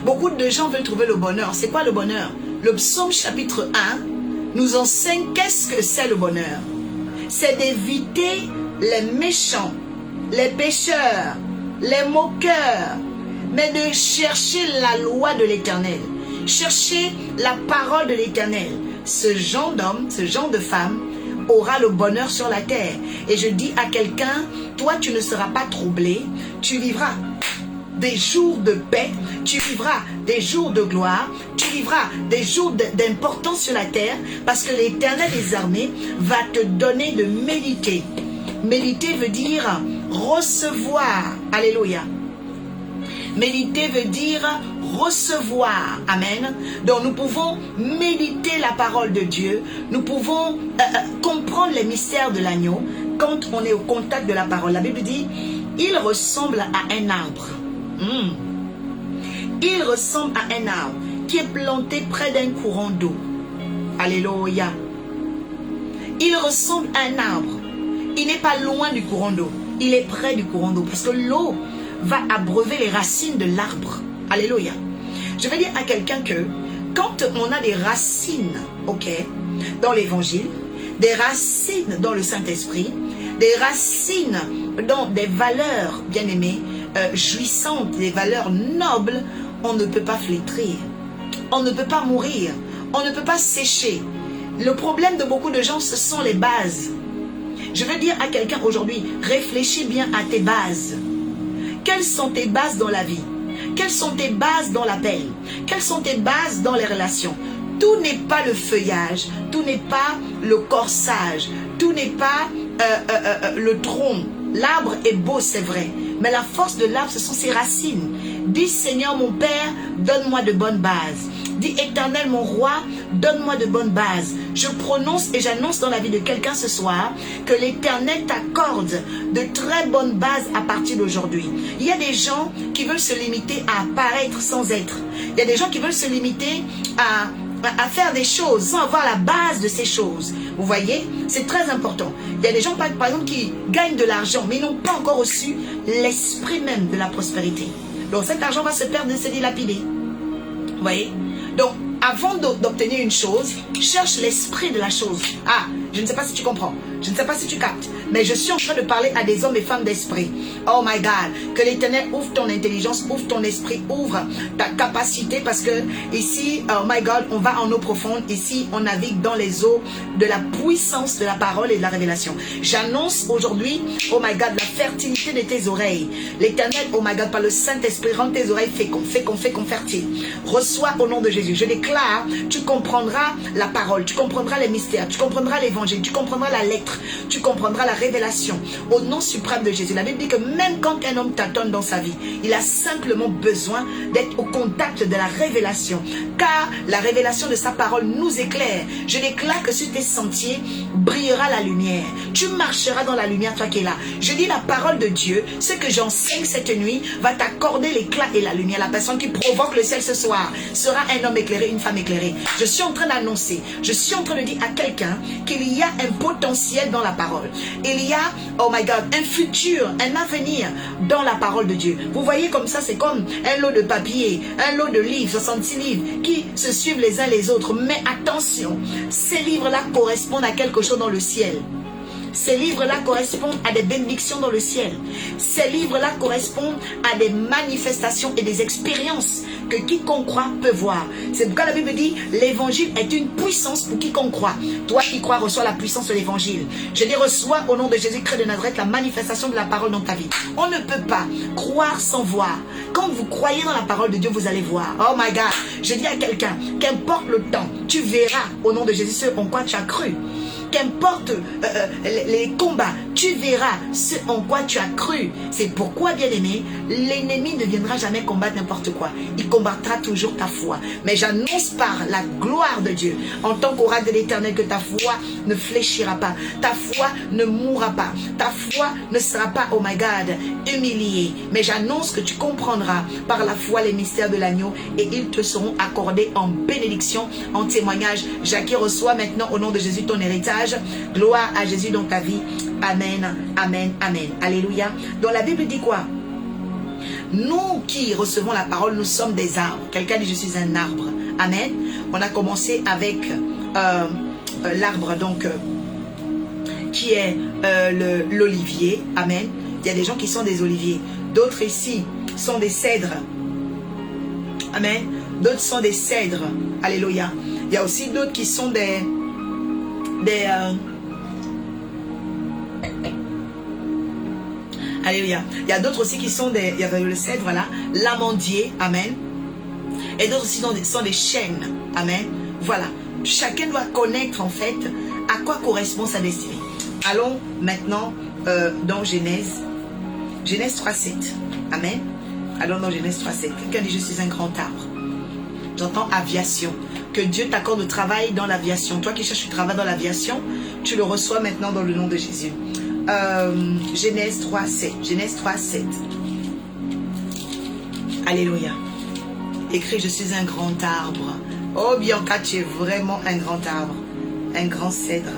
Beaucoup de gens veulent trouver le bonheur. C'est quoi le bonheur? Le psaume chapitre 1 nous enseigne qu'est-ce que c'est le bonheur. C'est d'éviter les méchants, les pécheurs, les moqueurs, mais de chercher la loi de l'Éternel. Chercher la parole de l'Éternel. Ce genre d'homme, ce genre de femme aura le bonheur sur la terre. Et je dis à quelqu'un, toi tu ne seras pas troublé, tu vivras des jours de paix, tu vivras des jours de gloire, tu vivras des jours d'importance sur la terre, parce que l'Éternel des armées va te donner de méditer. Méditer veut dire recevoir. Alléluia. Méditer veut dire recevoir. Amen. Donc nous pouvons méditer la parole de Dieu. Nous pouvons comprendre les mystères de l'agneau quand on est au contact de la parole. La Bible dit, il ressemble à un arbre. Il ressemble à un arbre qui est planté près d'un courant d'eau. Alléluia. Il ressemble à un arbre. Il n'est pas loin du courant d'eau. Il est près du courant d'eau. Parce que l'eau va abreuver les racines de l'arbre. Alléluia. Je vais dire à quelqu'un que quand on a des racines, ok, dans l'évangile, des racines dans le Saint-Esprit, des racines dans des valeurs, bien aimées, jouissantes, des valeurs nobles, on ne peut pas flétrir. On ne peut pas mourir. On ne peut pas sécher. Le problème de beaucoup de gens, ce sont les bases. Je veux dire à quelqu'un aujourd'hui, réfléchis bien à tes bases. Quelles sont tes bases dans la vie? Quelles sont tes bases dans l'appel? Quelles sont tes bases dans les relations? Tout n'est pas le feuillage, tout n'est pas le corsage, tout n'est pas le tronc. L'arbre est beau, c'est vrai, mais la force de l'arbre, ce sont ses racines. Dis Seigneur mon Père, donne-moi de bonnes bases. Dis Éternel mon Roi, donne-moi de bonnes bases. Je prononce et j'annonce dans la vie de quelqu'un ce soir que l'Éternel t'accorde de très bonnes bases à partir d'aujourd'hui. Il y a des gens qui veulent se limiter à apparaître sans être. Il y a des gens qui veulent se limiter à faire des choses sans avoir la base de ces choses. Vous voyez, c'est très important. Il y a des gens, par exemple, qui gagnent de l'argent, mais ils n'ont pas encore reçu l'esprit même de la prospérité. Donc cet argent va se perdre et se dilapider. Vous voyez? Donc, avant d'obtenir une chose, cherche l'esprit de la chose. Ah, je ne sais pas si tu comprends. Je ne sais pas si tu captes. Mais je suis en train de parler à des hommes et femmes d'esprit. Oh my God. Que l'Éternel ouvre ton intelligence, ouvre ton esprit, ouvre ta capacité. Parce que ici, oh my God, on va en eau profonde. Ici, on navigue dans les eaux de la puissance de la parole et de la révélation. J'annonce aujourd'hui, oh my God, la fertilité de tes oreilles. L'Éternel, oh my God, par le Saint-Esprit, rend tes oreilles fécondes, fertiles. Reçois au nom de Jésus. Je déclare, tu comprendras la parole, tu comprendras les mystères, tu comprendras l'évangile, tu comprendras la lettre, tu comprendras la révélation au nom suprême de Jésus. La Bible dit que même quand un homme tâtonne dans sa vie, il a simplement besoin d'être au contact de la révélation, car la révélation de sa parole nous éclaire. Je déclare que sur tes sentiers brillera la lumière. Tu marcheras dans la lumière, toi qui es là. Je dis la parole de Dieu, ce que j'enseigne cette nuit va t'accorder l'éclat et la lumière. La personne qui provoque le ciel ce soir sera un homme éclairé, une femme éclairée. Je suis en train d'annoncer, je suis en train de dire à quelqu'un qu'il y a un potentiel dans la parole. Il y a, oh my God, un futur, un avenir dans la parole de Dieu. Vous voyez comme ça, c'est comme un lot de papier, un lot de livres, 66 livres qui se suivent les uns les autres. Mais attention, ces livres-là correspondent à quelque chose dans le ciel. Ces livres-là correspondent à des bénédictions dans le ciel. Ces livres-là correspondent à des manifestations et des expériences que quiconque croit peut voir. C'est pourquoi la Bible dit, l'évangile est une puissance pour quiconque croit. Toi qui crois, reçois la puissance de l'évangile. Je dis, reçois au nom de Jésus-Christ de Nazareth la manifestation de la parole dans ta vie. On ne peut pas croire sans voir. Quand vous croyez dans la parole de Dieu, vous allez voir. Oh my God, je dis à quelqu'un, qu'importe le temps, tu verras au nom de Jésus ce en quoi tu as cru. Qu'importe les combats, tu verras ce en quoi tu as cru. C'est pourquoi, bien-aimé, l'ennemi ne viendra jamais combattre n'importe quoi. Il combattra toujours ta foi. Mais j'annonce par la gloire de Dieu, en tant qu'oracle de l'Éternel, que ta foi ne fléchira pas. Ta foi ne mourra pas. Ta foi ne sera pas, oh my God, humiliée. Mais j'annonce que tu comprendras par la foi les mystères de l'agneau et ils te seront accordés en bénédiction, en témoignage. Jacques reçoit maintenant au nom de Jésus ton héritage. Gloire à Jésus dans ta vie. Amen, amen, amen. Alléluia. Donc la Bible dit quoi? Nous qui recevons la parole, nous sommes des arbres. Quelqu'un dit, je suis un arbre. Amen. On a commencé avec l'arbre, donc, qui est l'olivier. Amen. Il y a des gens qui sont des oliviers. D'autres ici sont des cèdres. Amen. D'autres sont des cèdres. Alléluia. Il y a aussi d'autres qui sont Alléluia. Il y a d'autres aussi qui sont des... Il y avait le cèdre, voilà. L'amandier. Amen. Et d'autres aussi sont des chênes. Amen. Voilà. Chacun doit connaître en fait à quoi correspond sa destinée. Allons maintenant dans Genèse. Genèse 3.7. Amen. Allons dans Genèse 3.7. Quelqu'un dit, je suis un grand arbre. J'entends aviation. Que Dieu t'accorde le travail dans l'aviation. Toi qui cherches du travail dans l'aviation, tu le reçois maintenant dans le nom de Jésus. Genèse 3.7. Genèse 3.7. Alléluia. Écrit, je suis un grand arbre. Oh Bianca, tu es vraiment un grand arbre. Un grand cèdre.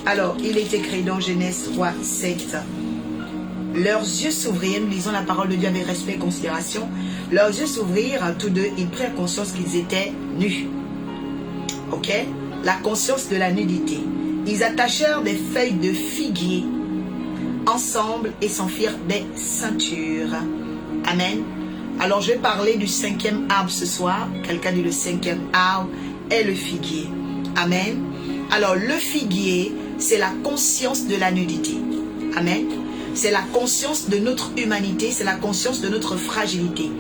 Alors, il est écrit dans Genèse 3.7. Leurs yeux s'ouvrirent, nous lisons la parole de Dieu avec respect et considération. Leurs yeux s'ouvrirent, tous deux, ils prirent conscience qu'ils étaient nus. Ok? La conscience de la nudité. Ils attachèrent des feuilles de figuier ensemble et s'en firent des ceintures. Amen. Alors je vais parler du 5e arbre ce soir. Quelqu'un dit le 5e arbre est le figuier. Amen. Alors le figuier, c'est la conscience de la nudité. Amen. C'est la conscience de notre humanité, c'est la conscience de notre fragilité.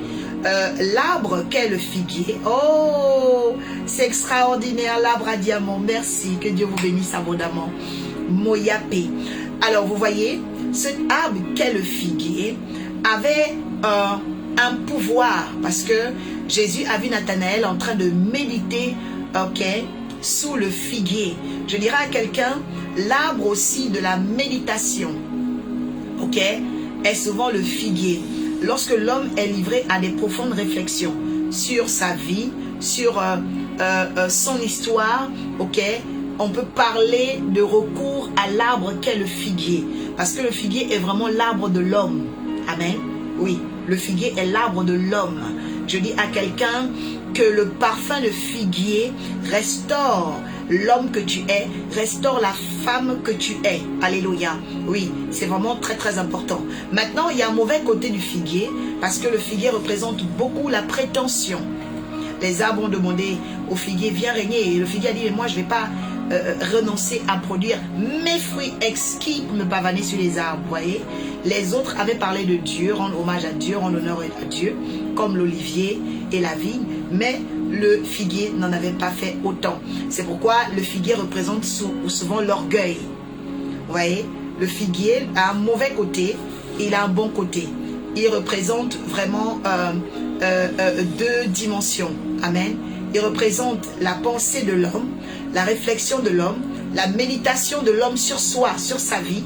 L'arbre qu'est le figuier, oh, c'est extraordinaire, l'arbre à diamant. Merci, que Dieu vous bénisse abondamment. Moyapé. Alors vous voyez, cet arbre qu'est le figuier avait un pouvoir, parce que Jésus a vu Nathanaël en train de méditer, ok, sous le figuier. Je dirais à quelqu'un, l'arbre aussi de la méditation, ok, est souvent le figuier. Lorsque l'homme est livré à des profondes réflexions sur sa vie, sur son histoire, ok, on peut parler de recours à l'arbre qu'est le figuier. Parce que le figuier est vraiment l'arbre de l'homme. Amen. Oui, le figuier est l'arbre de l'homme. Je dis à quelqu'un que le parfum de figuier restaure l'homme que tu es, restaure la femme que tu es. Alléluia. Oui, c'est vraiment très très important. Maintenant, il y a un mauvais côté du figuier, parce que le figuier représente beaucoup la prétention. Les arbres ont demandé au figuier, viens régner. Et le figuier a dit, moi je ne vais pas renoncer à produire mes fruits exquis pour me pavaner sur les arbres. Vous voyez, les autres avaient parlé de Dieu, rendre hommage à Dieu, rendre honneur à Dieu, comme l'olivier et la vigne, mais le figuier n'en avait pas fait autant. C'est pourquoi le figuier représente souvent l'orgueil. Vous voyez, le figuier a un mauvais côté, il a un bon côté. Il représente vraiment deux dimensions. Amen. Il représente la pensée de l'homme, la réflexion de l'homme, la méditation de l'homme sur soi, sur sa vie.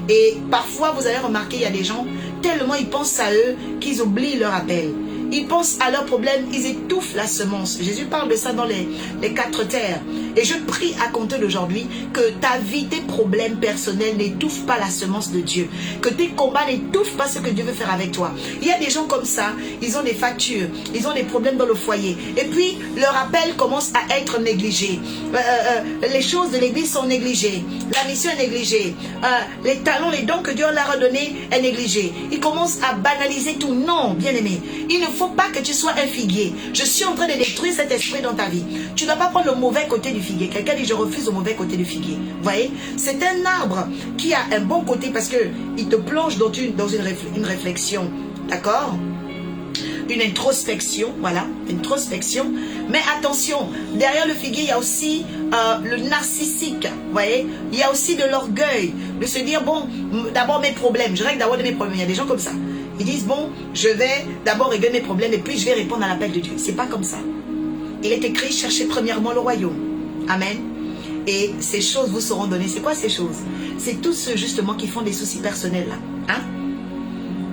Et parfois, vous avez remarqué, il y a des gens, tellement ils pensent à eux qu'ils oublient leur appel. Ils pensent à leurs problèmes, ils étouffent la semence. Jésus parle de ça dans les 4 terres. Et je prie à compter d'aujourd'hui que ta vie, tes problèmes personnels n'étouffent pas la semence de Dieu. Que tes combats n'étouffent pas ce que Dieu veut faire avec toi. Il y a des gens comme ça, ils ont des factures, ils ont des problèmes dans le foyer. Et puis, leur appel commence à être négligé. Les choses de l'église sont négligées. La mission est négligée. Les talents, les dons que Dieu leur a donnés est négligé. Ils commencent à banaliser tout. Non, bien-aimé. Il ne faut pas que tu sois un figuier. Je suis en train de détruire cet esprit dans ta vie. Tu ne dois pas prendre le mauvais côté du figuier. Quelqu'un dit, je refuse le mauvais côté du figuier. Vous voyez, c'est un arbre qui a un bon côté parce qu'il te plonge dans une réflexion. D'accord? Une introspection, voilà, une introspection. Mais attention, derrière le figuier, il y a aussi le narcissique, vous voyez. Il y a aussi de l'orgueil, de se dire, bon, d'abord mes problèmes, je règle d'abord mes problèmes. Il y a des gens comme ça. Ils disent, bon, je vais d'abord régler mes problèmes et puis je vais répondre à l'appel de Dieu. C'est pas comme ça. Il est écrit, cherchez premièrement le royaume. Amen. Et ces choses vous seront données. C'est quoi ces choses? C'est tous ceux justement qui font des soucis personnels là. Hein?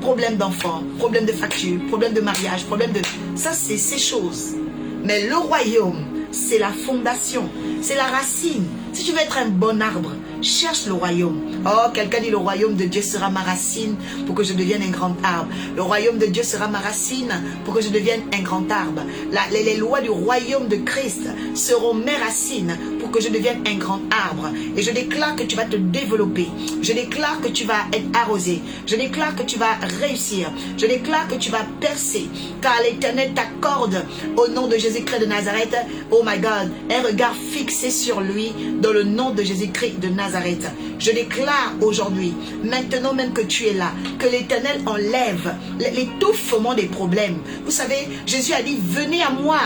Problème d'enfant, problème de facture, problème de mariage, problème de... Ça, c'est ces choses. Mais le royaume, c'est la fondation. c'est la racine. Si tu veux être un bon arbre, cherche le royaume. Oh, quelqu'un dit le royaume de Dieu sera ma racine pour que je devienne un grand arbre. Le royaume de Dieu sera ma racine pour que je devienne un grand arbre. Les lois du royaume de Christ seront mes racines pour que je devienne un grand arbre. Et je déclare que tu vas te développer. Je déclare que tu vas être arrosé. Je déclare que tu vas réussir. Je déclare que tu vas percer. Car l'Éternel t'accorde au nom de Jésus-Christ de Nazareth, oh my God, un regard fixé sur lui dans le nom de Jésus-Christ de Nazareth. Je déclare aujourd'hui, maintenant même que tu es là, que l'Éternel enlève l'étouffement des problèmes. Vous savez, Jésus a dit, venez à moi,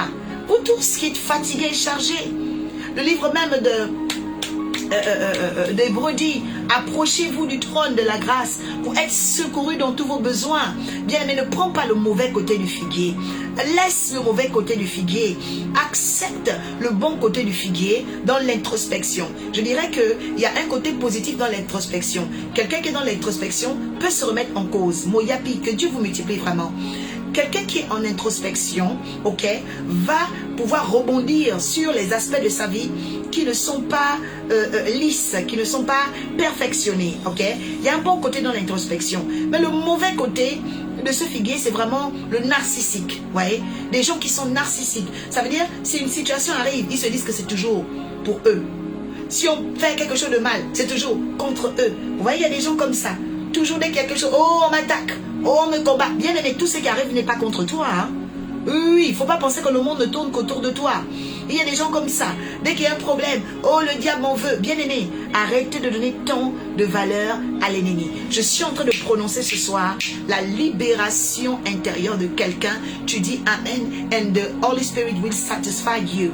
vous tous qui êtes fatigués et chargés. Le livre même d'Hébreux dit, approchez-vous du trône de la grâce pour être secourus dans tous vos besoins. Bien, mais ne prends pas le mauvais côté du figuier. Laisse le mauvais côté du figuier. Accepte le bon côté du figuier dans l'introspection. Je dirais qu'il y a un côté positif dans l'introspection. Quelqu'un qui est dans l'introspection peut se remettre en cause. Moyapi, que Dieu vous multiplie vraiment. Quelqu'un qui est en introspection, ok, va pouvoir rebondir sur les aspects de sa vie qui ne sont pas lisses, qui ne sont pas perfectionnés, ok. Il y a un bon côté dans l'introspection, mais le mauvais côté de ce figuier, c'est vraiment le narcissique, vous voyez. Des gens qui sont narcissiques, ça veut dire, si une situation arrive, ils se disent que c'est toujours pour eux. Si on fait quelque chose de mal, c'est toujours contre eux. Vous voyez, il y a des gens comme ça. Toujours dès qu'il y a quelque chose, oh, on m'attaque, oh, on me combat. Bien aimé, tout ce qui arrive n'est pas contre toi. Hein? Oui, il ne faut pas penser que le monde ne tourne qu'autour de toi. Il y a des gens comme ça. Dès qu'il y a un problème, oh, le diable m'en veut. Bien aimé, arrêtez de donner tant de valeur à l'ennemi. Je suis en train de prononcer ce soir la libération intérieure de quelqu'un. Tu dis Amen, and the Holy Spirit will satisfy you.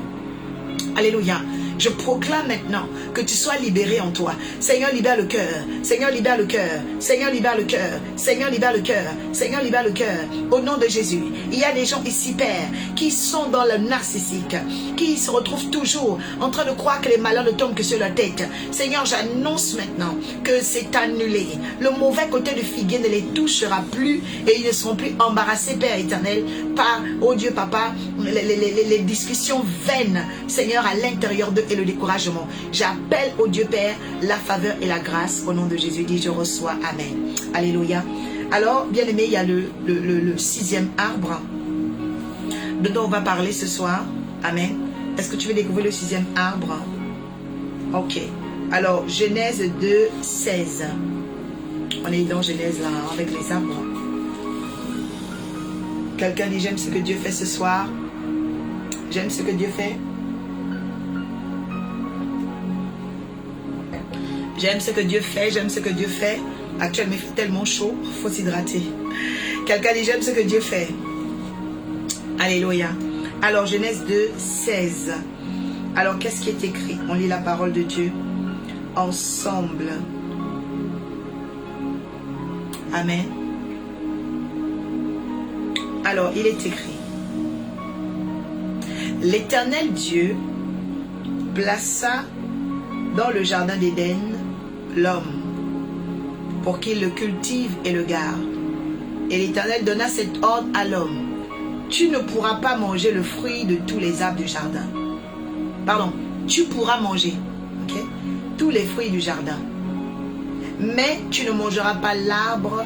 Alléluia. Je proclame maintenant que tu sois libéré en toi. Seigneur, libère le cœur. Seigneur, libère le cœur. Seigneur, libère le cœur. Seigneur, libère le cœur. Seigneur, libère le cœur. Au nom de Jésus. Il y a des gens ici, Père, qui sont dans le narcissique, qui se retrouvent toujours en train de croire que les malheurs ne tombent que sur la tête. Seigneur, j'annonce maintenant que c'est annulé. Le mauvais côté du figuier ne les touchera plus et ils ne seront plus embarrassés, Père éternel, par, oh Dieu, Papa, les discussions vaines, Seigneur, à l'intérieur d'eux et le découragement. J'appelle au Dieu Père la faveur et la grâce au nom de Jésus. Dit je reçois. Amen. Alléluia. Alors, bien aimé, il y a le sixième arbre dont on va parler ce soir. Amen. Est-ce que tu veux découvrir le sixième arbre? Ok. Alors, Genèse 2, 16. On est dans Genèse là, avec les arbres. Quelqu'un dit j'aime ce que Dieu fait ce soir. J'aime ce que Dieu fait. J'aime ce que Dieu fait, j'aime ce que Dieu fait. Actuellement, il fait tellement chaud, il faut s'hydrater. Quelqu'un dit, j'aime ce que Dieu fait. Alléluia. Alors, Genèse 2, 16. Alors, qu'est-ce qui est écrit? On lit la parole de Dieu ensemble. Amen. Alors, il est écrit. L'Éternel Dieu plaça dans le jardin d'Éden l'homme pour qu'il le cultive et le garde. Et l'Éternel donna cet ordre à l'homme. Tu ne pourras pas manger le fruit de tous les arbres du jardin. Pardon, tu pourras manger, ok, tous les fruits du jardin. Mais tu ne mangeras pas l'arbre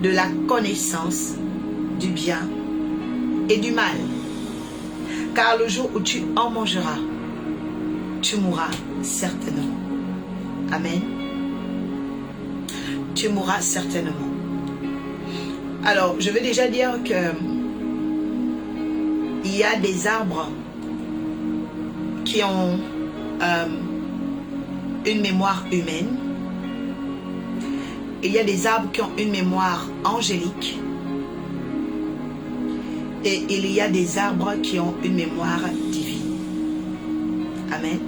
de la connaissance du bien et du mal. Car le jour où tu en mangeras, tu mourras certainement. Amen. Tu mourras certainement. Alors, je veux déjà dire que il y a des arbres qui ont une mémoire humaine. Il y a des arbres qui ont une mémoire angélique. Et il y a des arbres qui ont une mémoire divine. Amen.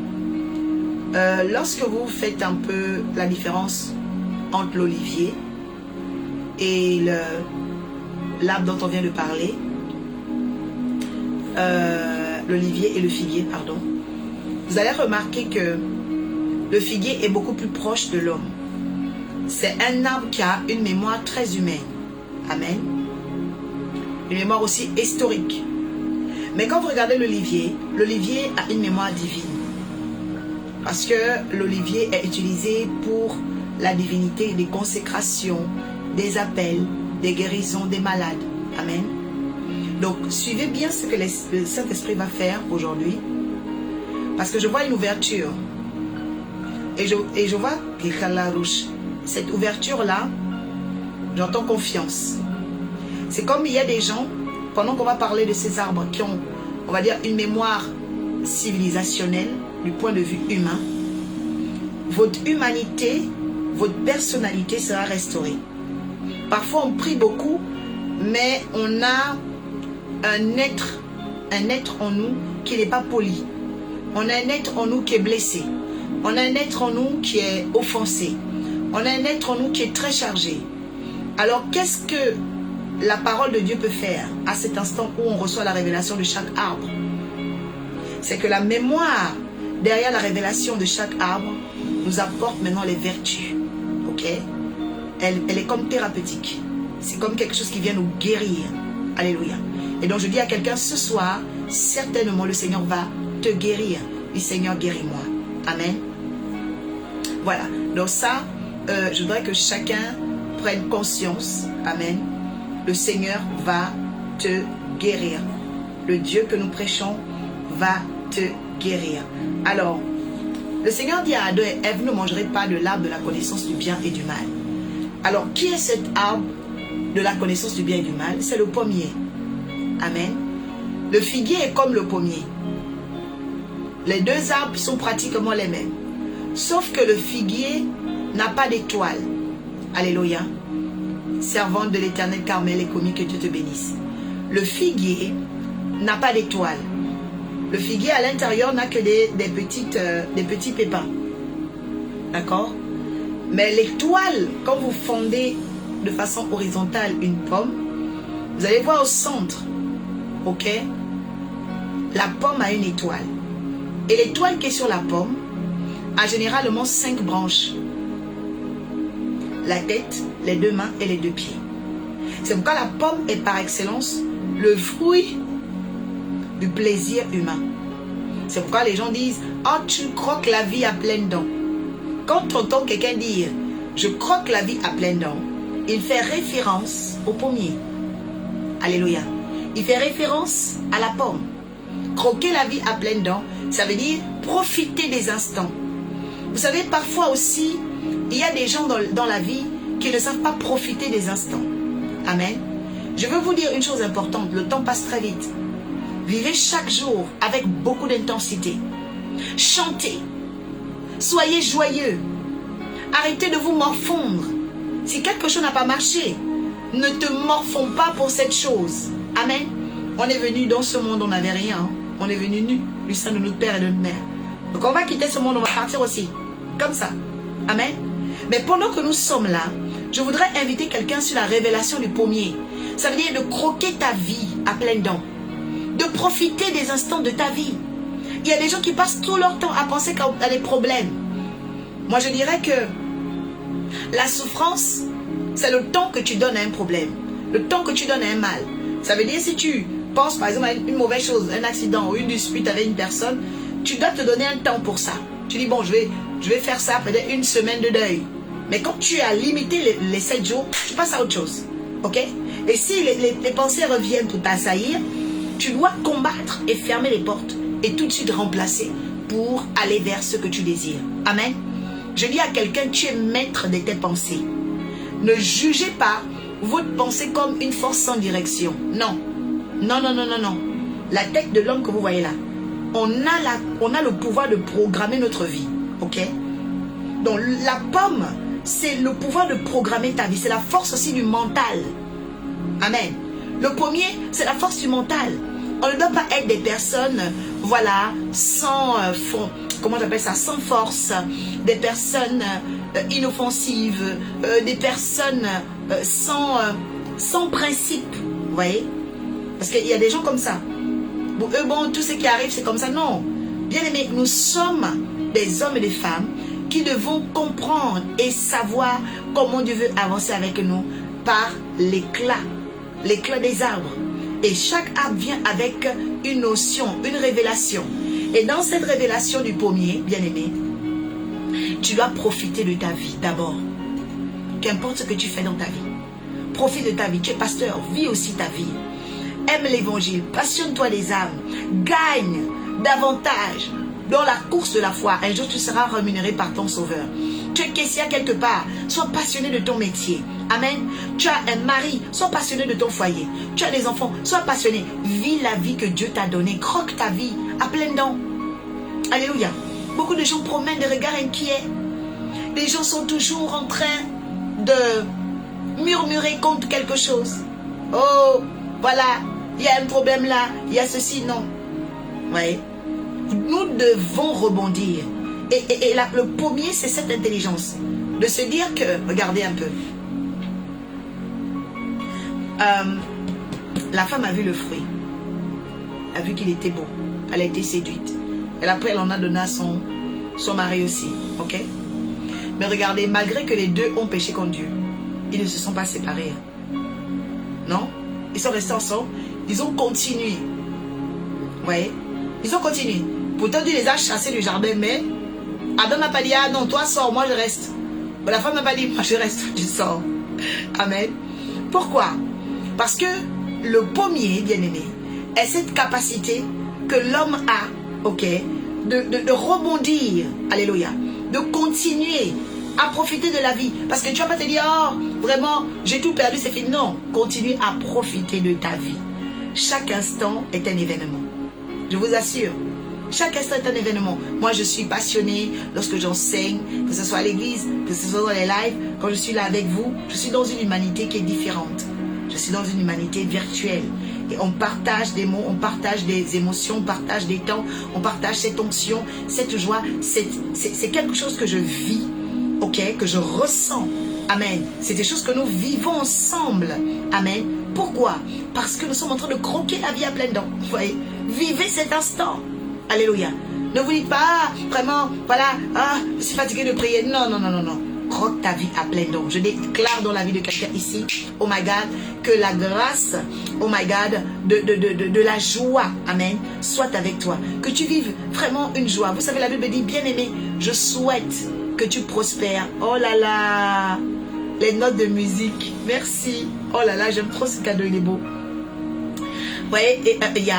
Lorsque vous faites un peu la différence entre l'olivier et l'arbre dont on vient de parler, l'olivier et le figuier, pardon, vous allez remarquer que le figuier est beaucoup plus proche de l'homme. C'est un arbre qui a une mémoire très humaine. Amen. Une mémoire aussi historique. Mais quand vous regardez l'olivier a une mémoire divine. Parce que l'olivier est utilisé pour la divinité, des consécrations, des appels, des guérisons des malades. Amen. Donc, suivez bien ce que le Saint-Esprit va faire aujourd'hui. Parce que je vois une ouverture. Et je vois cette ouverture-là, j'entends confiance. C'est comme il y a des gens, pendant qu'on va parler de ces arbres qui ont, on va dire, une mémoire civilisationnelle du point de vue humain, votre humanité, votre personnalité sera restaurée. Parfois on prie beaucoup, mais on a un être en nous qui n'est pas poli. On a un être en nous qui est blessé. On a un être en nous qui est offensé. On a un être en nous qui est très chargé. Alors qu'est-ce que la parole de Dieu peut faire à cet instant où on reçoit la révélation de chaque arbre? C'est que la mémoire derrière la révélation de chaque arbre nous apporte maintenant les vertus. Ok? Elle est comme thérapeutique. C'est comme quelque chose qui vient nous guérir. Alléluia. Et donc je dis à quelqu'un ce soir, certainement le Seigneur va te guérir. Le Seigneur guéris-moi. Amen. Voilà. Donc ça, je voudrais que chacun prenne conscience. Amen. Le Seigneur va te guérir. Le Dieu que nous prêchons va te guérir. Alors, le Seigneur dit à Adam et Ève, ne mangerez pas de l'arbre de la connaissance du bien et du mal. Alors, qui est cet arbre de la connaissance du bien et du mal? C'est le pommier. Amen. Le figuier est comme le pommier. Les deux arbres sont pratiquement les mêmes. Sauf que le figuier n'a pas d'étoile. Alléluia. Servante de l'Éternel Carmel et commis, que Dieu te bénisse. Le figuier n'a pas d'étoile. Le figuier à l'intérieur n'a que des petits pépins. D'accord? Mais l'étoile, quand vous fondez de façon horizontale une pomme, vous allez voir au centre, ok? La pomme a une étoile. Et l'étoile qui est sur la pomme a généralement 5 branches. La tête, les 2 mains et les 2 pieds. C'est pourquoi la pomme est par excellence le fruit du plaisir humain. C'est pourquoi les gens disent « Oh, tu croques la vie à pleines dents ». Quand tu entends quelqu'un dire « Je croque la vie à pleines dents », il fait référence au pommier. Alléluia. Il fait référence à la pomme. Croquer la vie à pleines dents, ça veut dire profiter des instants. Vous savez, parfois aussi, il y a des gens dans la vie qui ne savent pas profiter des instants. Amen. Je veux vous dire une chose importante, le temps passe très vite. Vivez chaque jour avec beaucoup d'intensité. Chantez. Soyez joyeux. Arrêtez de vous morfondre. Si quelque chose n'a pas marché, ne te morfonds pas pour cette chose. Amen. On est venu dans ce monde, on n'avait rien. On est venu nu, du sein de notre père et de notre mère. Donc on va quitter ce monde, on va partir aussi. Comme ça. Amen. Mais pendant que nous sommes là, je voudrais inviter quelqu'un sur la révélation du pommier. Ça veut dire de croquer ta vie à pleines dents. De profiter des instants de ta vie. Il y a des gens qui passent tout leur temps à penser à des problèmes. Moi, je dirais que la souffrance, c'est le temps que tu donnes à un problème. Le temps que tu donnes à un mal. Ça veut dire si tu penses par exemple à une mauvaise chose, un accident ou une dispute avec une personne, tu dois te donner un temps pour ça. Tu dis bon, je vais faire ça, peut-être une semaine de deuil. Mais quand tu as limité les 7 jours, tu passes à autre chose. Ok? Et si les pensées reviennent pour t'assaillir, tu dois combattre et fermer les portes et tout de suite remplacer pour aller vers ce que tu désires. Amen. Je dis à quelqu'un, tu es maître de tes pensées. Ne jugez pas votre pensée comme une force sans direction. Non. Non, non, non, non, non. La tête de l'homme que vous voyez là, on a le pouvoir de programmer notre vie. Ok? Donc la pomme, c'est le pouvoir de programmer ta vie. C'est la force aussi du mental. Amen. Le pommier, c'est la force du mental. On ne doit pas être des personnes, voilà, sans comment j'appelle ça, sans force, des personnes inoffensives, des personnes sans principe, vous voyez? Parce qu'il y a des gens comme ça. Pour eux, bon, tout ce qui arrive, c'est comme ça. Non. Bien aimé, nous sommes des hommes et des femmes qui devons comprendre et savoir comment Dieu veut avancer avec nous par l'éclat des arbres. Et chaque arbre vient avec une notion, une révélation. Et dans cette révélation du pommier, bien aimé, tu dois profiter de ta vie d'abord. Qu'importe ce que tu fais dans ta vie. Profite de ta vie. Tu es pasteur, vis aussi ta vie. Aime l'évangile, passionne-toi des âmes. Gagne davantage dans la course de la foi. Un jour, tu seras rémunéré par ton sauveur. Tu es caissière quelque part. Sois passionné de ton métier. Amen. Tu as un mari. Sois passionné de ton foyer. Tu as des enfants. Sois passionné. Vis la vie que Dieu t'a donnée. Croque ta vie à pleines dents. Alléluia. Beaucoup de gens promènent des regards inquiets. Les gens sont toujours en train de murmurer contre quelque chose. Oh, voilà, il y a un problème là, il y a ceci, non. Oui. Nous devons rebondir. Et le premier, c'est cette intelligence. De se dire que, regardez un peu. La femme a vu le fruit. A vu qu'il était beau. Elle a été séduite. Et après, elle en a donné à son mari aussi. Ok? Mais regardez, malgré que les deux ont péché contre Dieu, ils ne se sont pas séparés. Non? Ils sont restés ensemble. Ils ont continué. Vous voyez? Ils ont continué. Pourtant, Dieu les a chassés du jardin, mais Adam n'a pas dit, ah non, toi sors, moi je reste. Mais la femme n'a pas dit, moi je reste, tu sors. Amen. Pourquoi? Parce que le pommier, bien-aimé, est cette capacité que l'homme a, ok, de rebondir, alléluia, de continuer à profiter de la vie. Parce que tu vas pas te dire, oh, vraiment, j'ai tout perdu, c'est fini. Non, continue à profiter de ta vie. Chaque instant est un événement. Je vous assure, chaque instant est un événement. Moi, je suis passionnée lorsque j'enseigne, que ce soit à l'église, que ce soit dans les lives, quand je suis là avec vous, je suis dans une humanité qui est différente. Je suis dans une humanité virtuelle. Et on partage des mots, on partage des émotions, on partage des temps, on partage cette onction, cette joie. C'est quelque chose que je vis, ok, que je ressens. Amen. C'est des choses que nous vivons ensemble. Amen. Pourquoi? Parce que nous sommes en train de croquer la vie à pleines dents. Vous voyez? Vivez cet instant. Alléluia. Ne vous dites pas, ah, vraiment, voilà, ah, je suis fatigué de prier. Non, non, non, non, non. Croque ta vie à pleines dents. Je déclare dans la vie de quelqu'un ici, oh my God, que la grâce, oh my God, de la joie, amen, soit avec toi. Que tu vives vraiment une joie. Vous savez, la Bible dit, bien-aimé, je souhaite que tu prospères. Oh là là, les notes de musique, merci. Oh là là, j'aime trop ce cadeau, il est beau. Vous voyez, il y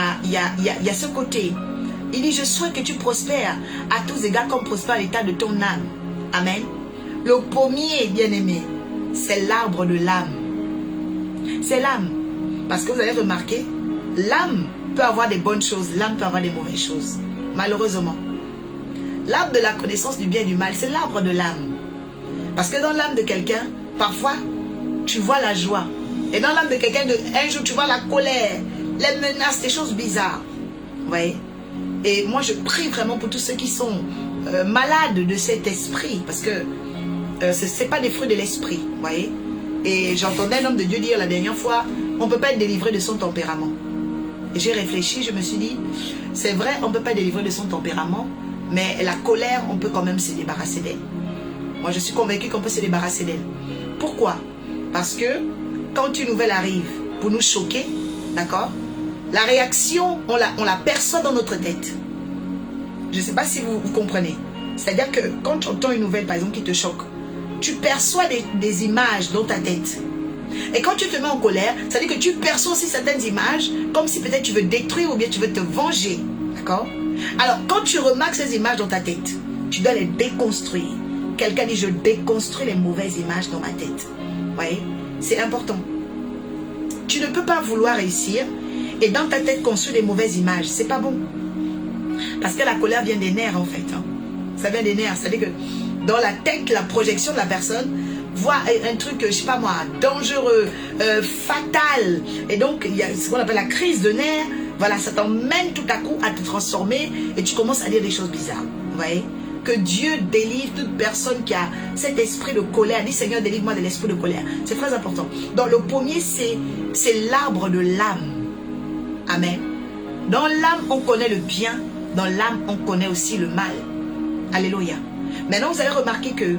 a ce côté. Il dit, je souhaite que tu prospères à tous égards comme prospère l'état de ton âme. Amen. Le pommier, bien-aimé, c'est l'arbre de l'âme. C'est l'âme. Parce que vous avez remarqué, l'âme peut avoir des bonnes choses, l'âme peut avoir des mauvaises choses. Malheureusement. L'arbre de la connaissance du bien et du mal, c'est l'arbre de l'âme. Parce que dans l'âme de quelqu'un, parfois, tu vois la joie. Et dans l'âme de quelqu'un, un jour, tu vois la colère, les menaces, des choses bizarres. Vous voyez? Et moi, je prie vraiment pour tous ceux qui sont malades de cet esprit. Parce que ce n'est pas des fruits de l'esprit. Vous voyez? Et j'entendais un homme de Dieu dire la dernière fois, on ne peut pas être délivré de son tempérament. Et j'ai réfléchi, je me suis dit, c'est vrai, on ne peut pas être délivré de son tempérament, mais la colère, on peut quand même se débarrasser d'elle. Moi, je suis convaincue qu'on peut se débarrasser d'elle. Pourquoi? Parce que quand une nouvelle arrive pour nous choquer, d'accord, la réaction, on la perçoit dans notre tête. Je ne sais pas si vous comprenez. C'est-à-dire que quand tu entends une nouvelle, par exemple, qui te choque, tu perçois des images dans ta tête. Et quand tu te mets en colère, ça veut dire que tu perçois aussi certaines images comme si peut-être tu veux détruire ou bien tu veux te venger. D'accord? Alors, quand tu remarques ces images dans ta tête, tu dois les déconstruire. Quelqu'un dit, je déconstruis les mauvaises images dans ma tête. Vous voyez? C'est important. Tu ne peux pas vouloir réussir et dans ta tête construire des mauvaises images. C'est pas bon. Parce que la colère vient des nerfs en fait. Hein. Ça vient des nerfs. C'est-à-dire que dans la tête, la projection de la personne voit un truc, je sais pas moi, dangereux, fatal. Et donc, il y a ce qu'on appelle la crise de nerfs. Voilà, ça t'emmène tout à coup à te transformer et tu commences à dire des choses bizarres. Vous voyez? Que Dieu délivre toute personne qui a cet esprit de colère. Dis Seigneur, délivre-moi de l'esprit de colère. C'est très important. Dans le pommier, c'est l'arbre de l'âme. Amen. Dans l'âme, on connaît le bien. Dans l'âme, on connaît aussi le mal. Alléluia. Maintenant, vous avez remarqué que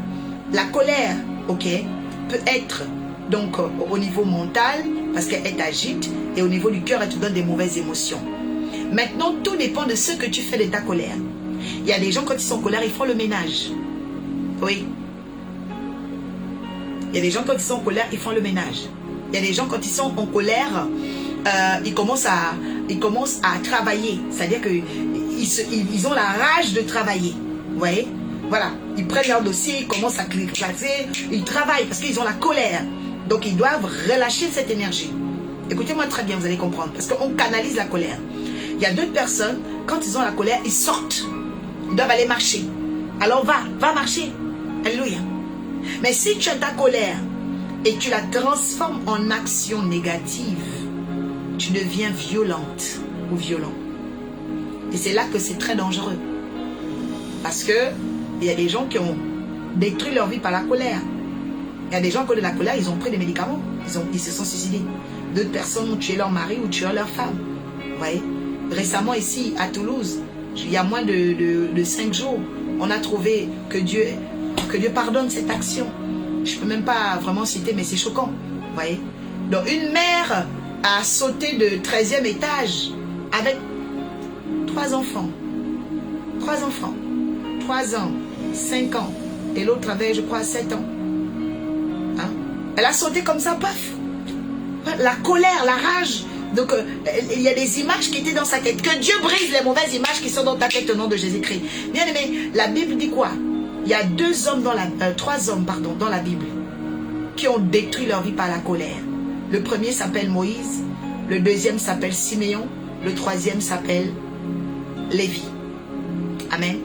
la colère, ok, peut être donc au niveau mental, parce qu'elle t'agite, et au niveau du cœur, elle te donne des mauvaises émotions. Maintenant, tout dépend de ce que tu fais de ta colère. Il y a des gens, quand ils sont en colère, ils font le ménage. Oui. Il y a des gens, quand ils sont en colère, ils font le ménage. Il y a des gens, quand ils sont en colère, ils commencent à travailler. C'est-à-dire qu'ils ont la rage de travailler. Vous voyez? Voilà. Ils prennent leur dossier, ils commencent à classer. Ils travaillent parce qu'ils ont la colère. Donc, ils doivent relâcher cette énergie. Écoutez-moi très bien, vous allez comprendre. Parce qu'on canalise la colère. Il y a d'autres personnes, quand ils ont la colère, ils sortent. Ils doivent aller marcher. Alors, va marcher. Alléluia. Mais si tu as ta colère et tu la transformes en action négative, tu deviens violente ou violent. Et c'est là que c'est très dangereux. Parce que il y a des gens qui ont détruit leur vie par la colère. Il y a des gens qui ont de la colère, ils ont pris des médicaments. Ils se sont suicidés. D'autres personnes ont tué leur mari ou tué leur femme. Vous voyez? Récemment ici, à Toulouse, il y a moins de 5 jours, on a trouvé que Dieu pardonne cette action. Je ne peux même pas vraiment citer, mais c'est choquant. Vous voyez? Donc, une mère a sauté de 13e étage avec 3 enfants. 3 enfants. 3 ans, 5 ans. Et l'autre avait, je crois, 7 ans. Hein? Elle a sauté comme ça, paf. La colère, la rage. Donc, il y a des images qui étaient dans sa tête. Que Dieu brise les mauvaises images qui sont dans ta tête au nom de Jésus-Christ. Bien aimé, la Bible dit quoi? Il y a 3 hommes dans la Bible qui ont détruit leur vie par la colère. Le premier s'appelle Moïse. Le deuxième s'appelle Siméon. Le troisième s'appelle Lévi. Amen.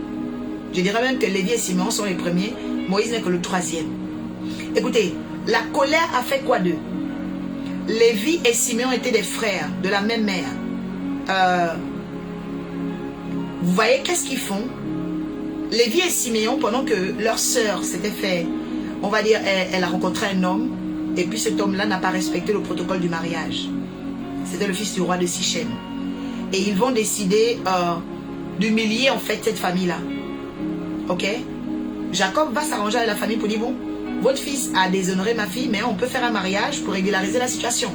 Je dirais même que Lévi et Siméon sont les premiers. Moïse n'est que le troisième. Écoutez, la colère a fait quoi d'eux? Lévi et Siméon étaient des frères de la même mère. Vous voyez qu'est-ce qu'ils font? Lévi et Siméon, pendant que leur sœur s'était fait, on va dire, elle a rencontré un homme, et puis cet homme-là n'a pas respecté le protocole du mariage. C'était le fils du roi de Sichem. Et ils vont décider d'humilier en fait cette famille-là. Ok? Jacob va s'arranger avec la famille pour dire, bon, votre fils a déshonoré ma fille, mais on peut faire un mariage pour régulariser la situation.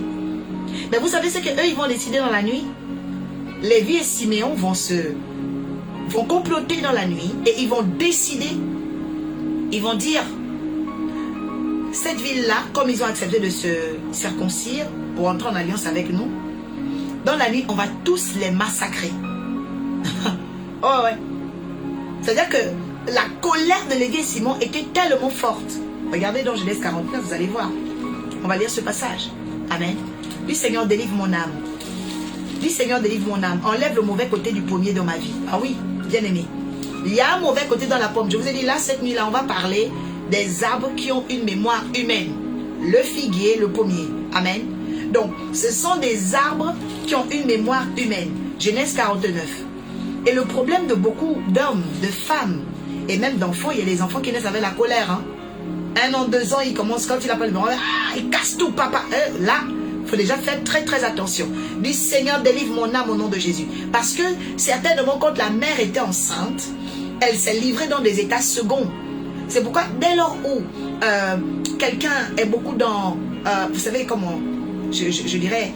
Mais vous savez ce qu'eux, ils vont décider dans la nuit? Lévi et Siméon vont comploter dans la nuit et ils vont décider, ils vont dire, cette ville-là, comme ils ont accepté de se circoncire pour entrer en alliance avec nous, dans la nuit, on va tous les massacrer. Oh ouais. C'est-à-dire que la colère de Lévi et Simon était tellement forte. Regardez dans Genèse 49, vous allez voir. On va lire ce passage. Amen. Dis Seigneur, délivre mon âme. Dis Seigneur, délivre mon âme. Enlève le mauvais côté du pommier dans ma vie. Ah oui, bien aimé. Il y a un mauvais côté dans la pomme. Je vous ai dit là, cette nuit-là, on va parler des arbres qui ont une mémoire humaine. Le figuier, le pommier. Amen. Donc, ce sont des arbres qui ont une mémoire humaine. Genèse 49. Et le problème de beaucoup d'hommes, de femmes, et même d'enfants, il y a des enfants qui naissent avec la colère. Hein. 1 an, 2 ans, ils commencent, quand il appelle le grand, il casse tout, papa. Là, il faut déjà faire très très attention. Dis Seigneur, délivre mon âme au nom de Jésus. Parce que certainement, quand la mère était enceinte, elle s'est livrée dans des états seconds. C'est pourquoi, dès lors où quelqu'un est beaucoup dans, vous savez comment, je dirais,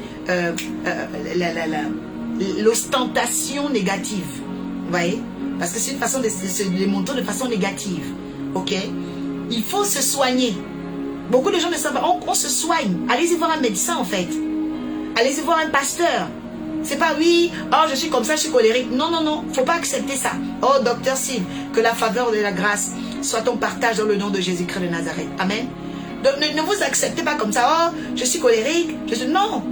l'ostentation négative. Vous voyez? Parce que c'est une façon de se démontrer de façon négative. Ok? Il faut se soigner. Beaucoup de gens ne savent pas. On se soigne. Allez-y voir un médecin en fait. Allez-y voir un pasteur. C'est pas oui, oh je suis comme ça, je suis colérique. Non, non, non. Faut pas accepter ça. Oh docteur Sylve, que la faveur de la grâce soit ton partage dans le nom de Jésus-Christ de Nazareth. Amen. Donc ne vous acceptez pas comme ça. Oh, je suis colérique. Non.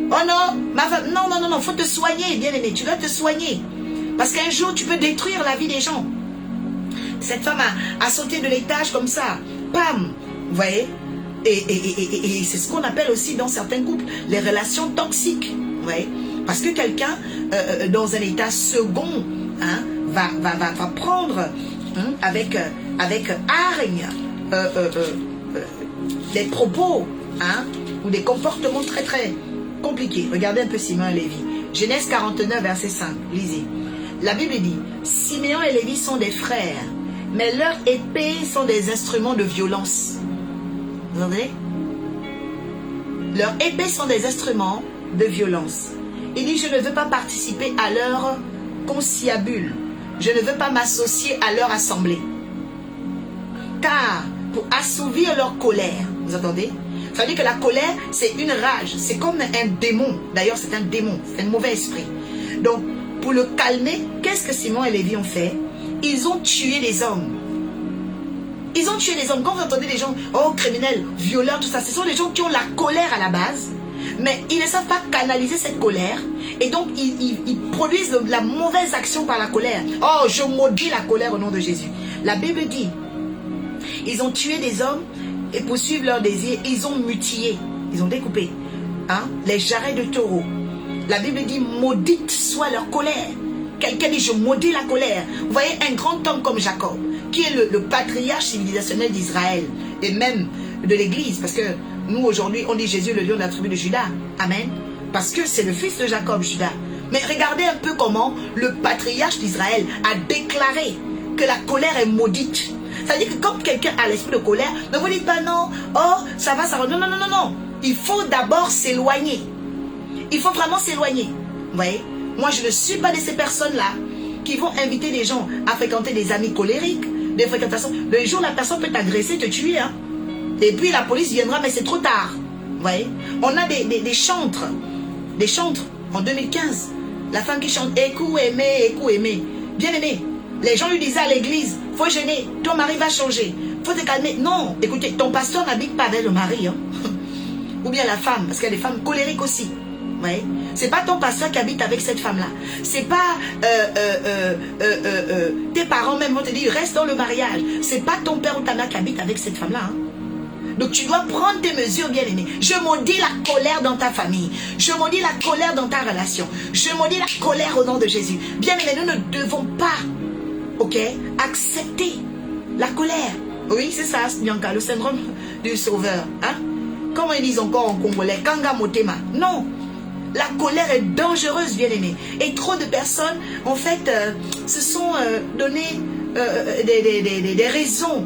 Oh non, ma femme. Non, non, non, non. Faut te soigner, bien aimé. Tu dois te soigner. Parce qu'un jour, tu peux détruire la vie des gens. Cette femme a sauté de l'étage comme ça. Bam. Vous voyez? Et c'est ce qu'on appelle aussi dans certains couples les relations toxiques. Vous voyez? Parce que quelqu'un, dans un état second, hein, va prendre avec hargne des propos ou des comportements très très compliqués. Regardez un peu Siméon et Lévi. Genèse 49, verset 5. Lisez. La Bible dit, Siméon et Lévi sont des frères, mais leurs épées sont des instruments de violence. Vous entendez? Leurs épées sont des instruments de violence. Il dit, je ne veux pas participer à leur conciliabule. Je ne veux pas m'associer à leur assemblée. tard pour assouvir leur colère. Vous entendez? Ça veut dire que la colère, c'est une rage. C'est comme un démon. D'ailleurs, c'est un démon. C'est un mauvais esprit. Donc, pour le calmer, qu'est-ce que Simon et Lévi ont fait? Ils ont tué les hommes. Ils ont tué les hommes. Quand vous entendez des gens, oh, criminels, violeurs, tout ça, ce sont des gens qui ont la colère à la base, mais ils ne savent pas canaliser cette colère. Et donc, ils produisent la mauvaise action par la colère. Oh, je maudis la colère au nom de Jésus. La Bible dit, ils ont tué des hommes et pour suivre leur désir, ils ont mutilé. Ils ont découpé les jarrets de taureau. La Bible dit, maudite soit leur colère. Quelqu'un dit, je maudis la colère. Vous voyez, un grand homme comme Jacob, qui est le patriarche civilisationnel d'Israël et même de l'Église, parce que nous aujourd'hui on dit Jésus le lion de la tribu de Juda, amen, parce que c'est le fils de Jacob, Juda. Mais regardez un peu comment le patriarche d'Israël a déclaré que la colère est maudite. Ça veut dire que quand quelqu'un a l'esprit de colère, ne vous dites pas non, oh ça va, non, non, non, non, non. Il faut d'abord s'éloigner. Il faut vraiment s'éloigner. Vous voyez, moi je ne suis pas de ces personnes-là qui vont inviter les gens à fréquenter des amis colériques, des fréquentations. Le jour où la personne peut t'agresser, te tuer. Et puis la police viendra, mais c'est trop tard. Vous voyez, on a des chantres. Des chantres en 2015. La femme qui chante écoute, aimer. Bien aimé. Les gens lui disaient à l'église, faut gêner, ton mari va changer. Faut te calmer. Non, écoutez, ton pasteur n'habite pas avec le mari. Ou bien la femme, parce qu'il y a des femmes colériques aussi. Ouais. C'est pas ton pasteur qui habite avec cette femme-là. C'est pas tes parents même vont te dire reste dans le mariage. C'est pas ton père ou ta mère qui habite avec cette femme-là. Donc tu dois prendre tes mesures, bien aimé. Je maudis la colère dans ta famille. Je maudis la colère dans ta relation. Je maudis la colère au nom de Jésus. Bien aimé, nous ne devons pas, accepter la colère. Oui, c'est ça, Bianca, le syndrome du sauveur. Comment ils disent encore en congolais? Kanga motema. Non. La colère est dangereuse, bien aimé. Et trop de personnes, en fait, se sont donné des raisons.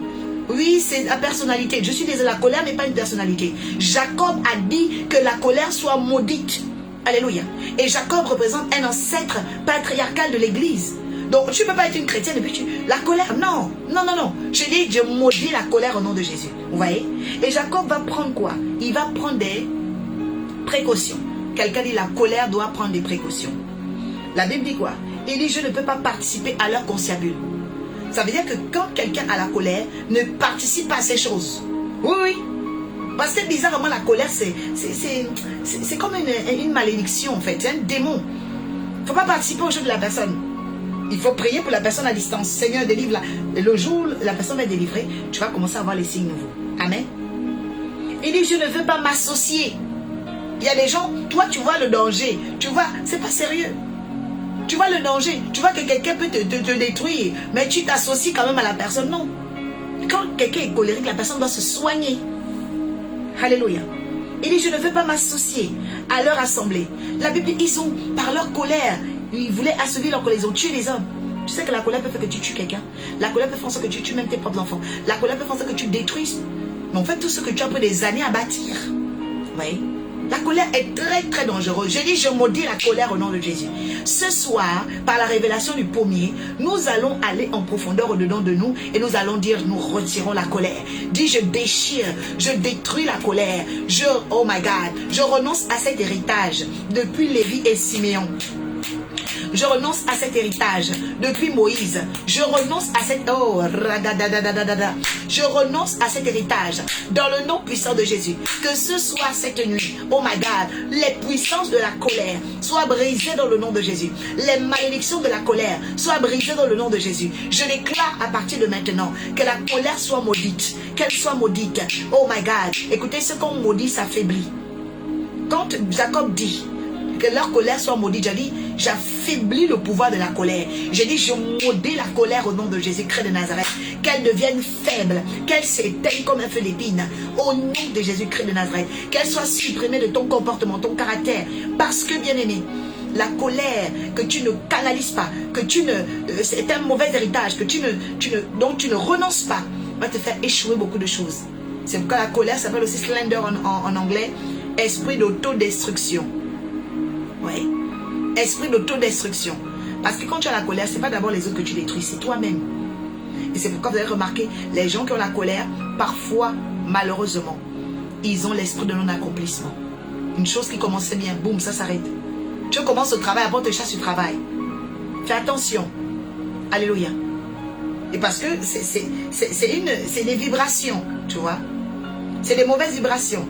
Oui, c'est la personnalité. Je suis désolée, la colère n'est pas une personnalité. Jacob a dit que la colère soit maudite. Alléluia. Et Jacob représente un ancêtre patriarcal de l'église. Donc, tu ne peux pas être une chrétienne et puis la colère, non. Non, non, non. Je dis, je maudis la colère au nom de Jésus. Vous voyez? Et Jacob va prendre quoi? Il va prendre des précautions. Quelqu'un dit, la colère doit prendre des précautions. La Bible dit quoi? Il dit, je ne peux pas participer à leur conciliabule. Ça veut dire que quand quelqu'un a la colère, ne participe pas à ces choses. Oui, oui. Parce que bizarrement, la colère, c'est comme une malédiction, en fait. C'est un démon. Il ne faut pas participer aux choses de la personne. Il faut prier pour la personne à distance. Seigneur, délivre-la. Le jour où la personne va être délivrée, tu vas commencer à avoir les signes nouveaux. Amen. Il dit, je ne veux pas m'associer. Il y a des gens, toi, tu vois le danger. Tu vois, c'est pas sérieux. Tu vois le danger. Tu vois que quelqu'un peut te détruire, mais tu t'associes quand même à la personne. Non. Quand quelqu'un est colérique, la personne doit se soigner. Alléluia. Il dit, je ne veux pas m'associer à leur assemblée. La Bible dit, ils ont, par leur colère, ils voulaient assouvir leur colère. Ils ont tué les hommes. Tu sais que la colère peut faire que tu tues quelqu'un. La colère peut faire en sorte que tu tues même tes propres enfants. La colère peut faire en sorte que tu détruises. Mais en fait, tout ce que tu as pris des années à bâtir. Vous voyez? La colère est très très dangereuse. Je dis, je maudis la colère au nom de Jésus. Ce soir, par la révélation du pommier, nous allons aller en profondeur au-dedans de nous et nous allons dire, nous retirons la colère. Dis, je déchire, je détruis la colère. Oh my God, je renonce à cet héritage depuis Lévi et Siméon. Je renonce à cet héritage depuis Moïse. Je renonce à cet... Oh, je renonce à cet héritage dans le nom puissant de Jésus. Que ce soit cette nuit, oh my God, les puissances de la colère soient brisées dans le nom de Jésus. Les malédictions de la colère soient brisées dans le nom de Jésus. Je déclare à partir de maintenant que la colère soit maudite. Qu'elle soit maudite. Oh my God. Écoutez, ce qu'on maudit s'affaiblit. Quand Jacob dit que leur colère soit maudite, j'ai dit, j'affaiblis le pouvoir de la colère. J'ai dit, je maudis la colère au nom de Jésus-Christ de Nazareth. Qu'elle devienne faible, qu'elle s'éteigne comme un feu d'épine. Au nom de Jésus-Christ de Nazareth. Qu'elle soit supprimée de ton comportement, ton caractère. Parce que, bien aimé, la colère que tu ne canalises pas, que tu ne, c'est un mauvais héritage, que dont tu ne renonces pas, va te faire échouer beaucoup de choses. C'est pourquoi la colère s'appelle aussi slender en anglais, esprit d'autodestruction. Oui. Esprit d'autodestruction. Parce que quand tu as la colère, ce n'est pas d'abord les autres que tu détruis, c'est toi-même. Et c'est pourquoi vous avez remarqué, les gens qui ont la colère, parfois, malheureusement, ils ont l'esprit de non-accomplissement. Une chose qui commençait bien, boum, ça s'arrête. Tu commences au travail, après on te chasse du travail. Fais attention. Alléluia. Et parce que c'est des vibrations, tu vois. C'est des mauvaises vibrations.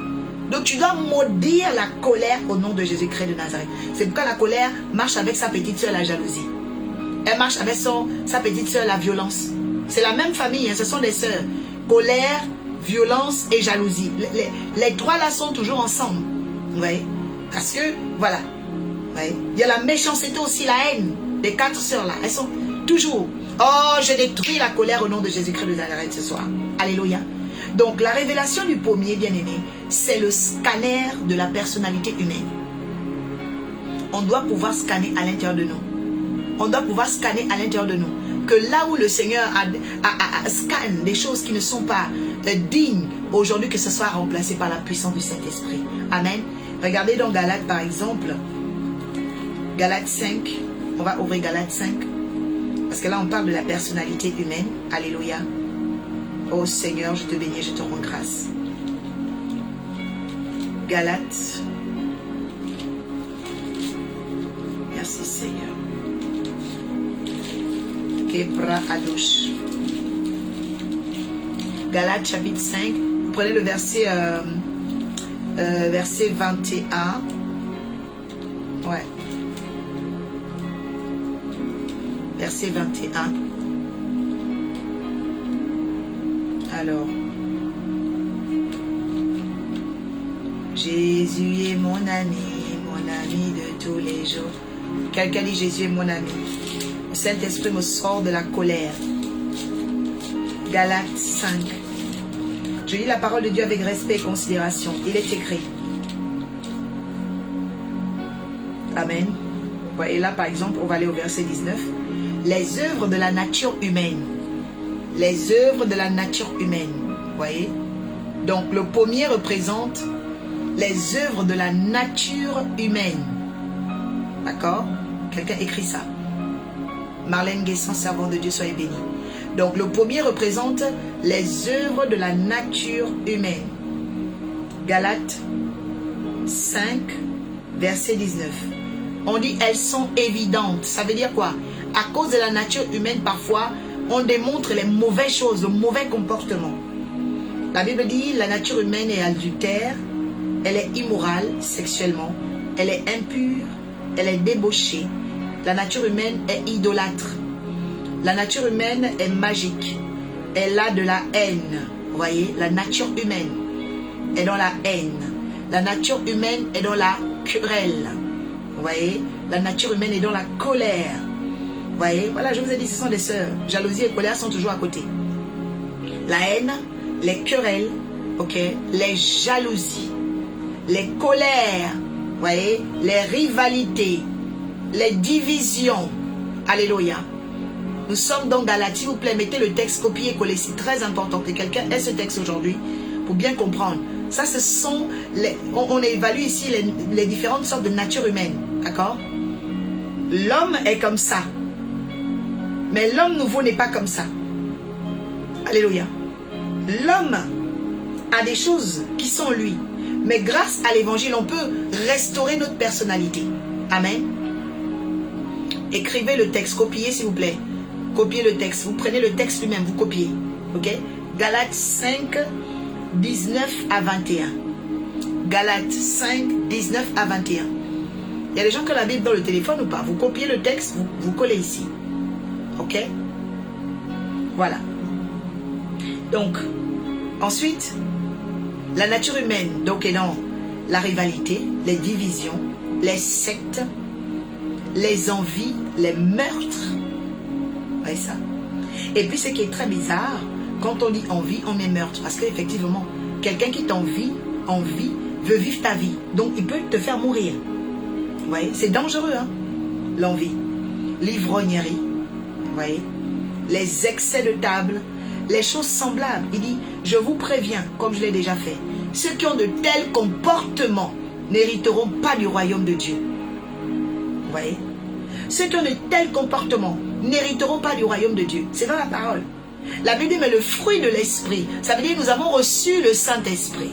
Donc tu dois maudire la colère au nom de Jésus-Christ de Nazareth. C'est pourquoi la colère marche avec sa petite soeur, la jalousie. Elle marche avec sa petite soeur, la violence. C'est la même famille, hein, ce sont des sœurs. Colère, violence et jalousie. Les trois là sont toujours ensemble. Vous voyez? Parce que, voilà. Vous voyez? Il y a la méchanceté aussi, la haine. Les quatre sœurs là, elles sont toujours. Oh, je détruis la colère au nom de Jésus-Christ de Nazareth ce soir. Alléluia. Donc, la révélation du pommier, bien-aimé, c'est le scanner de la personnalité humaine. On doit pouvoir scanner à l'intérieur de nous. On doit pouvoir scanner à l'intérieur de nous. Que là où le Seigneur scanne des choses qui ne sont pas dignes, aujourd'hui, que ce soit remplacé par la puissance du Saint-Esprit. Amen. Regardez dans Galates, par exemple. Galates 5. On va ouvrir Galates 5. Parce que là, on parle de la personnalité humaine. Alléluia. Oh Seigneur, je te bénis, je te rends grâce. Galates. Merci Seigneur. Kebra Adosh. Galates chapitre 5. Vous prenez le verset, verset 21. Ouais. Verset 21. Alors, Jésus est mon ami de tous les jours. Quelqu'un dit Jésus est mon ami. Le Saint-Esprit me sort de la colère. Galates 5. Je lis la parole de Dieu avec respect et considération. Il est écrit. Amen. Et là, par exemple, on va aller au verset 19. Les œuvres de la nature humaine. Les œuvres de la nature humaine. Voyez? Donc, le pommier représente les œuvres de la nature humaine. D'accord? Quelqu'un écrit ça. Marlène Guesson, servante de Dieu, soyez bénie. Donc, le pommier représente les œuvres de la nature humaine. Galates 5, verset 19. On dit elles sont évidentes. Ça veut dire quoi? À cause de la nature humaine, parfois, on démontre les mauvaises choses, le mauvais comportement. La Bible dit la nature humaine est adultère, elle est immorale sexuellement, elle est impure, elle est débauchée. La nature humaine est idolâtre. La nature humaine est magique. Elle a de la haine. Vous voyez, la nature humaine est dans la haine. La nature humaine est dans la querelle. Vous voyez, la nature humaine est dans la colère. Vous voyez, voilà, je vous ai dit, ce sont des sœurs. Jalousie et colère sont toujours à côté. La haine, les querelles, ok, les jalousies, les colères, vous voyez, les rivalités, les divisions. Alléluia. Nous sommes dans Galates, s'il vous plaît, mettez le texte copier-coller, c'est très important que quelqu'un ait ce texte aujourd'hui pour bien comprendre. Ça, ce sont, on évalue ici les différentes sortes de nature humaine, d'accord? L'homme est comme ça, mais l'homme nouveau n'est pas comme ça. Alléluia. L'homme a des choses qui sont lui, mais grâce à l'évangile, on peut restaurer notre personnalité. Amen. Écrivez le texte, copiez s'il vous plaît. Copiez le texte, vous prenez le texte lui-même, vous copiez. Ok? Galates 5, 19 à 21. Galates 5, 19 à 21. Il y a des gens qui ont la Bible dans le téléphone ou pas? Vous copiez le texte, vous collez ici. Ok? Voilà. Donc, ensuite, la nature humaine, donc, est dans la rivalité, les divisions, les sectes, les envies, les meurtres. Vous voyez ça? Et puis, ce qui est très bizarre, quand on dit envie, on met meurtre. Parce qu'effectivement, quelqu'un qui t'envie, veut vivre ta vie. Donc, il peut te faire mourir. Vous voyez? C'est dangereux, hein? L'envie. L'ivrognerie. Vous voyez? Les excès de table. Les choses semblables. Il dit, je vous préviens, comme je l'ai déjà fait, ceux qui ont de tels comportements n'hériteront pas du royaume de Dieu. Vous voyez? Ceux qui ont de tels comportements n'hériteront pas du royaume de Dieu. C'est dans la parole. La Bible dit, mais le fruit de l'esprit, ça veut dire que nous avons reçu le Saint-Esprit.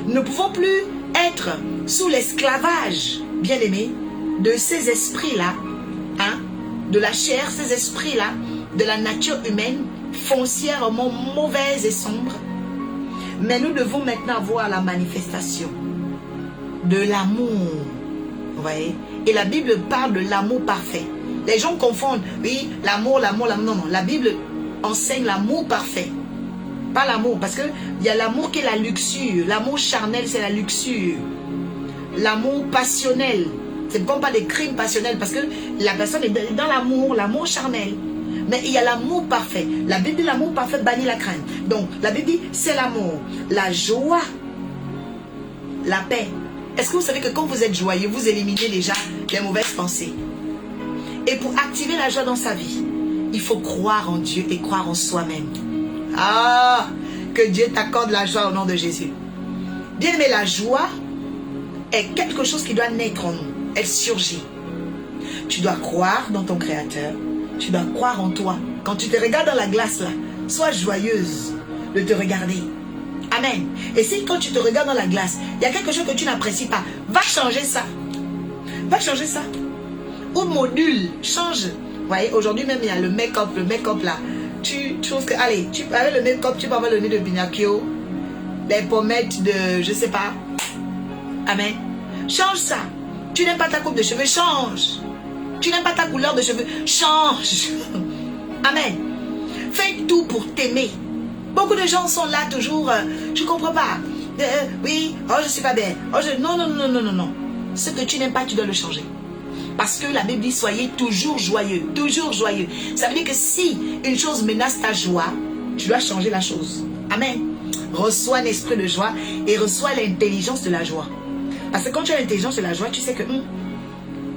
Nous ne pouvons plus être sous l'esclavage, bien-aimé, de ces esprits-là, hein, de la chair, ces esprits-là, de la nature humaine, foncièrement mauvaise et sombre. Mais nous devons maintenant avoir la manifestation de l'amour. Vous voyez? Et la Bible parle de l'amour parfait. Les gens confondent, oui, l'amour. Non, non, la Bible enseigne l'amour parfait. Pas l'amour, parce qu'il y a l'amour qui est la luxure. L'amour charnel, c'est la luxure. L'amour passionnel, c'est pas des crimes passionnels, parce que la personne est dans l'amour charnel. Mais il y a l'amour parfait. La Bible dit l'amour parfait bannit la crainte. Donc, la Bible dit c'est l'amour, la joie, la paix. Est-ce que vous savez que quand vous êtes joyeux, vous éliminez déjà les mauvaises pensées? Et pour activer la joie dans sa vie, il faut croire en Dieu et croire en soi-même. Ah, que Dieu t'accorde la joie au nom de Jésus. Bien aimé, la joie est quelque chose qui doit naître en nous. Elle surgit. Tu dois croire dans ton Créateur. Tu dois croire en toi. Quand tu te regardes dans la glace là, sois joyeuse de te regarder. Amen. Et si quand tu te regardes dans la glace, il y a quelque chose que tu n'apprécies pas, va changer ça. Va changer ça. Ou module, change. Vous voyez, aujourd'hui même il y a le make-up là. Tu trouves que, allez, avec le make-up, tu peux avoir le nez de Pinocchio, les pommettes de, je sais pas. Amen. Change ça. Tu n'aimes pas ta coupe de cheveux, change. Tu n'aimes pas ta couleur de cheveux, change. Amen. Fais tout pour t'aimer. Beaucoup de gens sont là toujours, je ne comprends pas. Oui, oh je ne suis pas bien. Oh, non. Ce que tu n'aimes pas, tu dois le changer. Parce que la Bible dit, soyez toujours joyeux. Toujours joyeux. Ça veut dire que si une chose menace ta joie, tu dois changer la chose. Amen. Reçois l'esprit de joie et reçois l'intelligence de la joie. Parce que quand tu as l'intelligence de la joie, tu sais que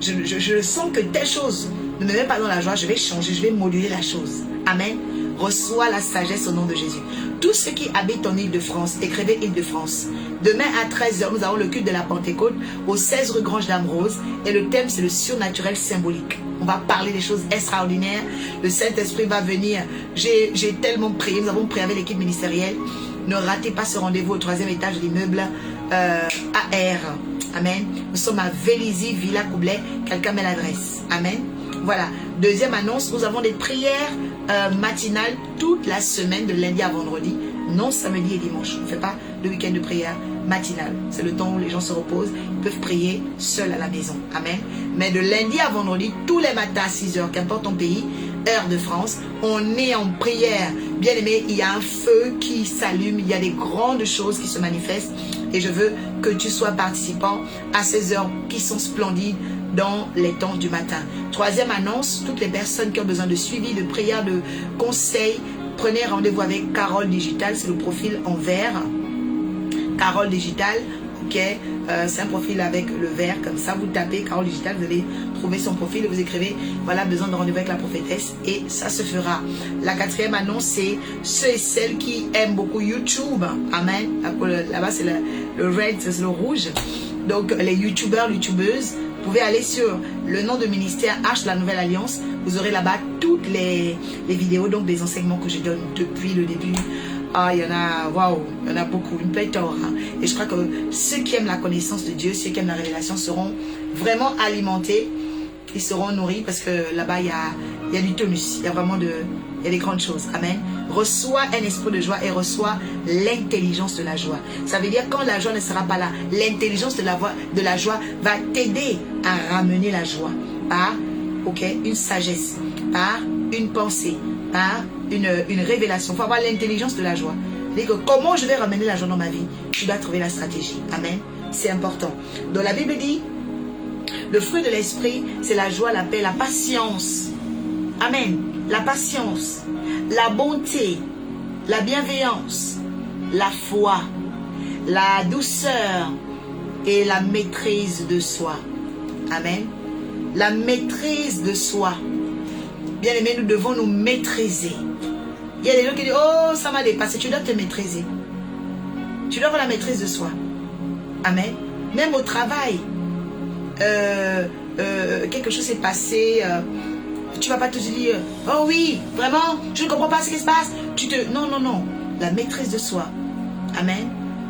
je sens que telle chose ne me met pas dans la joie, je vais changer, je vais moduler la chose. Amen. Reçois la sagesse au nom de Jésus. Tous ceux qui habitent en Île-de-France, écrivez Île-de-France. Demain à 13h, nous avons le culte de la Pentecôte au 16 rue Grange Dame Rose. Et le thème, c'est le surnaturel symbolique. On va parler des choses extraordinaires. Le Saint-Esprit va venir. J'ai tellement prié. Nous avons prié avec l'équipe ministérielle. Ne ratez pas ce rendez-vous au 3e étage de l'immeuble AR. Amen. Nous sommes à Vélizy, Villa Coublet. Quelqu'un met l'adresse. Amen. Voilà. Deuxième annonce, nous avons des prières matinales toute la semaine, de lundi à vendredi. Non samedi et dimanche. On ne fait pas le week-end de prière matinale. C'est le temps où les gens se reposent. Ils peuvent prier seuls à la maison. Amen. Mais de lundi à vendredi, tous les matins à 6h, qu'importe ton pays, heure de France, on est en prière. Bien aimé, il y a un feu qui s'allume. Il y a des grandes choses qui se manifestent. Et je veux que tu sois participant à ces heures qui sont splendides dans les temps du matin. Troisième annonce, toutes les personnes qui ont besoin de suivi, de prière, de conseils, prenez rendez-vous avec Carole Digital, c'est le profil en vert. Carole Digital, ok, c'est un profil avec le vert, comme ça vous tapez Carole Digital, vous allez trouver son profil et vous écrivez, voilà, besoin de rendez-vous avec la prophétesse et ça se fera. La quatrième annonce, c'est ceux et celles qui aiment beaucoup YouTube, amen, là-bas c'est le red, c'est le rouge, donc les youtubeurs, youtubeuses, vous pouvez aller sur le nom de ministère H, la Nouvelle Alliance. Vous aurez là-bas toutes les vidéos, donc des enseignements que je donne depuis le début. Ah, il y en a, waouh, il y en a beaucoup, une pléthore. Hein. Et je crois que ceux qui aiment la connaissance de Dieu, ceux qui aiment la révélation seront vraiment alimentés. Ils seront nourris parce que là-bas, il y a du tonus. Il y a vraiment il y a des grandes choses. Amen. Reçois un esprit de joie et reçois l'intelligence de la joie. Ça veut dire quand la joie ne sera pas là, l'intelligence de la joie va t'aider à ramener la joie par une sagesse, par une pensée, par une révélation. Il faut avoir l'intelligence de la joie. C'est-à-dire que comment je vais ramener la joie dans ma vie? Tu dois trouver la stratégie. Amen. C'est important. Donc la Bible dit, le fruit de l'esprit, c'est la joie, la paix, la patience. Amen. La patience, la bonté, la bienveillance, la foi, la douceur et la maîtrise de soi. Amen. La maîtrise de soi. Bien aimé, nous devons nous maîtriser. Il y a des gens qui disent, oh, ça m'a dépassé. Tu dois te maîtriser. Tu dois avoir la maîtrise de soi. Amen. Même au travail. Quelque chose s'est passé. Tu ne vas pas te dire, oh oui, vraiment, je ne comprends pas ce qui se passe. Non, non, non. La maîtrise de soi. Amen.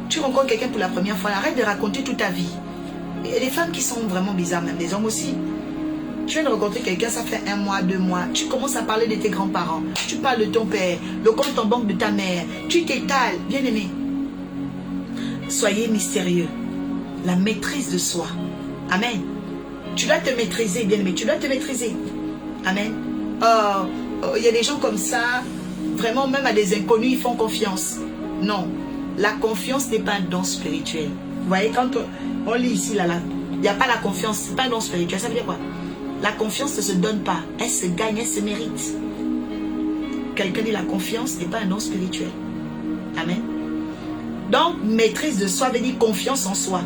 Tu rencontres quelqu'un pour la première fois, arrête de raconter toute ta vie. Et les femmes qui sont vraiment bizarres, même les hommes aussi. Tu viens de rencontrer quelqu'un, ça fait 1 mois, 2 mois. Tu commences à parler de tes grands-parents. Tu parles de ton père, le compte en banque de ta mère. Tu t'étales, bien aimé. Soyez mystérieux. La maîtrise de soi. Amen. Tu dois te maîtriser, bien aimé. Tu dois te maîtriser. Amen. Il y a des gens comme ça, vraiment, même à des inconnus, ils font confiance. Non. La confiance n'est pas un don spirituel. Vous voyez, quand on lit ici, là, il n'y a pas la confiance. Ce n'est pas un don spirituel. Ça veut dire quoi? La confiance ne se donne pas. Elle se gagne, elle se mérite. Quelqu'un dit la confiance n'est pas un don spirituel. Amen. Donc, maîtrise de soi veut dire confiance en soi.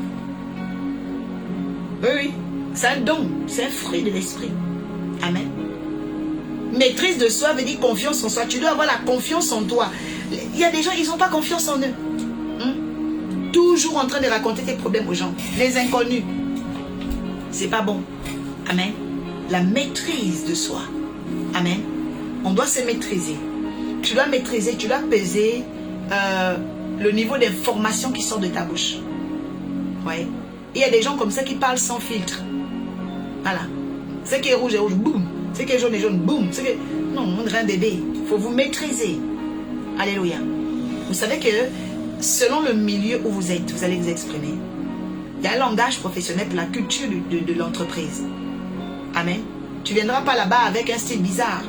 Oui, oui. C'est un don. C'est un fruit de l'esprit. Amen. Maîtrise de soi veut dire confiance en soi. Tu dois avoir la confiance en toi. Il y a des gens, ils n'ont pas confiance en eux. Toujours en train de raconter tes problèmes aux gens. Les inconnus. C'est pas bon. Amen. La maîtrise de soi. Amen. On doit se maîtriser. Tu dois maîtriser, tu dois peser le niveau d'information qui sort de ta bouche. Ouais. Il y a des gens comme ça qui parlent sans filtre. Voilà. Ce qui est rouge est rouge, boum. Ce qui est jaune, boum. Non, on dirait un bébé. Il faut vous maîtriser. Alléluia. Vous savez que selon le milieu où vous êtes, vous allez vous exprimer. Il y a un langage professionnel pour la culture de l'entreprise. Amen. Tu ne viendras pas là-bas avec un style bizarre.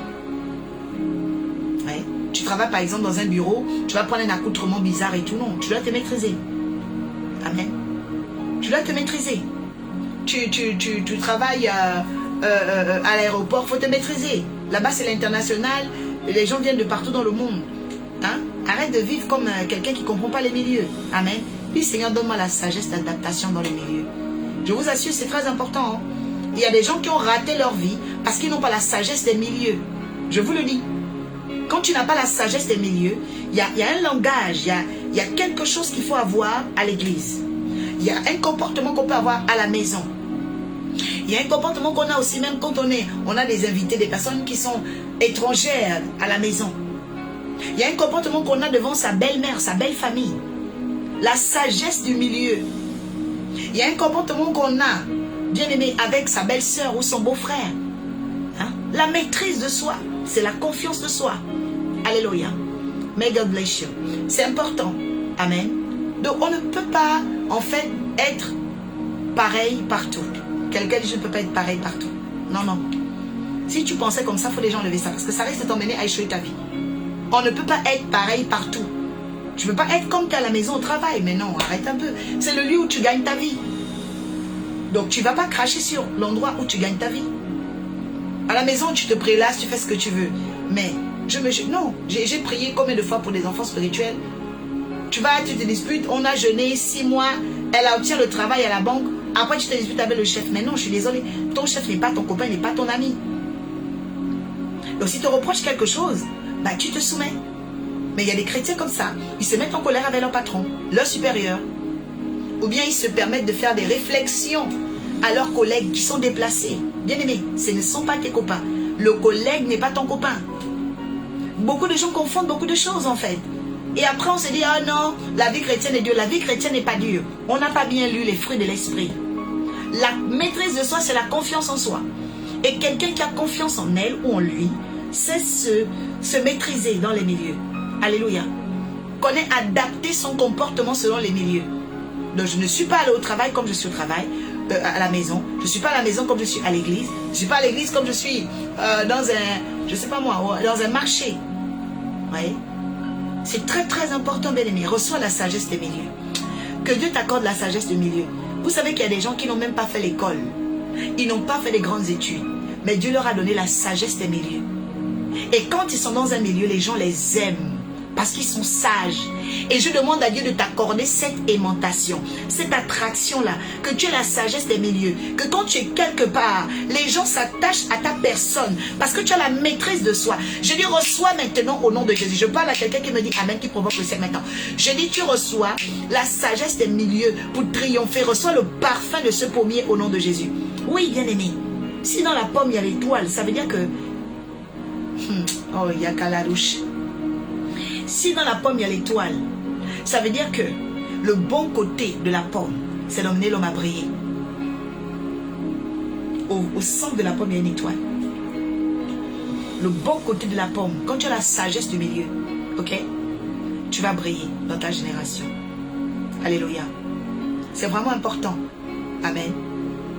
Ouais. Tu travailles par exemple dans un bureau, tu vas prendre un accoutrement bizarre et tout. Non, tu dois te maîtriser. Amen. Tu dois te maîtriser. Tu travailles à l'aéroport, il faut te maîtriser. Là-bas, c'est l'international. Les gens viennent de partout dans le monde. Hein? Arrête de vivre comme quelqu'un qui ne comprend pas les milieux. Amen. Puis Seigneur, donne-moi la sagesse d'adaptation dans les milieux. Je vous assure, c'est très important. Hein? Il y a des gens qui ont raté leur vie parce qu'ils n'ont pas la sagesse des milieux. Je vous le dis. Quand tu n'as pas la sagesse des milieux, il y a un langage, il y a quelque chose qu'il faut avoir à l'église. Il y a un comportement qu'on peut avoir à la maison. Il y a un comportement qu'on a aussi même quand on a des invités, des personnes qui sont étrangères à la maison. Il y a un comportement qu'on a devant sa belle-mère, sa belle-famille. La sagesse du milieu. Il y a un comportement qu'on a, bien aimé, avec sa belle-sœur ou son beau-frère. Hein? La maîtrise de soi, c'est la confiance de soi. Alléluia. May God bless you. C'est important. Amen. Donc on ne peut pas, en fait, être pareil partout. Quelqu'un dit, je ne peux pas être pareil partout. Non, non. Si tu pensais comme ça, il faut déjà enlever ça. Parce que ça risque de t'emmener à échouer ta vie. On ne peut pas être pareil partout. Tu ne peux pas être comme tu es à la maison au travail. Mais non, arrête un peu. C'est le lieu où tu gagnes ta vie. Donc tu ne vas pas cracher sur l'endroit où tu gagnes ta vie. À la maison, tu te prélasses, tu fais ce que tu veux. Mais, non, j'ai prié combien de fois pour des enfants spirituels. Tu te disputes, on a jeûné 6 mois, elle obtient le travail à la banque. Après, tu te disputes avec le chef. Mais non, je suis désolée. Ton chef n'est pas ton copain, n'est pas ton ami. Donc, si tu te reproches quelque chose, bah, tu te soumets. Mais il y a des chrétiens comme ça. Ils se mettent en colère avec leur patron, leur supérieur. Ou bien ils se permettent de faire des réflexions à leurs collègues qui sont déplacés. Bien aimé, ce ne sont pas tes copains. Le collègue n'est pas ton copain. Beaucoup de gens confondent beaucoup de choses en fait. Et après on se dit, ah non, la vie chrétienne est dure. La vie chrétienne n'est pas dure. On n'a pas bien lu les fruits de l'esprit. La maîtrise de soi, c'est la confiance en soi. Et quelqu'un qui a confiance en elle ou en lui, c'est se maîtriser dans les milieux. Alléluia. Connaît adapter son comportement selon les milieux. Donc je ne suis pas allé au travail comme je suis au travail, à la maison. Je ne suis pas à la maison comme je suis à l'église. Je ne suis pas à l'église comme je suis dans un, je sais pas moi, dans un marché. Vous voyez? C'est très très important, bien aimé. Reçois la sagesse des milieux. Que Dieu t'accorde la sagesse des milieux. Vous savez qu'il y a des gens qui n'ont même pas fait l'école. Ils n'ont pas fait des grandes études. Mais Dieu leur a donné la sagesse des milieux. Et quand ils sont dans un milieu, les gens les aiment. Parce qu'ils sont sages. Et je demande à Dieu de t'accorder cette aimantation, cette attraction-là, que tu aies la sagesse des milieux, que quand tu es quelque part, les gens s'attachent à ta personne, parce que tu as la maîtrise de soi. Je dis, reçois maintenant au nom de Jésus. Je parle à quelqu'un qui me dit Amen, qui provoque le ciel maintenant. Je dis, tu reçois la sagesse des milieux pour triompher. Reçois le parfum de ce pommier au nom de Jésus. Oui, bien-aimé. Si dans la pomme, il y a l'étoile, ça veut dire que Oh, Yakalarouche. Si dans la pomme, il y a l'étoile, ça veut dire que le bon côté de la pomme, c'est d'emmener l'homme à briller. Au centre de la pomme, il y a une étoile. Le bon côté de la pomme, quand tu as la sagesse du milieu, ok, tu vas briller dans ta génération. Alléluia. C'est vraiment important. Amen.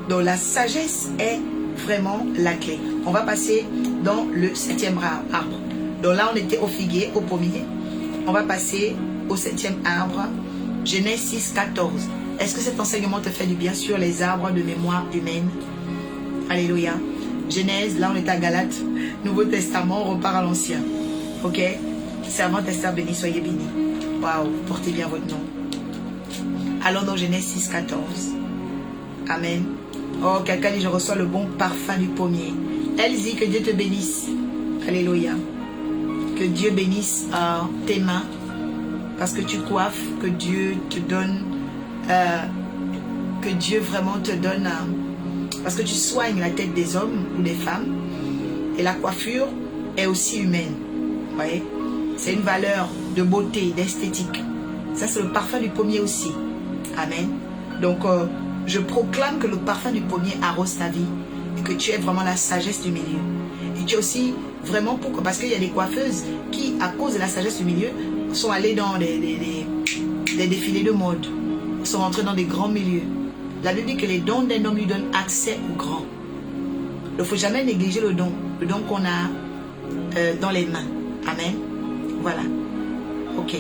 Donc la sagesse est vraiment la clé. On va passer dans le 7e arbre. Donc là, on était au figuier, au pommier. On va passer au 7e arbre. Genèse 6, 14. Est-ce que cet enseignement te fait du bien sur les arbres de mémoire humaine? Alléluia. Genèse, là on est à Galates. Nouveau Testament, on repart à l'Ancien. Ok? Servant Esther béni, soyez bénis. Waouh, portez bien votre nom. Allons dans Genèse 6, 14. Amen. Oh, quelqu'un dit, je reçois le bon parfum du pommier. Elle dit que Dieu te bénisse. Alléluia. Que Dieu bénisse tes mains. Parce que tu coiffes, que Dieu te donne, que Dieu vraiment te donne, parce que tu soignes la tête des hommes ou des femmes. Et la coiffure est aussi humaine. Vous voyez? C'est une valeur de beauté, d'esthétique. Ça, c'est le parfum du pommier aussi. Amen. Donc, je proclame que le parfum du pommier arrose ta vie et que tu aies vraiment la sagesse du milieu. Et tu es aussi vraiment pourquoi? Parce qu'il y a des coiffeuses qui, à cause de la sagesse du milieu, sont allées dans des défilés de mode, sont entrées dans des grands milieux. La Bible dit que les dons d'un homme lui donnent accès aux grands. Il ne faut jamais négliger le don qu'on a dans les mains. Amen. Voilà. Ok.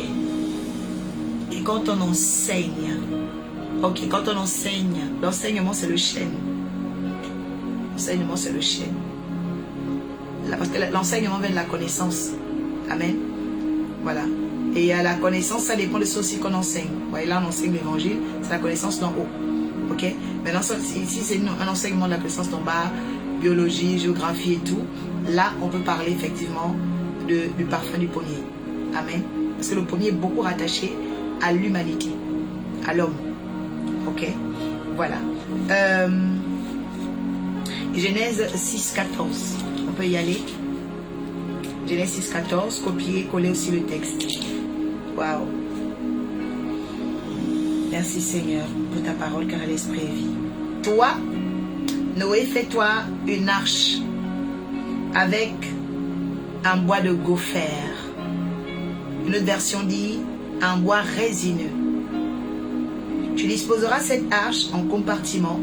Et quand on enseigne, ok, quand on enseigne, l'enseignement c'est le chêne. L'enseignement c'est le chêne. Parce que l'enseignement vient de la connaissance. Amen. Voilà. Et la connaissance, ça dépend de ce aussi qu'on enseigne. Vous voyez, là on enseigne l'évangile, c'est la connaissance d'en haut. Ok. Maintenant, si c'est un enseignement de la connaissance d'en bas, biologie, géographie et tout, là on peut parler effectivement du parfum du pommier. Amen. Parce que le pommier est beaucoup rattaché à l'humanité, à l'homme. Ok. Voilà. Genèse 6, 14. On peut y aller. Genèse 6, 14. Copier, coller aussi le texte. Waouh. Merci Seigneur pour ta parole car l'esprit est vie. Toi, Noé, fais-toi une arche avec un bois de gopher. Une autre version dit un bois résineux. Tu disposeras cette arche en compartiments.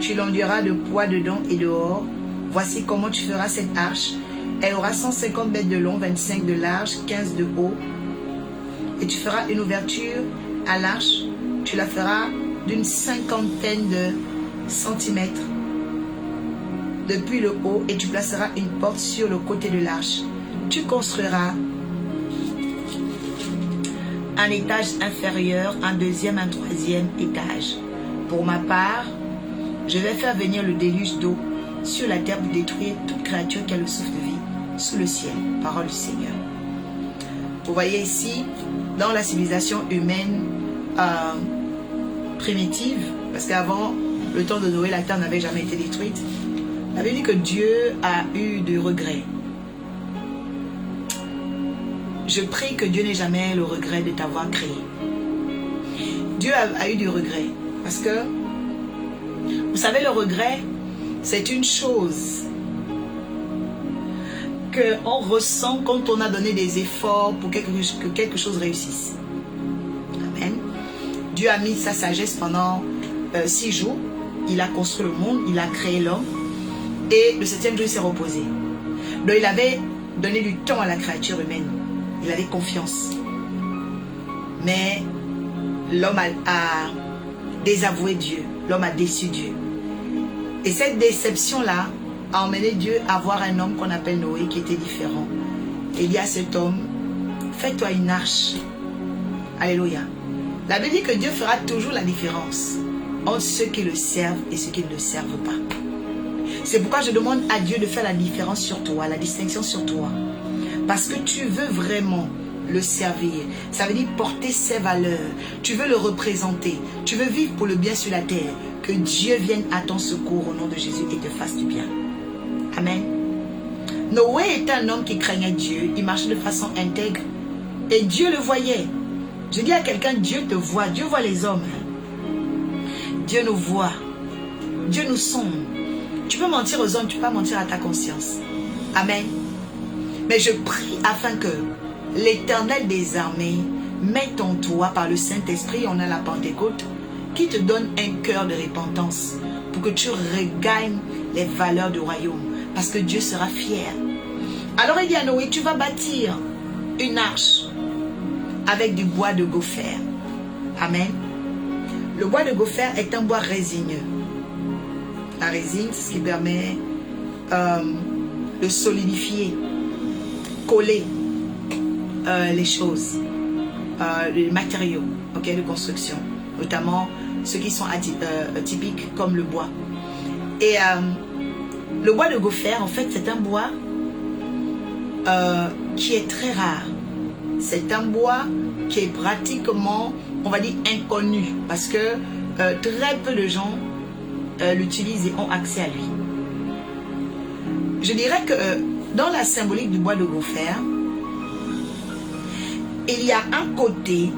Tu l'enduiras de poids dedans et dehors. Voici comment tu feras cette arche. Elle aura 150 mètres de long, 25 de large, 15 de haut. Et tu feras une ouverture à l'arche. Tu la feras d'une 50aine de centimètres depuis le haut et tu placeras une porte sur le côté de l'arche. Tu construiras un étage inférieur, un deuxième, un troisième étage. Pour ma part, je vais faire venir le déluge d'eau sur la terre pour détruire toute créature qui a le souffle de vie sous le ciel. Parole du Seigneur. Vous voyez ici, dans la civilisation humaine primitive, parce qu'avant, le temps de Noé, la terre n'avait jamais été détruite. La Bible dit que Dieu a eu du regret. Je prie que Dieu n'ait jamais le regret de t'avoir créé. Dieu a eu du regret. Parce que, vous savez, le regret, c'est une chose qu'on ressent quand on a donné des efforts pour que quelque chose réussisse. Amen. Dieu a mis sa sagesse pendant 6 jours. Il a construit le monde, il a créé l'homme. Et le 7e jour, il s'est reposé. Donc, il avait donné du temps à la créature humaine. Il avait confiance. Mais l'homme a désavoué Dieu. L'homme a déçu Dieu. Et cette déception-là a emmené Dieu à voir un homme qu'on appelle Noé qui était différent. Et il dit à cet homme, fais-toi une arche. Alléluia. La Bible dit que Dieu fera toujours la différence entre ceux qui le servent et ceux qui ne le servent pas. C'est pourquoi je demande à Dieu de faire la différence sur toi, la distinction sur toi. Parce que tu veux vraiment le servir. Ça veut dire porter ses valeurs. Tu veux le représenter. Tu veux vivre pour le bien sur la terre. Que Dieu vienne à ton secours au nom de Jésus et te fasse du bien. Amen. Noé était un homme qui craignait Dieu. Il marchait de façon intègre. Et Dieu le voyait. Je dis à quelqu'un, Dieu te voit. Dieu voit les hommes. Dieu nous voit. Dieu nous sonde. Tu peux mentir aux hommes, tu peux pas mentir à ta conscience. Amen. Mais je prie afin que l'Éternel des armées mette en toi par le Saint-Esprit, on a la Pentecôte, qui te donne un cœur de repentance pour que tu regagnes les valeurs du royaume. Parce que Dieu sera fier. Alors il dit à Noé, tu vas bâtir une arche avec du bois de gopher. Amen. Le bois de gopher est un bois résineux. La résine, c'est ce qui permet de solidifier, coller les choses, les matériaux, de construction, notamment ceux qui sont typiques comme le bois. Et le bois de gopher, en fait, c'est un bois qui est très rare. C'est un bois qui est pratiquement, on va dire, inconnu, parce que très peu de gens l'utilisent et ont accès à lui. Je dirais que dans la symbolique du bois de gopher, il y a un côté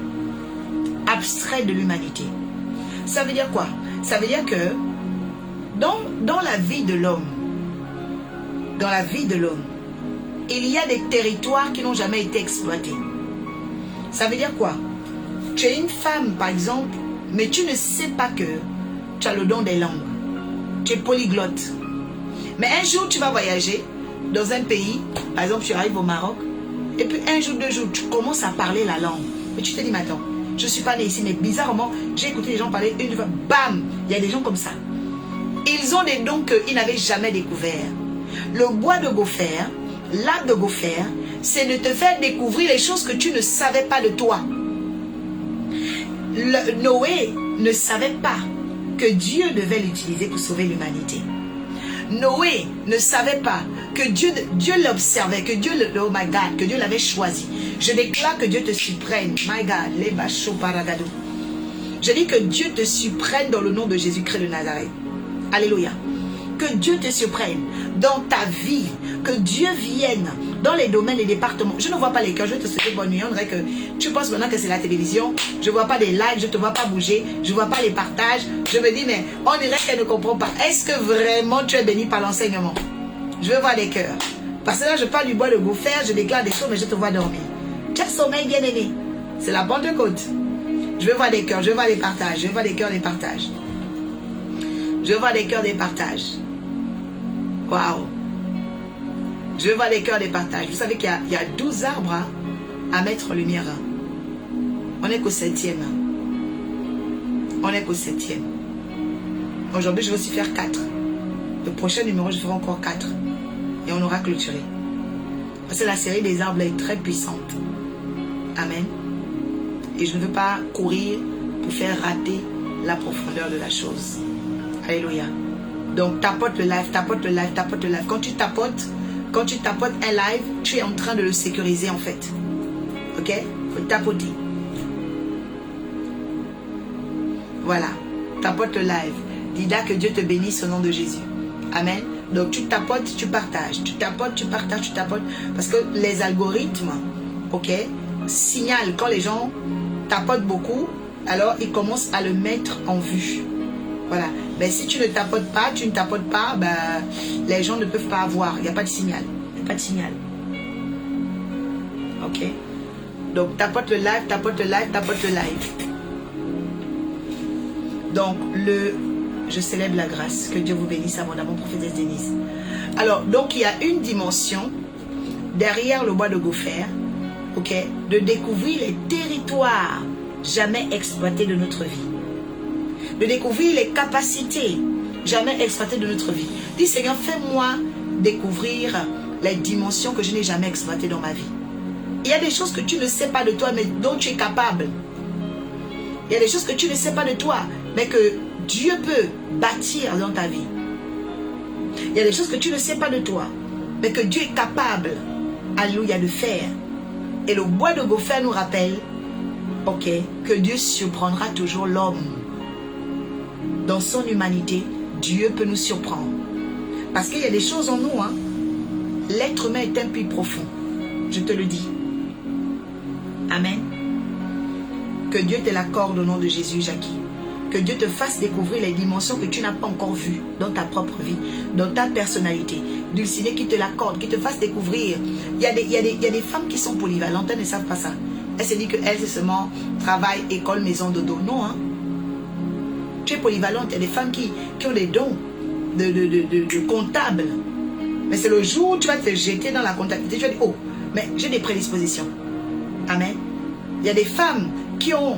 abstrait de l'humanité. Ça veut dire quoi? Ça veut dire que dans la vie de l'homme, il y a des territoires qui n'ont jamais été exploités. Ça veut dire quoi? Tu es une femme, par exemple, mais tu ne sais pas que tu as le don des langues. Tu es polyglotte. Mais un jour, tu vas voyager dans un pays, par exemple, tu arrives au Maroc, et puis un jour, 2 jours, tu commences à parler la langue. Mais tu te dis, mais attends, je ne suis pas née ici, mais bizarrement, j'ai écouté les gens parler une fois, bam, il y a des gens comme ça. Ils ont des dons qu'ils n'avaient jamais découverts. Le bois de gopher, l'arbre de gopher, c'est de te faire découvrir les choses que tu ne savais pas de toi. Noé ne savait pas que Dieu devait l'utiliser pour sauver l'humanité. Noé ne savait pas que Dieu l'observait, que Dieu, oh my God, que Dieu l'avait choisi. Je déclare que Dieu te supprenne. My God, les bachos paragado. Je dis que Dieu te supprenne dans le nom de Jésus-Christ de Nazareth. Alléluia. Que Dieu te surprenne dans ta vie. Que Dieu vienne dans les domaines, les départements. Je ne vois pas les cœurs. Je vais te souhaiter bonne nuit. On dirait que tu penses maintenant que c'est la télévision. Je ne vois pas des lives. Je ne te vois pas bouger. Je ne vois pas les partages. Je me dis, mais on dirait qu'elle ne comprend pas. Est-ce que vraiment tu es béni par l'enseignement? Je veux voir les cœurs. Parce que là, je parle du bois de gopher. Je déclare des choses, mais je te vois dormir. Tu as sommeil bien aimé. C'est la Pentecôte. Je veux voir des cœurs. Je veux voir les partages. Je veux voir des cœurs, des partages. Je veux voir des cœurs, des partages. Waouh. Je veux voir les cœurs, des partages. Vous savez qu'il y a 12 arbres à mettre en lumière. On n'est qu'au 7e. On n'est qu'au 7e. Aujourd'hui, je vais aussi faire 4. Le prochain numéro, je ferai encore 4. Et on aura clôturé. Parce que la série des arbres est très puissante. Amen. Et je ne veux pas courir pour faire rater la profondeur de la chose. Alléluia. Donc, tapote le live, tapote le live, tapote le live. Quand tu tapotes un live, tu es en train de le sécuriser en fait. Ok? Faut tapoter. Voilà. Tapote le live. Dis là que Dieu te bénisse au nom de Jésus. Amen. Donc, tu tapotes, tu partages. Tu tapotes, tu partages, tu tapotes. Parce que les algorithmes, ok, signalent quand les gens tapotent beaucoup, alors ils commencent à le mettre en vue. Voilà. Mais si tu ne tapotes pas, les gens ne peuvent pas avoir. Il n'y a pas de signal. Il n'y a pas de signal. Ok. Donc, tapote le live, tapote le live, tapote le live. Donc, je célèbre la grâce. Que Dieu vous bénisse abondamment, prophétesse Denise. Alors, donc, il y a une dimension derrière le bois de gopher, ok, de découvrir les territoires jamais exploités de notre vie. De découvrir les capacités jamais exploitées de notre vie. Dis Seigneur, fais-moi découvrir les dimensions que je n'ai jamais exploitées dans ma vie. Il y a des choses que tu ne sais pas de toi, mais dont tu es capable. Il y a des choses que tu ne sais pas de toi, mais que Dieu peut bâtir dans ta vie. Il y a des choses que tu ne sais pas de toi, mais que Dieu est capable, alléluia, de faire. Et le bois de gopher nous rappelle, ok, que Dieu surprendra toujours l'homme. Dans son humanité, Dieu peut nous surprendre. Parce qu'il y a des choses en nous, hein. l'être humain est un puits profond. Je te le dis. Amen. Que Dieu te l'accorde au nom de Jésus, Jackie. Que Dieu te fasse découvrir les dimensions que tu n'as pas encore vues dans ta propre vie, dans ta personnalité. Dulcinée qui te l'accorde, qui te fasse découvrir. Il y a des femmes qui sont polyvalentes, elles ne savent pas ça. Elles se disent qu'elles, c'est seulement travail, école, maison, dodo. Non, hein. Tu es polyvalente. Il y a des femmes qui ont des dons de comptable. Mais c'est le jour où tu vas te jeter dans la comptabilité, tu vas dire, oh, mais j'ai des prédispositions. Amen. Il y a des femmes qui ont...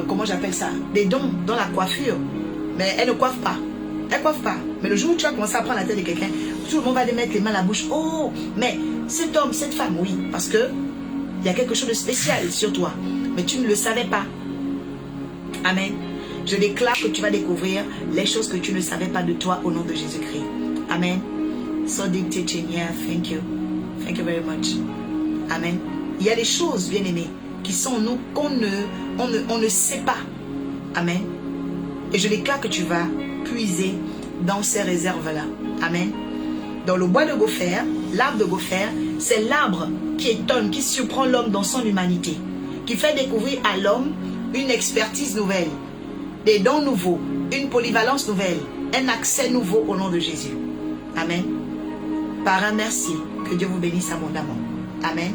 comment j'appelle ça, des dons dans la coiffure, mais elles ne coiffent pas. Elles ne coiffent pas. Mais le jour où tu vas commencer à prendre la tête de quelqu'un, tout le monde va lui mettre les mains à la bouche. Oh, mais cet homme, cette femme, oui, parce que il y a quelque chose de spécial sur toi, mais tu ne le savais pas. Amen. Je déclare que tu vas découvrir les choses que tu ne savais pas de toi au nom de Jésus-Christ. Amen. So deep teaching, yeah, thank you. Thank you very much. Amen. Il y a des choses, bien-aimés, qui sont en nous qu'on ne sait pas. Amen. Et je déclare que tu vas puiser dans ces réserves-là. Amen. Dans le bois de Gopher, l'arbre de Gopher, c'est l'arbre qui étonne, qui surprend l'homme dans son humanité, qui fait découvrir à l'homme une expertise nouvelle, des dons nouveaux, une polyvalence nouvelle, un accès nouveau au nom de Jésus. Amen. Par un merci, que Dieu vous bénisse abondamment. Amen.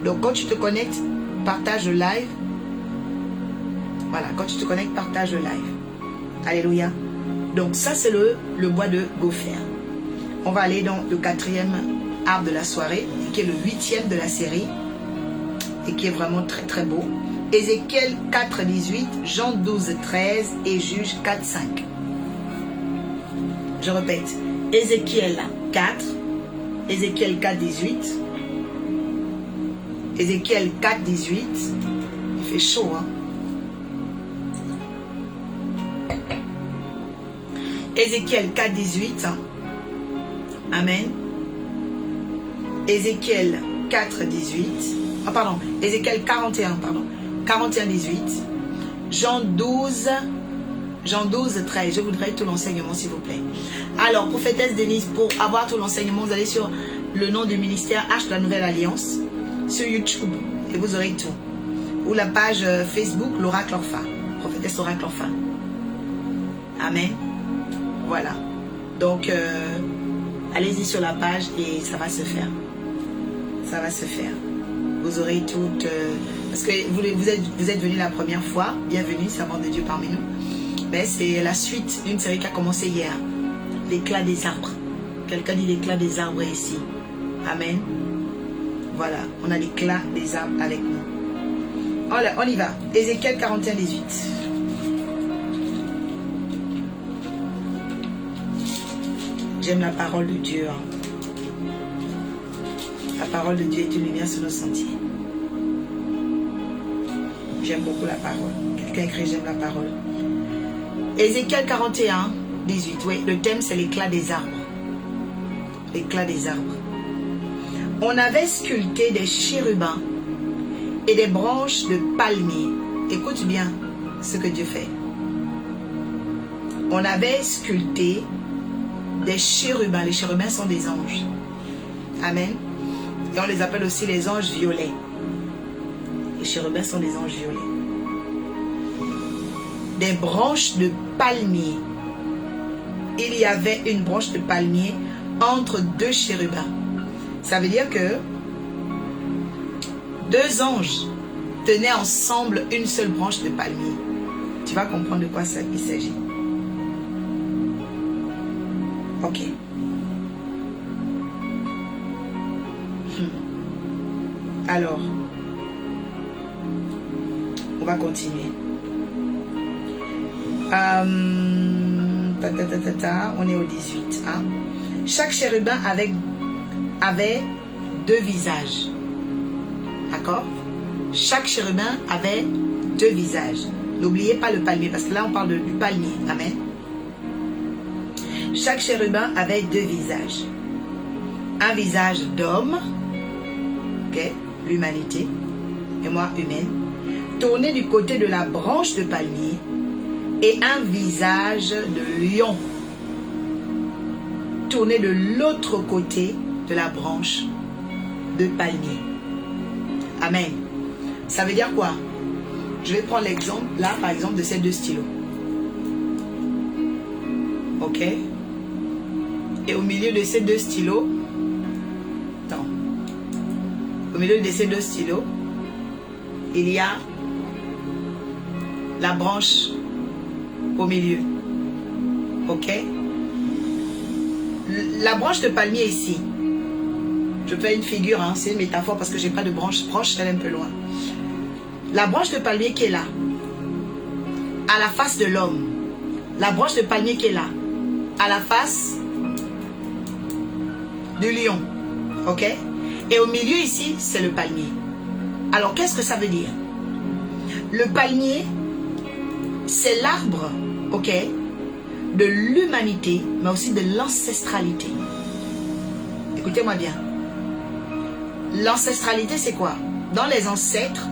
Donc quand tu te connectes, partage le live. Voilà, quand tu te connectes, partage le live. Alléluia. Donc ça c'est le bois de Gopher. On va aller dans le 4e arbre de la soirée, qui est le 8e de la série, et qui est vraiment très très beau. Ézéchiel 4, 18, Jean 12, 13 et Juge 4, 5. Je répète, Ézéchiel 4, Ézéchiel 4, 18, Ézéchiel 4, 18, il fait chaud, hein. Ézéchiel 4, 18, Amen. Ézéchiel 4, 18, ah pardon, Ézéchiel 41, pardon, 41, 18, Jean 12, 13. Je voudrais tout l'enseignement, s'il vous plaît. Alors, prophétesse Denise, pour avoir tout l'enseignement, vous allez sur le nom du ministère Arche de la Nouvelle Alliance, sur YouTube, et vous aurez tout. Ou la page Facebook, l'Oracle Orpha, prophétesse Oracle Orpha. Amen. Voilà. Donc, allez-y sur la page et ça va se faire. Ça va se faire. Vous aurez tout... parce que vous êtes venus la première fois. Bienvenue, servant de Dieu parmi nous. Mais c'est la suite d'une série qui a commencé hier. L'éclat des arbres. Quelqu'un dit l'éclat des arbres ici. Amen. Voilà, on a l'éclat des arbres avec nous. On y va. Ézéchiel 41, 18. J'aime la parole de Dieu. La parole de Dieu est une lumière sur nos sentiers. J'aime beaucoup la parole. Quelqu'un écrit j'aime la parole. Ézéchiel 41, 18. Oui, le thème c'est l'éclat des arbres. L'éclat des arbres. On avait sculpté des chérubins et des branches de palmiers. Écoute bien ce que Dieu fait. On avait sculpté des chérubins. Les chérubins sont des anges. Amen. Et on les appelle aussi les anges violets. Les chérubins sont des anges violets. Des branches de palmier. Il y avait une branche de palmier entre deux chérubins. Ça veut dire que deux anges tenaient ensemble une seule branche de palmier. Tu vas comprendre de quoi il s'agit. Ok. Alors, on va continuer. On est au 18. Hein? Chaque chérubin avait deux visages. D'accord? Chaque chérubin avait deux visages. N'oubliez pas le palmier, parce que là on parle du palmier. Amen. Chaque chérubin avait deux visages. Un visage d'homme, ok, l'humanité, et moi humaine, tourné du côté de la branche de palmier, et un visage de lion, tourner de l'autre côté de la branche de palmier. Amen. Ça veut dire quoi? Je vais prendre l'exemple, là, par exemple, de ces deux stylos. Ok? Et au milieu de ces deux stylos, attends, au milieu de ces deux stylos, il y a la branche au milieu. Ok? La branche de palmier ici, je fais une figure, hein, c'est une métaphore parce que j'ai pas de branche, elle est un peu loin. La branche de palmier qui est là, à la face de l'homme. La branche de palmier qui est là, à la face du lion. Ok? Et au milieu ici, c'est le palmier. Alors, qu'est-ce que ça veut dire? Le palmier, c'est l'arbre, ok, de l'humanité, mais aussi de l'ancestralité. Écoutez-moi bien. L'ancestralité, c'est quoi? Dans les ancêtres,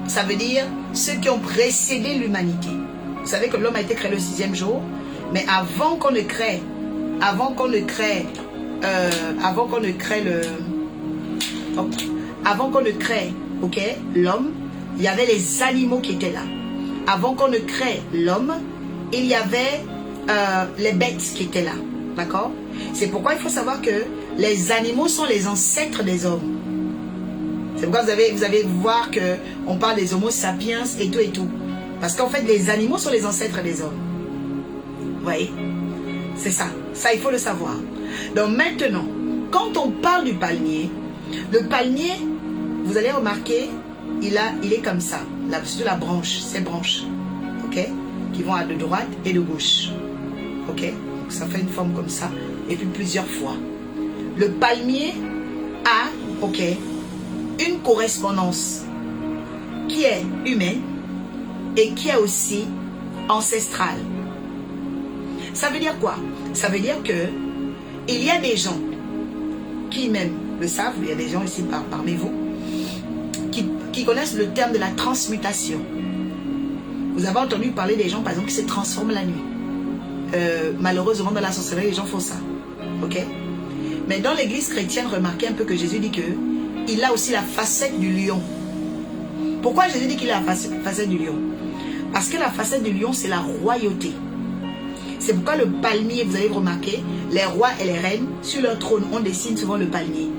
ça veut dire ceux qui ont précédé l'humanité. Vous savez que l'homme a été créé le 6e jour, mais avant qu'on ne crée ok, l'homme, il y avait les animaux qui étaient là. Avant qu'on ne crée l'homme, il y avait les bêtes qui étaient là. D'accord? C'est pourquoi il faut savoir que les animaux sont les ancêtres des hommes. C'est pourquoi vous allez voir qu'on parle des homo sapiens et tout et tout. Parce qu'en fait, les animaux sont les ancêtres des hommes. Vous voyez? C'est ça. Ça, il faut le savoir. Donc maintenant, quand on parle du palmier, le palmier, vous allez remarquer, il est comme ça. Sur la branche, ces branches, ok, qui vont à de droite et de gauche. Ok? Donc ça fait une forme comme ça. Et puis plusieurs fois. Le palmier a, ok, une correspondance qui est humaine et qui est aussi ancestrale. Ça veut dire quoi? Ça veut dire que il y a des gens qui même le savent, il y a des gens ici parmi vous qui connaissent le terme de la transmutation. Vous avez entendu parler des gens par exemple qui se transforment la nuit. Malheureusement dans la sorcellerie les gens font ça. Ok? Mais dans l'église chrétienne, remarquez un peu que Jésus dit que il a aussi la facette du lion. Pourquoi Jésus dit qu'il a la facette du lion? Parce que la facette du lion, c'est la royauté. C'est pourquoi le palmier, vous avez remarqué, les rois et les reines, sur leur trône, on dessine souvent le palmier.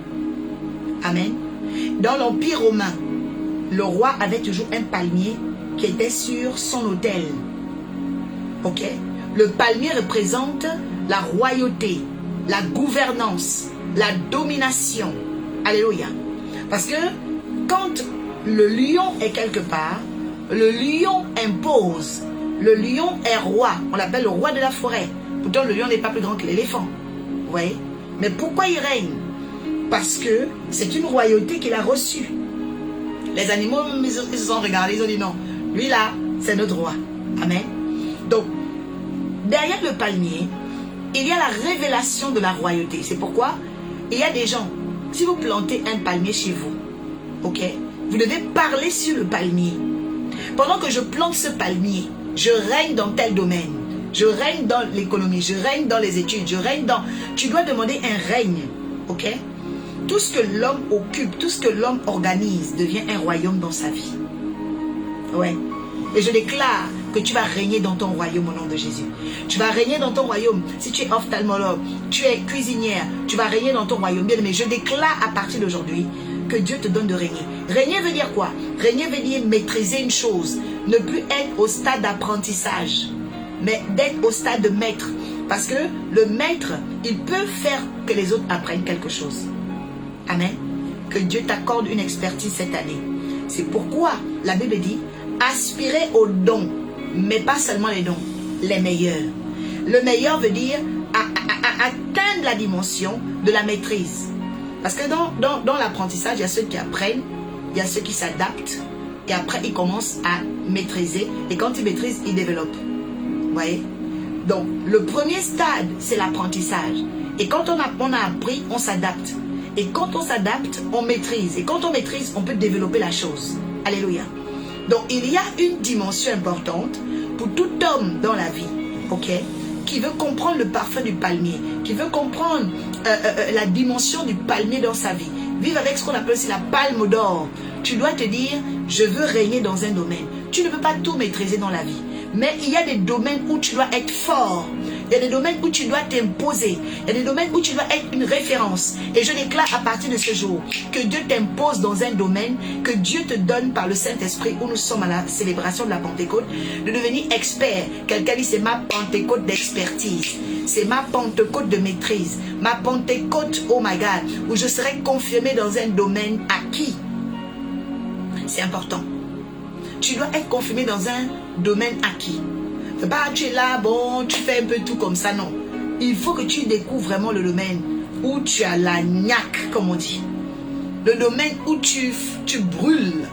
Amen. Dans l'Empire romain, le roi avait toujours un palmier qui était sur son autel. Ok? Le palmier représente la royauté, la gouvernance, la domination. Alléluia. Parce que quand le lion est quelque part, le lion impose. Le lion est roi. On l'appelle le roi de la forêt. Pourtant, le lion n'est pas plus grand que l'éléphant. Vous voyez? Mais pourquoi il règne? Parce que c'est une royauté qu'il a reçue. Les animaux, ils se sont regardés, ils ont dit non. Lui là, c'est notre roi. Amen. Donc, derrière le palmier, il y a la révélation de la royauté. C'est pourquoi il y a des gens, si vous plantez un palmier chez vous, ok, vous devez parler sur le palmier. Pendant que je plante ce palmier, je règne dans tel domaine. Je règne dans l'économie, je règne dans les études, je règne dans... Tu dois demander un règne, ok? Tout ce que l'homme occupe, tout ce que l'homme organise devient un royaume dans sa vie. Ouais. Et je déclare que tu vas régner dans ton royaume au nom de Jésus. Tu vas régner dans ton royaume. Si tu es ophtalmologue, tu es cuisinière, tu vas régner dans ton royaume. Bien aimé, je déclare à partir d'aujourd'hui que Dieu te donne de régner. Régner veut dire quoi? Régner veut dire maîtriser une chose. Ne plus être au stade d'apprentissage, mais d'être au stade de maître. Parce que le maître, il peut faire que les autres apprennent quelque chose. Amen. Que Dieu t'accorde une expertise cette année. C'est pourquoi la Bible dit, aspirez aux dons, mais pas seulement les dons, les meilleurs. Le meilleur veut dire atteindre la dimension de la maîtrise. Parce que dans l'apprentissage, il y a ceux qui apprennent, il y a ceux qui s'adaptent, et après ils commencent à maîtriser, et quand ils maîtrisent, ils développent. Vous voyez? Donc, le premier stade, c'est l'apprentissage. Et quand on a appris, on s'adapte. Et quand on s'adapte, on maîtrise. Et quand on maîtrise, on peut développer la chose. Alléluia. Donc, il y a une dimension importante pour tout homme dans la vie, ok, qui veut comprendre le parfum du palmier, qui veut comprendre la dimension du palmier dans sa vie, vivre avec ce qu'on appelle aussi la palme d'or, tu dois te dire, je veux régner dans un domaine. Tu ne peux pas tout maîtriser dans la vie. Mais il y a des domaines où tu dois être fort. Il y a des domaines où tu dois t'imposer. Il y a des domaines où tu dois être une référence. Et je déclare à partir de ce jour que Dieu t'impose dans un domaine, que Dieu te donne par le Saint-Esprit, où nous sommes à la célébration de la Pentecôte, de devenir expert. Quelqu'un dit, c'est ma Pentecôte d'expertise. C'est ma Pentecôte de maîtrise. Ma Pentecôte, oh my God, où je serai confirmé dans un domaine acquis. C'est important. Tu dois être confirmé dans un domaine acquis. C'est pas tu es là, bon, tu fais un peu tout comme ça, non. Il faut que tu découvres vraiment le domaine où tu as la niaque, comme on dit. Le domaine où tu brûles.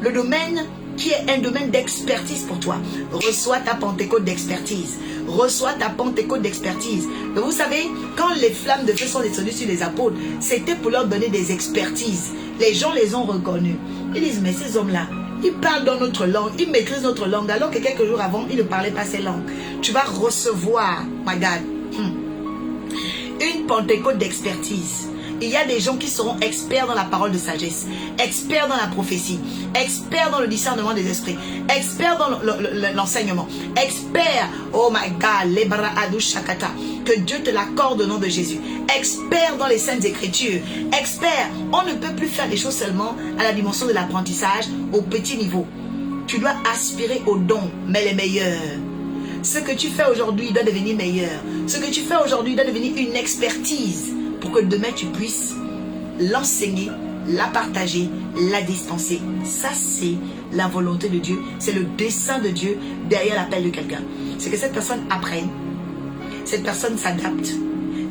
Le domaine qui est un domaine d'expertise pour toi. Reçois ta Pentecôte d'expertise. Reçois ta Pentecôte d'expertise. Mais vous savez, quand les flammes de feu sont descendues sur les apôtres, c'était pour leur donner des expertises. Les gens les ont reconnus. Ils disent, mais ces hommes-là, ils parlent dans notre langue, ils maîtrisent notre langue, alors que quelques jours avant, ils ne parlaient pas ces langues. Tu vas recevoir, my God, une Pentecôte d'expertise. Il y a des gens qui seront experts dans la parole de sagesse, experts dans la prophétie, experts dans le discernement des esprits, experts dans l'enseignement, experts, oh my God, lebra adou shakata, que Dieu te l'accorde au nom de Jésus, experts dans les saintes écritures, experts. On ne peut plus faire les choses seulement à la dimension de l'apprentissage au petit niveau. Tu dois aspirer aux dons, mais les meilleurs. Ce que tu fais aujourd'hui doit devenir meilleur. Ce que tu fais aujourd'hui doit devenir une expertise pour que demain tu puisses l'enseigner, la partager, la dispenser. Ça, c'est la volonté de Dieu. C'est le dessein de Dieu derrière l'appel de quelqu'un. C'est que cette personne apprenne, cette personne s'adapte,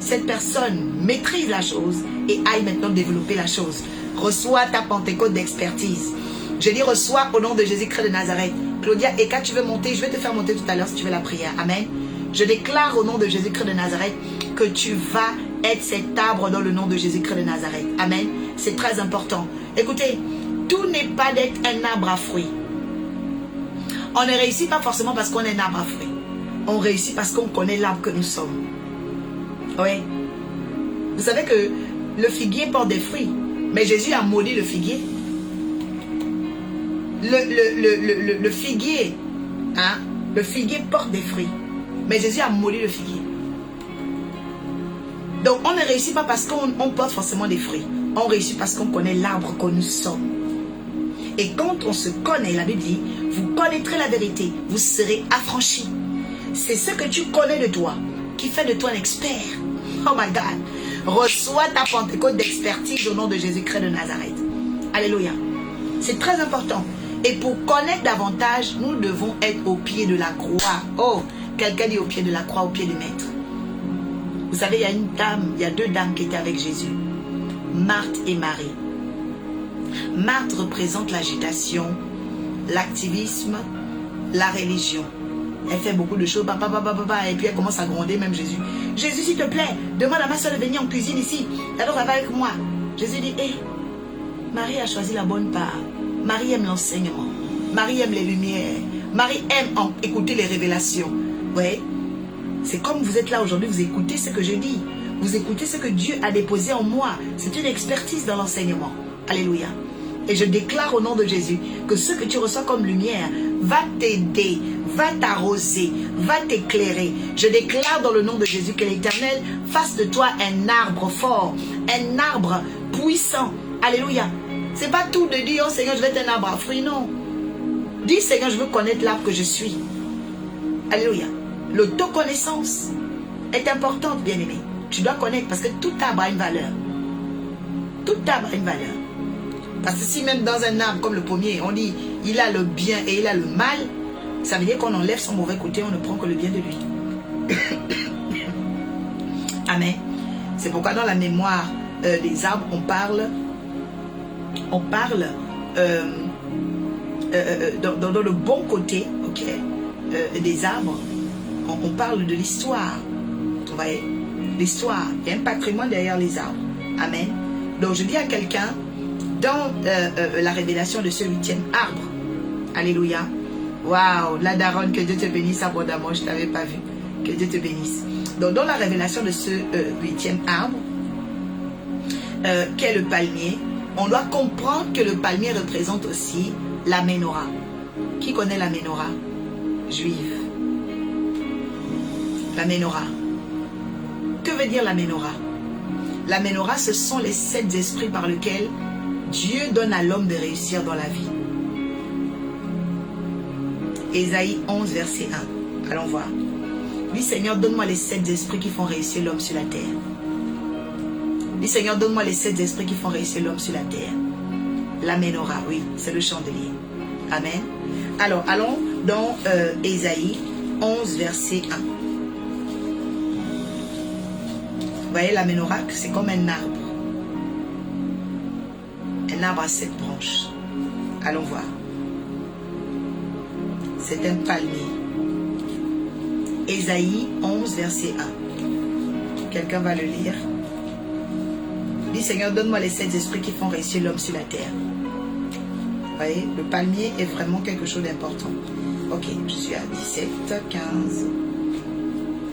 cette personne maîtrise la chose et aille maintenant développer la chose. Reçois ta Pentecôte d'expertise. Je dis reçois au nom de Jésus-Christ de Nazareth. Claudia, et quand tu veux monter, je vais te faire monter tout à l'heure si tu veux la prière. Amen. Je déclare au nom de Jésus-Christ de Nazareth que tu vas être cet arbre dans le nom de Jésus-Christ de Nazareth. Amen. C'est très important. Écoutez, tout n'est pas d'être un arbre à fruits. On ne réussit pas forcément parce qu'on est un arbre à fruits. On réussit parce qu'on connaît l'arbre que nous sommes. Oui. Vous savez que le figuier porte des fruits. Mais Jésus a maudit le figuier. Le figuier, hein, le figuier porte des fruits. Mais Jésus a maudit le figuier. Donc on ne réussit pas parce qu'on porte forcément des fruits. On réussit parce qu'on connaît l'arbre que nous sommes. Et quand on se connaît, la Bible dit, vous connaîtrez la vérité, vous serez affranchis. C'est ce que tu connais de toi qui fait de toi un expert. Oh my God. Reçois ta Pentecôte d'expertise au nom de Jésus-Christ de Nazareth. Alléluia. C'est très important. Et pour connaître davantage, nous devons être au pied de la croix. Oh, quelqu'un dit au pied de la croix, au pied du maître. Vous savez, il y a deux dames qui étaient avec Jésus. Marthe et Marie. Marthe représente l'agitation, l'activisme, la religion. Elle fait beaucoup de choses, et puis elle commence à gronder même Jésus. Jésus, s'il te plaît, demande à ma soeur de venir en cuisine ici. Alors elle va avec moi. Jésus dit, hé, Marie a choisi la bonne part. Marie aime l'enseignement. Marie aime les lumières. Marie aime écouter les révélations. Ouais. C'est comme vous êtes là aujourd'hui, vous écoutez ce que je dis. Vous écoutez ce que Dieu a déposé en moi. C'est une expertise dans l'enseignement. Alléluia. Et je déclare au nom de Jésus que ce que tu reçois comme lumière va t'aider, va t'arroser, va t'éclairer. Je déclare dans le nom de Jésus que l'Éternel fasse de toi un arbre fort, un arbre puissant. Alléluia. C'est pas tout de dire, oh Seigneur, je vais être un arbre à fruits, non. Dis, Seigneur, je veux connaître l'arbre que je suis. Alléluia. L'autoconnaissance est importante, bien-aimé. Tu dois connaître parce que tout arbre a une valeur. Tout arbre a une valeur. Parce que si même dans un arbre comme le pommier, on dit, il a le bien et il a le mal, ça veut dire qu'on enlève son mauvais côté, on ne prend que le bien de lui. Amen. C'est pourquoi dans la mémoire des arbres, on parle dans le bon côté, ok, des arbres, on parle de l'histoire. Vous voyez, l'histoire, il y a un patrimoine derrière les arbres. Amen. Donc je dis à quelqu'un, dans la révélation de ce 8e arbre, alléluia, waouh, la daronne, que Dieu te bénisse abondamment, je ne t'avais pas vu. Que Dieu te bénisse. Donc, dans la révélation de ce 8e arbre, qu'est le palmier, on doit comprendre que le palmier représente aussi la menorah. Qui connaît la menorah juive? La menorah. Que veut dire la menorah? La menorah, ce sont les 7 esprits par lesquels Dieu donne à l'homme de réussir dans la vie. Ésaïe 11, verset 1. Allons voir. Dis Seigneur, donne-moi les 7 esprits qui font réussir l'homme sur la terre. Dis Seigneur, donne-moi les 7 esprits qui font réussir l'homme sur la terre. La menorah, oui, c'est le chandelier. Amen. Alors, allons dans Ésaïe 11, verset 1. Vous voyez la menorah, c'est comme un arbre. Un arbre à 7 branches. Allons voir. C'est un palmier. Ésaïe 11, verset 1. Quelqu'un va le lire. Dis Seigneur, donne-moi les 7 esprits qui font réussir l'homme sur la terre. Vous voyez, le palmier est vraiment quelque chose d'important. Ok, je suis à 17, 15.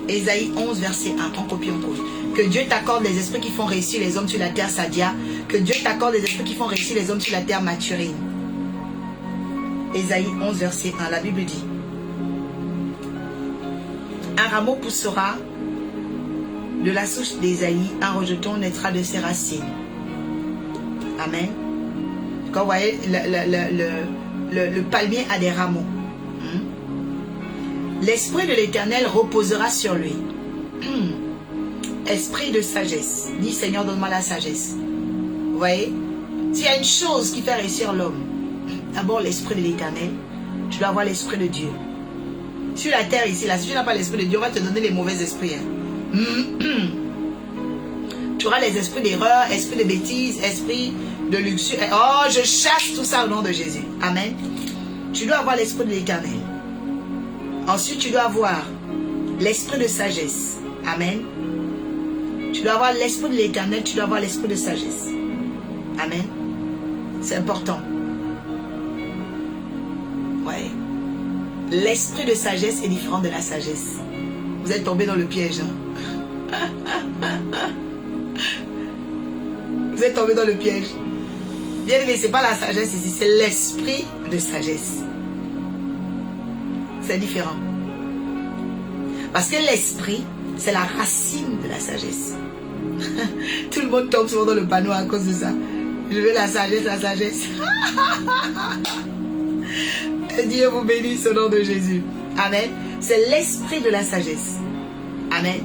Ésaïe 11, verset 1. En copie, en copie. Que Dieu t'accorde les esprits qui font réussir les hommes sur la terre, Sadia. Que Dieu t'accorde les esprits qui font réussir les hommes sur la terre, Mathurine. Ésaïe 11, verset 1. La Bible dit: un rameau poussera de la souche d'Ésaïe, un rejeton naîtra de ses racines. Amen. Quand vous voyez, le palmier a des rameaux. L'esprit de l'Éternel reposera sur lui. Esprit de sagesse. Dis Seigneur, donne-moi la sagesse. Vous voyez, s'il y a une chose qui fait réussir l'homme, d'abord l'esprit de l'Éternel, tu dois avoir l'esprit de Dieu. Sur la terre ici, là, si tu n'as pas l'esprit de Dieu, on va te donner les mauvais esprits. Tu auras les esprits d'erreur, esprits de bêtises, esprits de luxure. Oh, je chasse tout ça au nom de Jésus. Amen. Tu dois avoir l'esprit de l'Éternel. Ensuite, tu dois avoir l'esprit de sagesse. Amen. Tu dois avoir l'esprit de l'Éternel, tu dois avoir l'esprit de sagesse. Amen. C'est important. Ouais. L'esprit de sagesse est différent de la sagesse. Vous êtes tombé dans le piège. Hein? Vous êtes tombé dans le piège. Bien aimé, ce n'est pas la sagesse ici, c'est l'esprit de sagesse. C'est différent. Parce que l'esprit, c'est la racine de la sagesse. Tout le monde tombe souvent dans le panneau à cause de ça. Je veux la sagesse, la sagesse. Et Dieu vous bénisse au nom de Jésus. Amen. C'est l'esprit de la sagesse. Amen.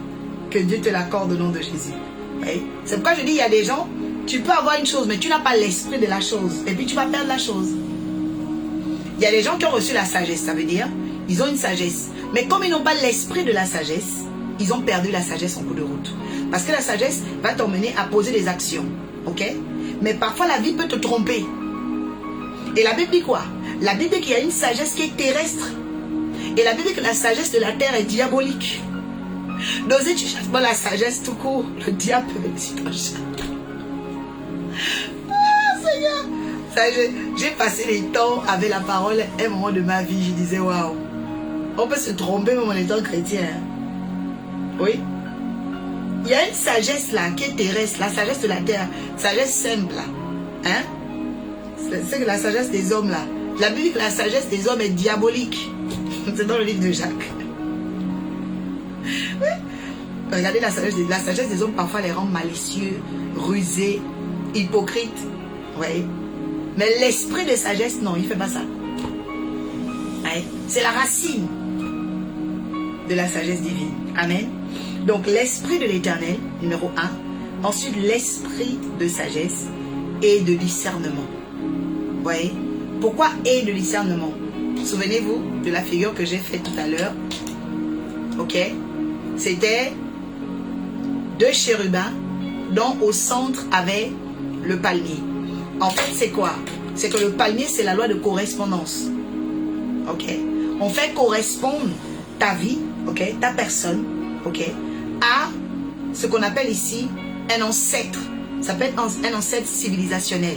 Que Dieu te l'accorde au nom de Jésus. Oui. C'est pourquoi je dis, il y a des gens, tu peux avoir une chose, mais tu n'as pas l'esprit de la chose. Et puis tu vas perdre la chose. Il y a des gens qui ont reçu la sagesse, ça veut dire, ils ont une sagesse. Mais comme ils n'ont pas l'esprit de la sagesse, ils ont perdu la sagesse en cours de route. Parce que la sagesse va t'emmener à poser des actions. Ok? Mais parfois la vie peut te tromper. Et la Bible dit quoi? La Bible dit qu'il y a une sagesse qui est terrestre. Et la Bible dit que la sagesse de la terre est diabolique. Donc si tu cherches pas la sagesse tout court, le diable peut venir dans le chat. Ah Seigneur, j'ai passé les temps avec la parole. Un moment de ma vie, je disais waouh. On peut se tromper même en étant chrétien. Oui. Il y a une sagesse là qui est terrestre, la sagesse de la terre, sagesse simple là. Hein? C'est que la sagesse des hommes là. La Bible dit que la sagesse des hommes est diabolique. C'est dans le livre de Jacques. Oui. Regardez la sagesse des hommes parfois les rend malicieux, rusés, hypocrites. Oui. Mais l'esprit de sagesse, non, il ne fait pas ça. Oui. C'est la racine de la sagesse divine. Amen. Donc l'esprit de l'Éternel, numéro 1. Ensuite l'esprit de sagesse et de discernement. Vous voyez? Pourquoi et de discernement? Souvenez-vous de la figure que j'ai faite tout à l'heure. Ok? C'était 2 chérubins dont au centre avait le palmier. En fait, c'est quoi? C'est que le palmier, c'est la loi de correspondance. Ok? On fait correspondre ta vie, ok, ta personne, ok, à ce qu'on appelle ici un ancêtre. Ça peut être un ancêtre civilisationnel,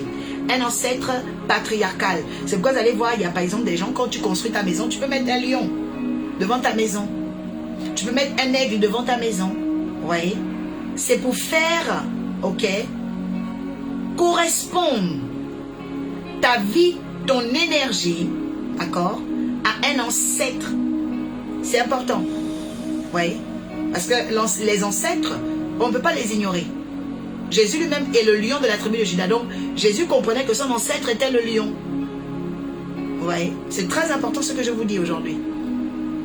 un ancêtre patriarcal. C'est pourquoi vous allez voir, il y a par exemple des gens, quand tu construis ta maison, tu peux mettre un lion devant ta maison. Tu peux mettre un aigle devant ta maison. Vous voyez? C'est pour faire, ok, correspondre ta vie, ton énergie, d'accord, à un ancêtre. C'est important. Vous voyez? Parce que les ancêtres, on ne peut pas les ignorer. Jésus lui-même est le lion de la tribu de Juda. Donc, Jésus comprenait que son ancêtre était le lion. Vous voyez? C'est très important ce que je vous dis aujourd'hui.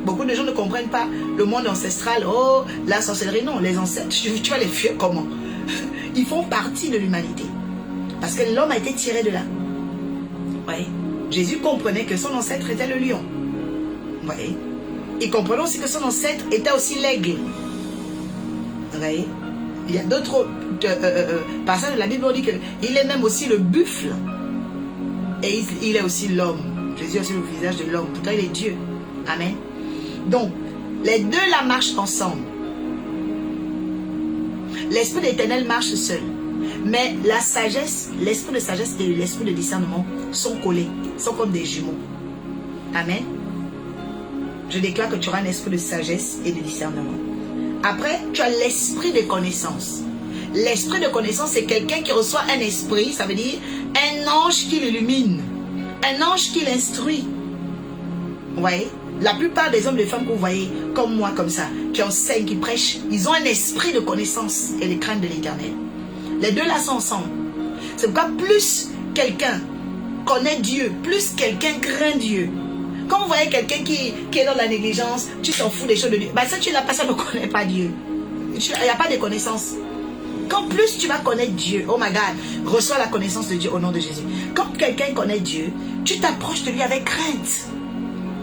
Beaucoup de gens ne comprennent pas le monde ancestral. Oh, la sorcellerie. Non, les ancêtres, tu vas les fuir comment? Ils font partie de l'humanité. Parce que l'homme a été tiré de là. Vous voyez? Jésus comprenait que son ancêtre était le lion. Vous voyez? Il comprenait aussi que son ancêtre était aussi l'aigle. Vous voyez? Il y a d'autres passages de la Bible où on dit qu'il est même aussi le buffle. Et il est aussi l'homme. Jésus a aussi le visage de l'homme. Pourtant, il est Dieu. Amen. Donc, les deux là marchent ensemble. L'esprit de l'Éternel marche seul. Mais la sagesse, l'esprit de sagesse et l'esprit de discernement sont collés. Sont comme des jumeaux. Amen. Je déclare que tu auras un esprit de sagesse et de discernement. Après, tu as l'esprit de connaissance. L'esprit de connaissance, c'est quelqu'un qui reçoit un esprit, ça veut dire un ange qui l'illumine, un ange qui l'instruit. Vous voyez? La plupart des hommes et des femmes que vous voyez, comme moi, comme ça, qui enseignent, qui prêchent, ils ont un esprit de connaissance et de crainte de l'Éternel. Les deux là sont ensemble. C'est pourquoi plus quelqu'un connaît Dieu, plus quelqu'un craint Dieu. Quand vous voyez quelqu'un qui est dans la négligence, tu t'en fous des choses de Dieu. Ben ça, tu n'as pas, ça ne connaît pas Dieu. Il n'y a pas de connaissance. Quand plus tu vas connaître Dieu, oh my God, reçois la connaissance de Dieu au nom de Jésus. Quand quelqu'un connaît Dieu, tu t'approches de lui avec crainte.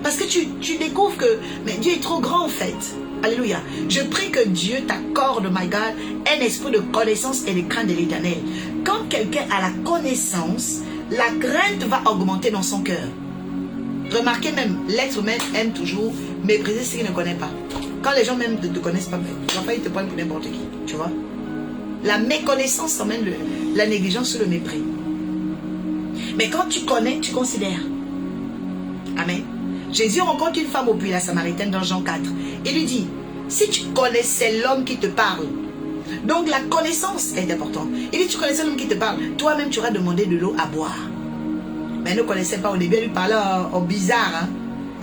Parce que tu découvres que mais Dieu est trop grand en fait. Alléluia. Je prie que Dieu t'accorde, my God, un esprit de connaissance et de crainte de l'Éternel. Quand quelqu'un a la connaissance, la crainte va augmenter dans son cœur. Remarquez même, l'être humain aime toujours mépriser ce qu'il ne connaît pas. Quand les gens même ne te connaissent pas, ils te prennent pour n'importe qui. Tu vois? La méconnaissance emmène la négligence ou le mépris. Mais quand tu connais, tu considères. Amen. Jésus rencontre une femme au puits, la Samaritaine, dans Jean 4. Il lui dit, si tu connaissais l'homme qui te parle, donc la connaissance est importante. Il dit, tu connaissais l'homme qui te parle, toi-même tu auras demandé de l'eau à boire. Mais elle ne connaissait pas au début, elle lui parlait en bizarre. Hein.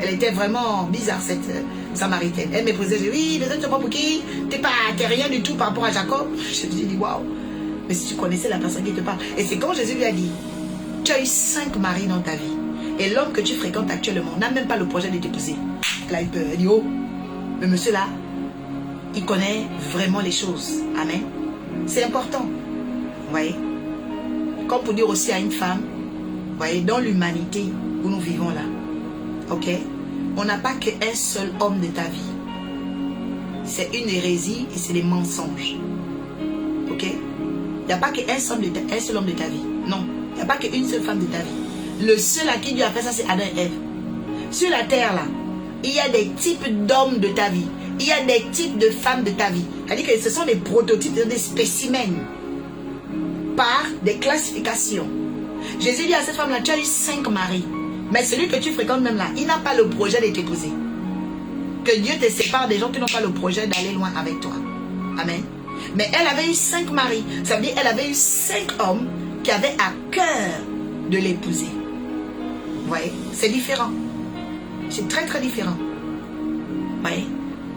Elle était vraiment bizarre, cette Samaritaine. Elle méprisait, je dis, oui, mais tu ne sais pas pour qui, tu n'es rien du tout par rapport à Jacob. Je me dis, waouh. Mais si tu connaissais la personne qui te parle. Et c'est quand Jésus lui a dit, tu as eu 5 maris dans ta vie. Et l'homme que tu fréquentes actuellement n'a même pas le projet de t'épouser. Là, il peut dire, oh, mais monsieur là, il connaît vraiment les choses. Amen. C'est important. Vous voyez? Comme pour dire aussi à une femme, vous voyez, dans l'humanité où nous vivons là, ok, on n'a pas qu'un seul homme de ta vie. C'est une hérésie et c'est des mensonges. Ok? Il n'y a pas qu'un seul homme de ta vie. Non. Il n'y a pas qu'une seule femme de ta vie. Le seul à qui Dieu a fait ça, c'est Adam et Ève. Sur la terre là, il y a des types d'hommes de ta vie. Il y a des types de femmes de ta vie. C'est-à-dire que ce sont des prototypes, des spécimens par des classifications. Jésus dit à cette femme-là, tu as eu 5 maris. Mais celui que tu fréquentes même là, il n'a pas le projet de t'épouser. Que Dieu te sépare des gens qui n'ont pas le projet d'aller loin avec toi. Amen. Mais elle avait eu 5 maris. Ça veut dire qu'elle avait eu 5 hommes qui avaient à cœur de l'épouser. Vous voyez, c'est différent. C'est très très différent. Vous voyez,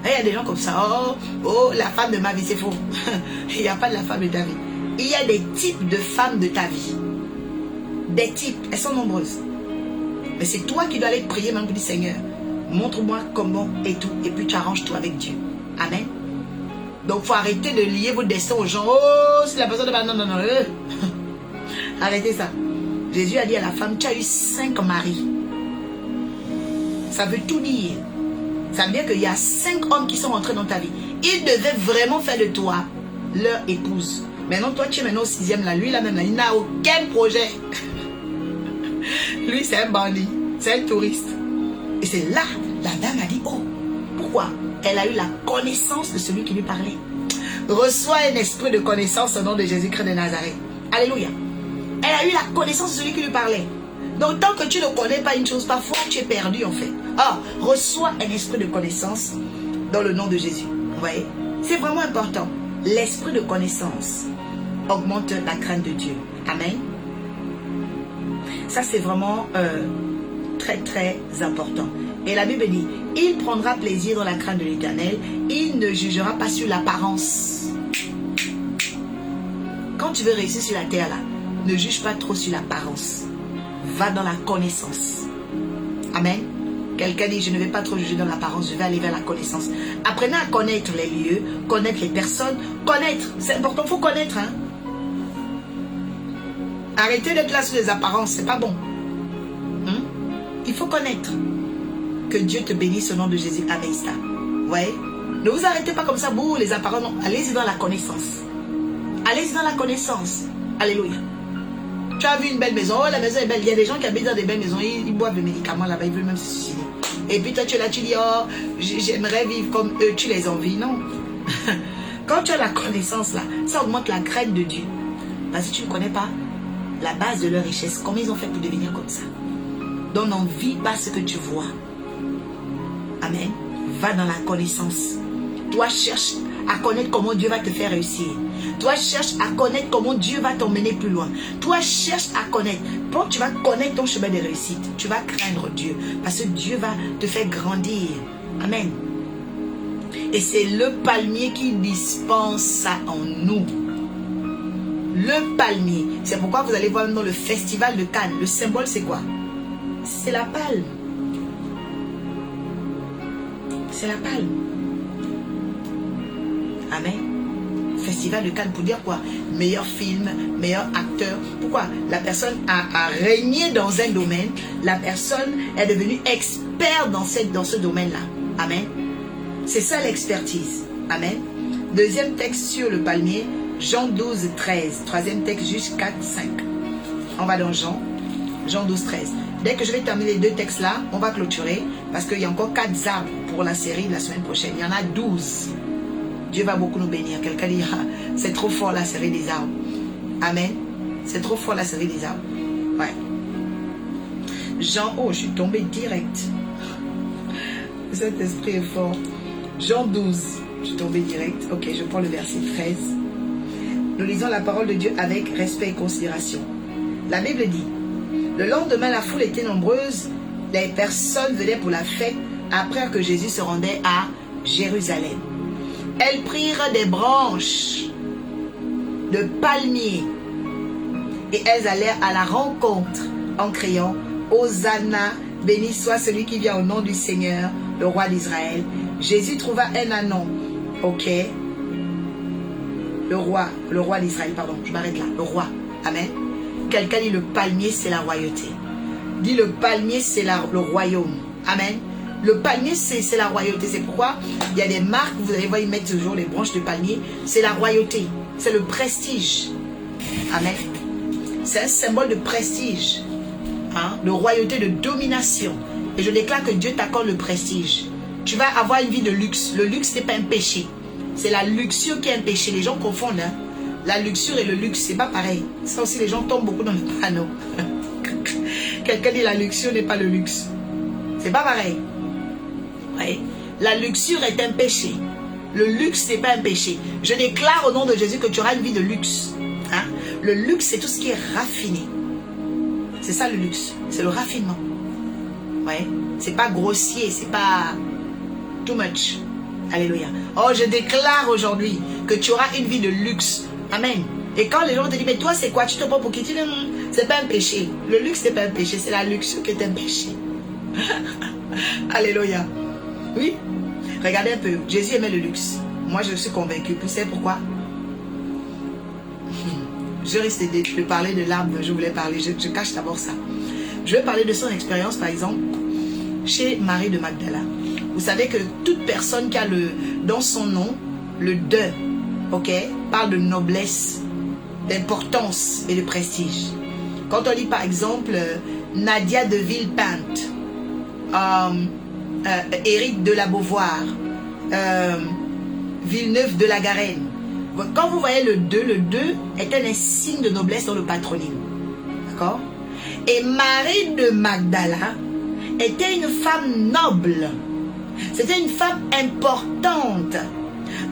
il y a des gens comme ça. Oh, la femme de ma vie, c'est faux. Il n'y a pas de la femme de ta vie. Il y a des types de femmes de ta vie. Des types, elles sont nombreuses. Mais c'est toi qui dois aller prier, même pour dire Seigneur, montre-moi comment et tout. Et puis tu arranges tout avec Dieu. Amen. Donc il faut arrêter de lier vos destins aux gens. Oh, c'est la personne de ma... Non. Arrêtez ça. Jésus a dit à la femme, tu as eu 5 maris. Ça veut tout dire. Ça veut dire qu'il y a 5 hommes qui sont rentrés dans ta vie. Ils devaient vraiment faire de toi leur épouse. Maintenant, toi, tu es maintenant au 6e là. Lui, là même là, il n'a aucun projet. Lui, c'est un bandit. C'est un touriste. Et c'est là, la dame a dit, oh, pourquoi? Elle a eu la connaissance de celui qui lui parlait. Reçois un esprit de connaissance au nom de Jésus-Christ de Nazareth. Alléluia. Elle a eu la connaissance de celui qui lui parlait. Donc, tant que tu ne connais pas une chose, parfois tu es perdu en fait. Ah, reçois un esprit de connaissance dans le nom de Jésus. Vous voyez? C'est vraiment important. L'esprit de connaissance augmente la crainte de Dieu. Amen. Ça, c'est vraiment très, très important. Et la Bible dit, il prendra plaisir dans la crainte de l'Éternel. Il ne jugera pas sur l'apparence. Quand tu veux réussir sur la terre, là, ne juge pas trop sur l'apparence. Va dans la connaissance. Amen. Quelqu'un dit, je ne vais pas trop juger dans l'apparence, je vais aller vers la connaissance. Apprenez à connaître les lieux, connaître les personnes, connaître. C'est important, il faut connaître. Hein? Arrêtez d'être là sur les apparences, c'est pas bon. Il faut connaître. Que Dieu te bénisse au nom de Jésus. Amen. Ouais. Ne vous arrêtez pas comme ça, vous, les apparences. Non. Allez-y dans la connaissance. Allez-y dans la connaissance. Alléluia. Tu as vu une belle maison. Oh, la maison est belle. Il y a des gens qui habitent dans des belles maisons. Ils boivent des médicaments là-bas. Ils veulent même se suicider. Et puis toi, tu es là, tu dis, oh, j'aimerais vivre comme eux. Tu les envies. Non. Quand tu as la connaissance là, ça augmente la crainte de Dieu. Parce que tu ne connais pas la base de leur richesse. Comment ils ont fait pour devenir comme ça? Donc n'envie pas ce que tu vois. Amen. Va dans la connaissance. Toi, cherche à connaître comment Dieu va te faire réussir. Toi, cherche à connaître comment Dieu va t'emmener plus loin. Toi, cherche à connaître. Quand tu vas connaître ton chemin de réussite, tu vas craindre Dieu. Parce que Dieu va te faire grandir. Amen. Et c'est le palmier qui dispense ça en nous. Le palmier. C'est pourquoi vous allez voir dans le festival de Cannes. Le symbole, c'est quoi? C'est la palme. C'est la palme. Amen. Festival de Cannes pour dire quoi? Meilleur film, meilleur acteur. Pourquoi? La personne a régné dans un domaine. La personne est devenue experte dans ce domaine-là. Amen. C'est ça l'expertise. Amen. Deuxième texte sur le palmier, Jean 12, 13. Troisième texte, juste 4, 5. On va dans Jean 12, 13. Dès que je vais terminer les deux textes-là, on va clôturer parce qu'il y a encore 4 arbres pour la série de la semaine prochaine. Il y en a 12. Dieu va beaucoup nous bénir. Quelqu'un dira, c'est trop fort la série des arbres. Amen. C'est trop fort la série des arbres. Ouais. Jean, oh, je suis tombée direct. Cet esprit est fort. Jean 12, je suis tombée direct. Ok, je prends le verset 13. Nous lisons la parole de Dieu avec respect et considération. La Bible dit, le lendemain, la foule était nombreuse. Les personnes venaient pour la fête après que Jésus se rendait à Jérusalem. Elles prirent des branches de palmier et elles allèrent à la rencontre en criant « Hosanna, béni soit celui qui vient au nom du Seigneur, le roi d'Israël. » Jésus trouva un anon. Ok. Le roi d'Israël, pardon, je m'arrête là. Le roi. Amen. Quelqu'un dit le palmier, c'est la royauté. Dit le palmier, c'est le royaume. Amen. Le palmier, c'est la royauté. C'est pourquoi il y a des marques, vous allez voir, ils mettent toujours les branches de palmier. C'est la royauté. C'est le prestige. Amen. C'est un symbole de prestige. Hein? De royauté, de domination. Et je déclare que Dieu t'accorde le prestige. Tu vas avoir une vie de luxe. Le luxe n'est pas un péché. C'est la luxure qui est un péché. Les gens confondent. Hein? La luxure et le luxe, c'est pas pareil. Ça aussi, les gens tombent beaucoup dans le panneau. Quelqu'un dit la luxure n'est pas le luxe. C'est pas pareil. Ouais. La luxure est un péché. Le luxe n'est pas un péché. Je déclare au nom de Jésus que tu auras une vie de luxe. Hein? Le luxe, c'est tout ce qui est raffiné. C'est ça le luxe. C'est le raffinement. Ouais. C'est pas grossier, c'est pas too much. Alléluia. Oh, je déclare aujourd'hui que tu auras une vie de luxe. Amen. Et quand les gens te disent, mais toi c'est quoi? Tu te prends pour qui? Tu dis, c'est pas un péché. Le luxe n'est pas un péché, c'est la luxure qui est un péché. Alléluia. Oui. Regardez un peu. Jésus aimait le luxe. Moi je suis convaincue. Vous savez pourquoi? Je risque de parler de l'arbre. Je voulais parler. Je cache d'abord ça. Je vais parler de son expérience par exemple chez Marie de Magdala. Vous savez que toute personne qui a dans son nom le de, ok, parle de noblesse, d'importance et de prestige. Quand on dit par exemple Nadia de Villepinte, Éric de la Beauvoir, Villeneuve de la Garenne. Quand vous voyez le 2 est un insigne de noblesse dans le patronyme. D'accord? Et Marie de Magdala était une femme noble. C'était une femme importante.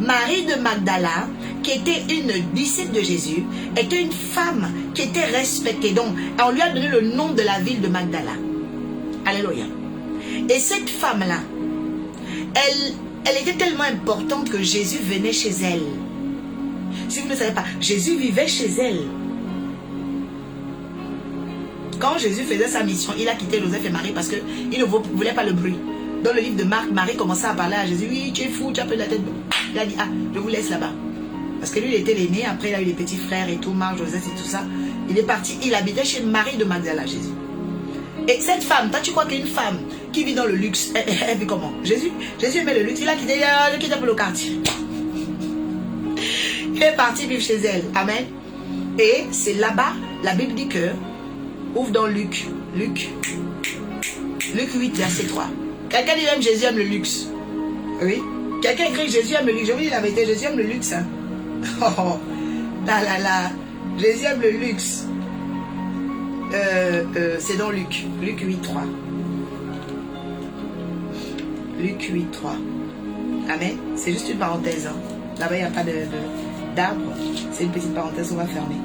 Marie de Magdala, qui était une disciple de Jésus, était une femme qui était respectée. Donc, on lui a donné le nom de la ville de Magdala. Alléluia. Et cette femme-là, elle était tellement importante que Jésus venait chez elle. Si vous ne savez pas, Jésus vivait chez elle. Quand Jésus faisait sa mission, il a quitté Joseph et Marie parce qu'il ne voulait pas le bruit. Dans le livre de Marc, Marie commençait à parler à Jésus. Oui, tu es fou, tu as peu de la tête. Il a dit, ah, je vous laisse là-bas. Parce que lui, il était l'aîné. Après, il a eu les petits frères et tout, Marc, Joseph et tout ça. Il est parti, il habitait chez Marie de Magdala, Jésus. Et cette femme, toi, tu crois qu'une femme qui vit dans le luxe, elle vit comment? Jésus aimait le luxe, il a quitté pour le quartier. Il est parti vivre chez elle. Amen. Et c'est là-bas, la Bible dit que, ouvre dans Luc 8, verset 3. Quelqu'un dit même Jésus aime le luxe. Oui. Quelqu'un écrit Jésus aime le luxe. Je vous dis la vérité, Jésus aime le luxe. Hein? Oh, là. Jésus aime le luxe. C'est dans Luc 8, 3. Luc 8, 3. Amen. C'est juste une parenthèse. Hein. Là-bas, il n'y a pas d'arbre. C'est une petite parenthèse, on va fermer.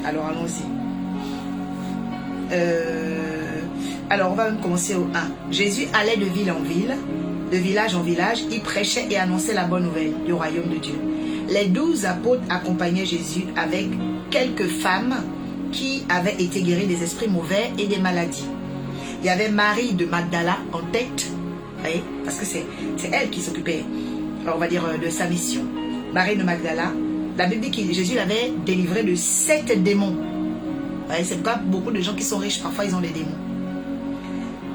Alors, allons-y. Alors, on va même commencer au 1. Jésus allait de ville en ville, de village en village. Il prêchait et annonçait la bonne nouvelle du royaume de Dieu. Les 12 apôtres accompagnaient Jésus avec quelques femmes qui avaient été guéries des esprits mauvais et des maladies. Il y avait Marie de Magdala en tête, voyez, parce que c'est elle qui s'occupait, on va dire, de sa mission. Marie de Magdala, la Bible dit que Jésus l'avait délivré de 7 démons. C'est pas beaucoup de gens qui sont riches, parfois ils ont des démons.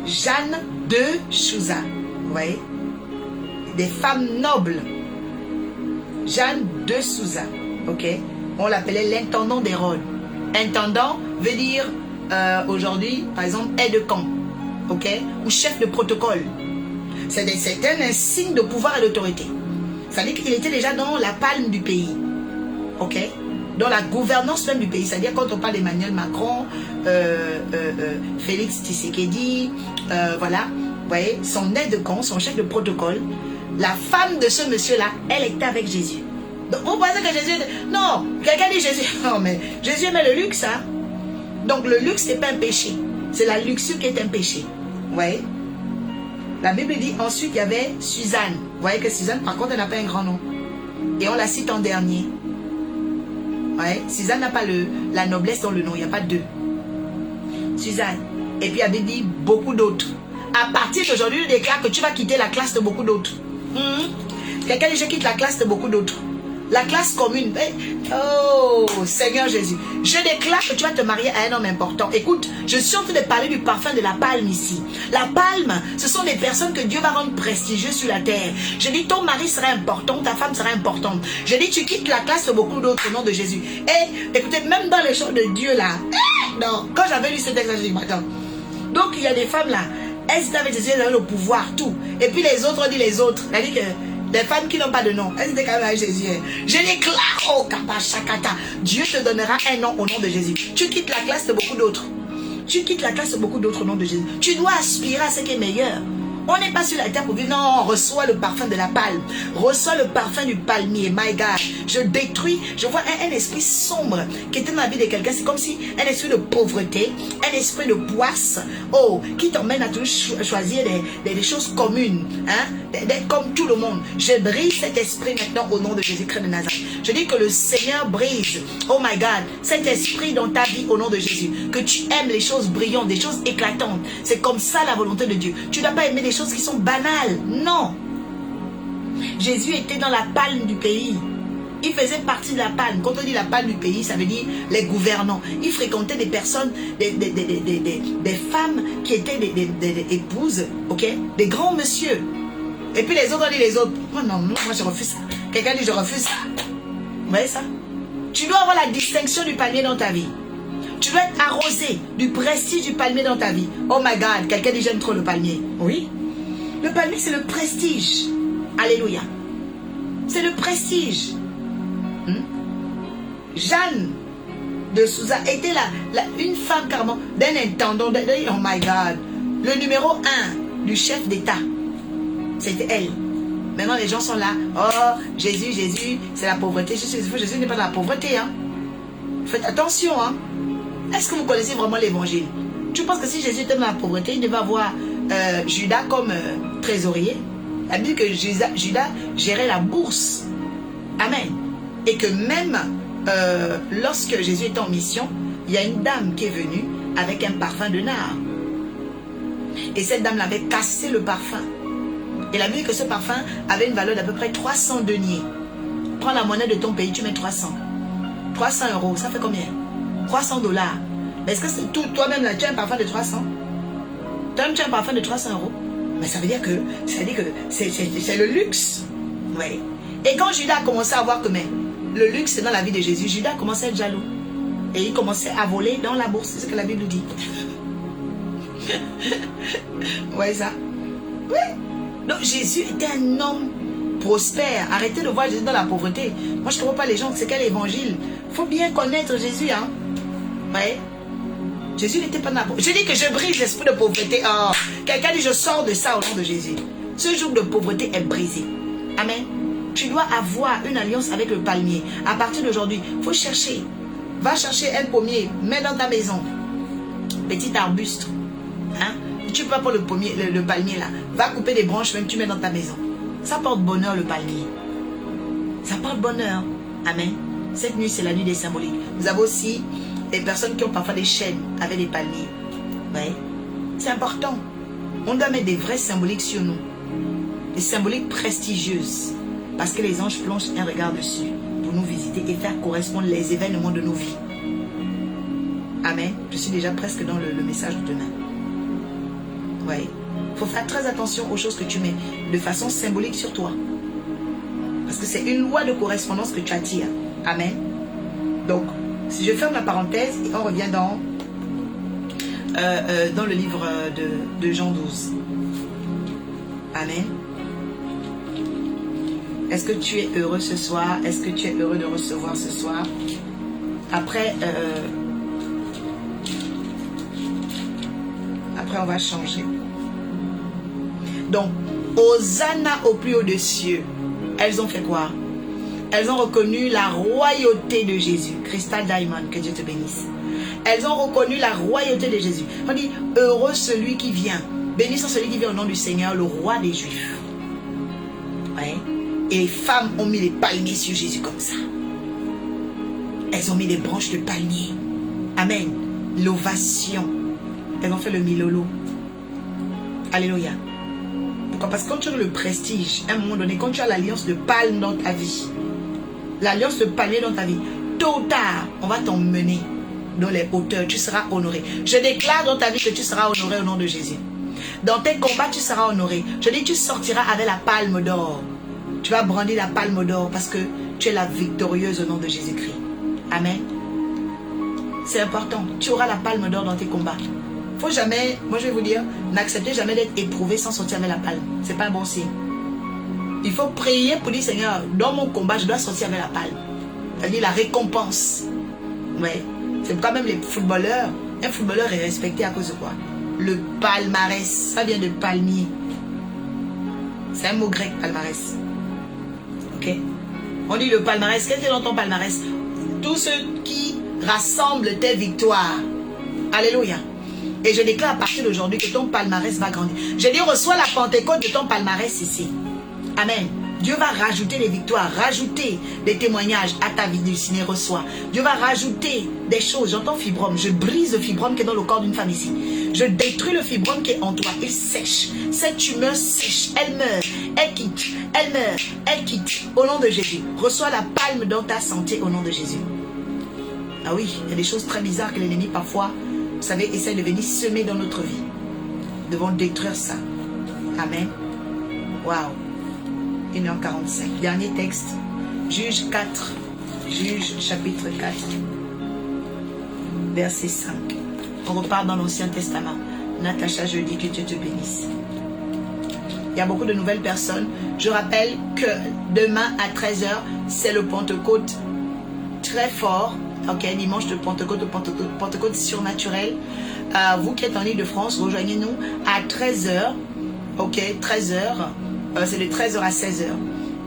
Jeanne de Chouza, vous voyez, des femmes nobles. Jeanne de Chouza, ok, on l'appelait l'intendant d'Hérode. Intendant veut dire aujourd'hui, par exemple, aide-camp, ok, ou chef de protocole. C'est un signe de pouvoir et d'autorité. Ça veut dire qu'il était déjà dans la palme du pays, ok, dans la gouvernance même du pays. C'est-à-dire quand on parle d'Emmanuel Macron, Félix Tshisekedi, voilà, vous voyez, son aide-camp, son chef de protocole, la femme de ce monsieur-là, elle était avec Jésus. Donc vous pensez que Jésus... Non, quelqu'un dit Jésus... Non, mais Jésus aimait le luxe, hein. Donc le luxe n'est pas un péché. C'est la luxure qui est un péché. Vous voyez? La Bible dit ensuite il y avait Suzanne. Vous voyez que Suzanne, par contre, elle n'a pas un grand nom. Et on la cite en dernier. Ouais, Suzanne n'a pas la noblesse dans le nom, il n'y a pas deux. Suzanne. Et puis il avait dit beaucoup d'autres. À partir d'aujourd'hui, il déclare que tu vas quitter la classe de beaucoup d'autres. Quelqu'un dit je quitte la classe de beaucoup d'autres. La classe commune. Oh Seigneur Jésus. Je déclare que tu vas te marier à un homme important. Écoute, je suis en train de parler du parfum de la palme ici. La palme, ce sont des personnes que Dieu va rendre prestigieuses sur la terre. Je dis ton mari sera important, ta femme sera importante. Je dis tu quittes la classe de beaucoup d'autres au nom de Jésus. Et écoutez, même dans les choses de Dieu là. Non, quand j'avais lu ce texte, je dis attends. Donc il y a des femmes là, elles étaient avec Jésus, elles avaient le pouvoir, tout. Et puis les autres, on dit les autres. C'est-à-dire que des femmes qui n'ont pas de nom, elles étaient quand même avec Jésus. Je déclare, oh Kapashakata, Dieu te donnera un nom au nom de Jésus. Tu quittes la classe de beaucoup d'autres. Tu quittes la classe de beaucoup d'autres au nom de Jésus. Tu dois aspirer à ce qui est meilleur. On n'est pas sur la terre pour vivre. Non, on reçoit le parfum de la palme. Reçoit le parfum du palmier. My God. Je détruis. Je vois un esprit sombre qui était dans la vie de quelqu'un. C'est comme si un esprit de pauvreté, un esprit de poisse, oh, qui t'emmène à toujours choisir des choses communes. Hein? D'être comme tout le monde. Je brise cet esprit maintenant au nom de Jésus-Christ de Nazareth. Je dis que le Seigneur brise, oh my God, cet esprit dans ta vie au nom de Jésus. Que tu aimes les choses brillantes, des choses éclatantes. C'est comme ça la volonté de Dieu. Tu ne dois pas aimer des choses qui sont banales. Non. Jésus était dans la palme du pays. Il faisait partie de la palme. Quand on dit la palme du pays, ça veut dire les gouvernants. Il fréquentait des personnes, des femmes qui étaient des épouses, ok, des grands messieurs. Et puis les autres, on dit les autres. Oh non, moi je refuse ça. Quelqu'un dit je refuse ça. Vous voyez ça? Tu dois avoir la distinction du palmier dans ta vie. Tu dois être arrosé du prestige du palmier dans ta vie. Oh my God, quelqu'un dit j'aime trop le palmier. Oui. Le palmier c'est le prestige. Alléluia. C'est le prestige. Jeanne de Souza était une femme carrément d'un intendant. Oh my God. Le numéro 1 du chef d'État. C'était elle. Maintenant, les gens sont là. Oh, Jésus, Jésus, c'est la pauvreté. Jésus n'est pas dans la pauvreté. Hein. Faites attention. Hein. Est-ce que vous connaissez vraiment l'évangile? Tu penses que si Jésus était dans la pauvreté, il devait avoir Judas comme trésorier? La Bible dit que Judas gérait la bourse. Amen. Et que même lorsque Jésus était en mission, il y a une dame qui est venue avec un parfum de nard. Et cette dame l'avait cassé le parfum. Et la Bible dit que ce parfum avait une valeur d'à peu près 300 deniers. Prends la monnaie de ton pays, tu mets 300. 300 euros, ça fait combien? 300 dollars. Mais est-ce que toi-même là, tu as un parfum de 300? Toi-même, tu as un parfum de 300 euros? Mais ça veut dire que c'est le luxe. Ouais. Et quand Judas a commencé à voir que le luxe c'est dans la vie de Jésus, Judas a commencé à être jaloux. Et il commençait à voler dans la bourse. C'est ce que la Bible dit. Ouais, ça. Oui. Donc Jésus était un homme prospère. Arrêtez de voir Jésus dans la pauvreté. Moi, je ne comprends pas les gens. C'est quel évangile? Il faut bien connaître Jésus. Hein? Ouais. Jésus n'était pas dans la pauvreté. Je dis que je brise l'esprit de pauvreté. Oh. Quelqu'un dit je sors de ça au nom de Jésus. Ce jour de pauvreté est brisé. Amen. Tu dois avoir une alliance avec le palmier. À partir d'aujourd'hui, il faut chercher. Va chercher un pommier. Mets dans ta maison. Petit arbuste. Hein? Tu peux pas pour le palmier là. Va couper des branches, même tu mets dans ta maison. Ça porte bonheur le palmier. Ça porte bonheur. Amen. Cette nuit, c'est la nuit des symboliques. Vous avez aussi des personnes qui ont parfois des chaînes avec des palmiers. Ouais. C'est important. On doit mettre des vrais symboliques sur nous. Des symboliques prestigieuses. Parce que les anges plongent un regard dessus pour nous visiter et faire correspondre les événements de nos vies. Amen. Je suis déjà presque dans le message de demain. Oui. Il faut faire très attention aux choses que tu mets de façon symbolique sur toi. Parce que c'est une loi de correspondance que tu attires. Amen. Donc, si je ferme la parenthèse et on revient dans le livre de Jean 12. Amen. Est-ce que tu es heureux ce soir? Est-ce que tu es heureux de recevoir ce soir? Après, on va changer. Donc, Hosanna au plus haut des cieux. Elles ont fait quoi? Elles ont reconnu la royauté de Jésus. Crystal Diamond, que Dieu te bénisse. Elles ont reconnu la royauté de Jésus. On dit, heureux celui qui vient. Béni soit celui qui vient au nom du Seigneur, le roi des Juifs. Ouais. Et les femmes ont mis les palmiers sur Jésus comme ça. Elles ont mis des branches de palmiers. Amen. L'ovation. Elles ont fait le milolo. Alléluia. Pourquoi? Parce que quand tu as le prestige, à un moment donné, quand tu as l'alliance de palme dans ta vie, l'alliance de palmier dans ta vie, tôt ou tard, on va t'emmener dans les hauteurs. Tu seras honoré. Je déclare dans ta vie que tu seras honoré au nom de Jésus. Dans tes combats, tu seras honoré. Je dis, tu sortiras avec la palme d'or. Tu vas brandir la palme d'or parce que tu es la victorieuse au nom de Jésus-Christ. Amen. C'est important. Tu auras la palme d'or dans tes combats. Faut jamais, moi je vais vous dire, n'acceptez jamais d'être éprouvé sans sortir avec la palme. C'est pas un bon signe. Il faut prier pour dire, Seigneur, dans mon combat, je dois sortir avec la palme. C'est-à-dire la récompense. Ouais. C'est quand même les footballeurs. Un footballeur est respecté à cause de quoi? Le palmarès. Ça vient de palmier. C'est un mot grec, palmarès. Ok? On dit le palmarès. Qu'est-ce que dans ton palmarès? Tout ce qui rassemble tes victoires. Alléluia. Et je déclare à partir d'aujourd'hui que ton palmarès va grandir. Je dis, reçois la Pentecôte de ton palmarès ici. Amen. Dieu va rajouter des victoires, rajouter des témoignages à ta vie du ciné, reçoit. Dieu va rajouter des choses. J'entends fibrome. Je brise le fibrome qui est dans le corps d'une femme ici. Je détruis le fibrome qui est en toi. Il sèche. Cette tumeur sèche. Elle meurt. Elle quitte. Elle meurt. Elle quitte. Au nom de Jésus. Reçois la palme dans ta santé au nom de Jésus. Ah oui, il y a des choses très bizarres que l'ennemi parfois, vous savez, essaie de venir semer dans notre vie. Nous devons détruire ça. Amen. Waouh. 1h45. Dernier texte. Juge 4. Juge chapitre 4. Verset 5. On repart dans l'Ancien Testament. Natacha, je dis que Dieu te bénisse. Il y a beaucoup de nouvelles personnes. Je rappelle que demain à 13h, c'est le Pentecôte très fort. Ok, dimanche de Pentecôte, Pentecôte surnaturel. Vous qui êtes en Île-de-France, rejoignez-nous à 13h. Ok, 13h. c'est de 13h à 16h.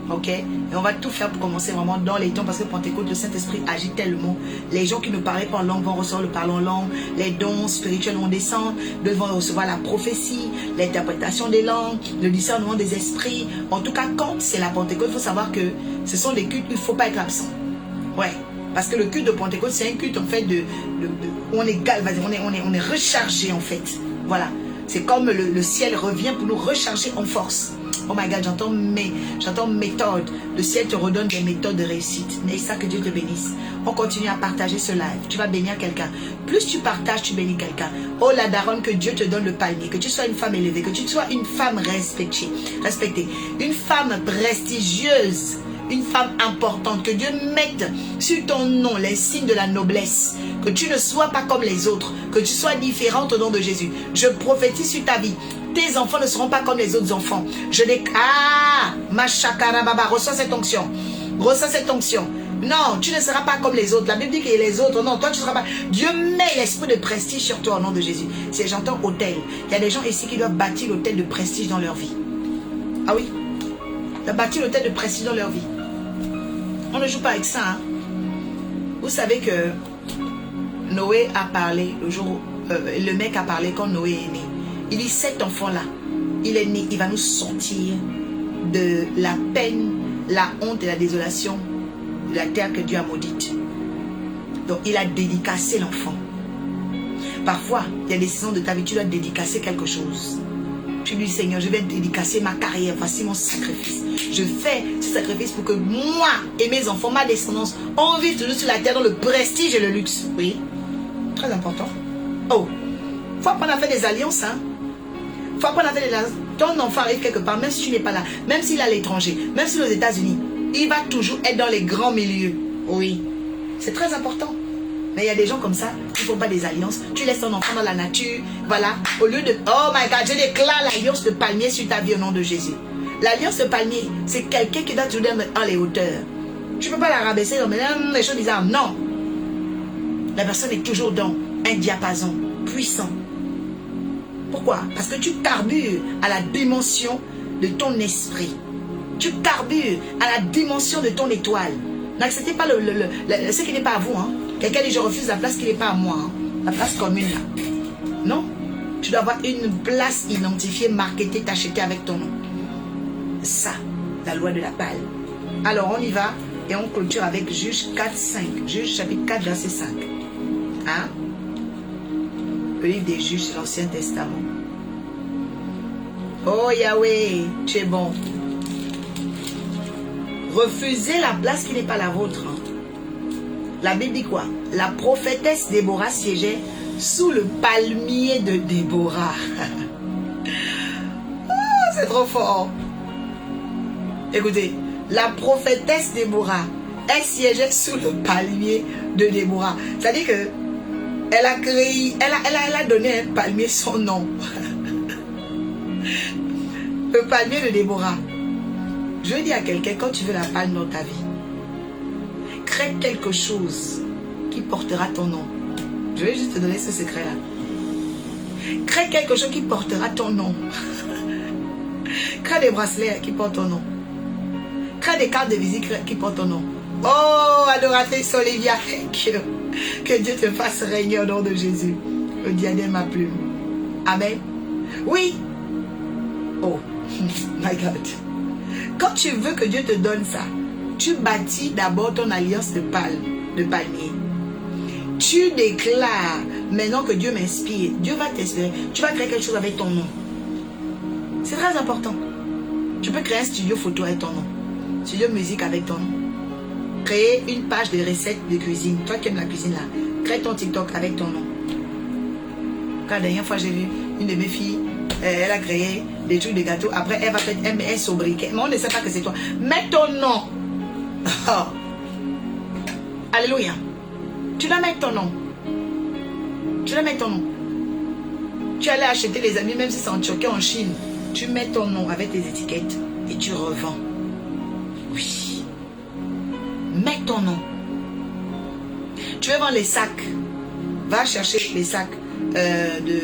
Ok? Et on va tout faire pour commencer vraiment dans les temps parce que Pentecôte, le Saint-Esprit agit tellement. Les gens qui ne parlaient pas en langue vont recevoir le parler en langue. Les dons spirituels vont descendre. D'autres vont recevoir la prophétie, l'interprétation des langues, le discernement des esprits. En tout cas, quand c'est la Pentecôte, il faut savoir que ce sont des cultes où il ne faut pas être absent. Ouais. Parce que le culte de Pentecôte, c'est un culte en fait où on est on est rechargé en fait. Voilà. C'est comme le ciel revient pour nous recharger en force. Oh my God, j'entends méthode. Le ciel te redonne des méthodes de réussite. Mais ça, que Dieu te bénisse. On continue à partager ce live. Tu vas bénir quelqu'un. Plus tu partages, tu bénis quelqu'un. Oh la daronne, que Dieu te donne le palmier. Que tu sois une femme élevée. Que tu sois une femme respectée. Une femme prestigieuse. Une femme importante. Que Dieu mette sur ton nom les signes de la noblesse. Que tu ne sois pas comme les autres. Que tu sois différente au nom de Jésus. Je prophétise sur ta vie. Tes enfants ne seront pas comme les autres enfants. Ma chakara baba, reçois cette onction. Reçois cette onction. Non, tu ne seras pas comme les autres. La Bible dit que les autres, non, toi tu ne seras pas. Dieu met l'esprit de prestige sur toi au nom de Jésus. Si j'entends hôtel, il y a des gens ici qui doivent bâtir l'hôtel de prestige dans leur vie. Ah oui, ils doivent bâtir l'hôtel de prestige dans leur vie. On ne joue pas avec ça. Hein. Vous savez que Noé a parlé le jour où le mec a parlé quand Noé est né. Il dit, cet enfant-là, il est né, il va nous sortir de la peine, la honte et la désolation de la terre que Dieu a maudite. Donc, il a dédicacé l'enfant. Parfois, il y a des saisons de ta vie, tu dois dédicacer quelque chose. Tu dis, Seigneur, je vais dédicacer ma carrière, voici mon sacrifice. Je fais ce sacrifice pour que moi et mes enfants, ma descendance, on vive toujours sur la terre dans le prestige et le luxe. Oui, très important. Oh, il faut apprendre à faire des alliances, hein. Faut apprendre à faire des alliances. Ton enfant arrive quelque part, même si tu n'es pas là, même s'il est à l'étranger, même s'il est aux États-Unis, il va toujours être dans les grands milieux. Oui, c'est très important. Mais il y a des gens comme ça qui ne font pas des alliances. Tu laisses ton enfant dans la nature. Voilà. Au lieu de... Oh my God, je déclare l'alliance de palmier sur ta vie au nom de Jésus. L'alliance de palmier, c'est quelqu'un qui doit toujours dans les hauteurs. Tu ne peux pas la rabaisser dans les choses bizarres. Non. La personne est toujours dans un diapason puissant. Pourquoi? Parce que tu carbures à la dimension de ton esprit. Tu carbures à la dimension de ton étoile. N'acceptez pas ce qui n'est pas à vous. Hein. Quelqu'un dit, je refuse la place qui n'est pas à moi. Hein. La place commune là. Non. Tu dois avoir une place identifiée, marketée, t'achetée avec ton nom. Ça, la loi de la balle. Alors on y va et on clôture avec Juge 4, 5. Juge chapitre 4, verset 5. Hein? Le livre des Juges, c'est l'Ancien Testament. Oh Yahweh, tu es bon. Refusez la place qui n'est pas la vôtre. La Bible dit quoi? La prophétesse Déborah siégeait sous le palmier de Déborah. Oh, c'est trop fort. Écoutez, la prophétesse Déborah, elle siégeait sous le palmier de Déborah. C'est-à-dire que elle a créé, elle a donné un palmier son nom. Le palmier de Déborah. Je veux dire à quelqu'un, quand tu veux la palme dans ta vie, crée quelque chose qui portera ton nom. Je vais juste te donner ce secret-là. Crée quelque chose qui portera ton nom. Crée des bracelets qui portent ton nom. Crée des cartes de visite qui portent ton nom. Oh, adoratrice Olivia, que Dieu te fasse régner au nom de Jésus. Le diadème à plume. Amen. Oui. Oh, my God. Quand tu veux que Dieu te donne ça, tu bâtis d'abord ton alliance de palmier. Tu déclares, maintenant que Dieu m'inspire, Dieu va t'inspirer. Tu vas créer quelque chose avec ton nom. C'est très important. Tu peux créer un studio photo avec ton nom. Studio musique avec ton nom. Créer une page de recettes de cuisine. Toi qui aimes la cuisine là, crée ton TikTok avec ton nom. Quand la dernière fois j'ai vu une de mes filles, elle a créé des trucs de gâteau. Après elle va faire un sobriquet. Mais on ne sait pas que c'est toi. Mets ton nom. Oh. Alléluia. Tu dois mettre ton nom. Tu dois mettre ton nom. Tu allais acheter les amis, même si c'est en Turquie, en Chine. Tu mets ton nom avec tes étiquettes et tu revends. Oui. Mets ton nom. Tu veux vendre les sacs. Va chercher les sacs de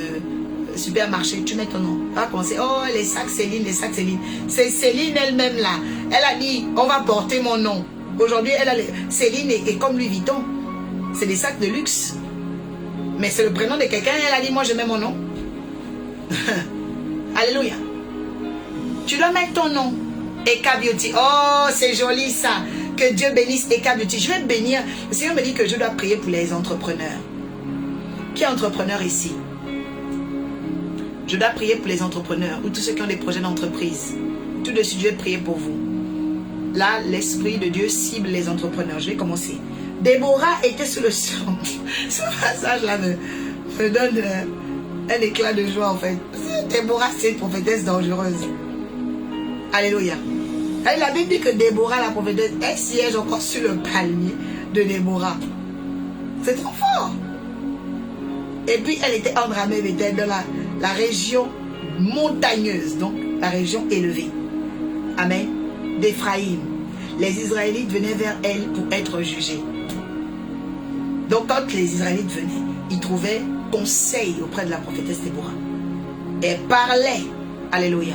supermarché, tu mets ton nom. On va commencer, oh, les sacs Céline, les sacs Céline. C'est Céline elle-même là. Elle a dit, on va porter mon nom. Aujourd'hui, Céline est comme Louis Vuitton. C'est des sacs de luxe. Mais c'est le prénom de quelqu'un, elle a dit, moi je mets mon nom. Alléluia. Tu dois mettre ton nom. Eka Beauty. Oh, c'est joli ça. Que Dieu bénisse Eka Beauty. Je vais te bénir. Le Seigneur me dit que je dois prier pour les entrepreneurs. Qui est entrepreneur ici? Je dois prier pour les entrepreneurs ou tous ceux qui ont des projets d'entreprise. Tout de suite, je vais prier pour vous. Là, l'Esprit de Dieu cible les entrepreneurs. Je vais commencer. Déborah était sous le sang. Ce passage-là me donne un éclat de joie en fait. Déborah, c'est une prophétesse dangereuse. Alléluia. La Bible dit que Déborah, la prophétesse, elle siège encore sur le palmier de Déborah. C'est trop fort. Et puis, elle était en Ramée Bethel dans la région montagneuse, donc la région élevée. Amen. D'Éphraïm. Les Israélites venaient vers elle pour être jugés. Donc, quand les Israélites venaient, ils trouvaient conseil auprès de la prophétesse Déborah. Elle parlait, alléluia,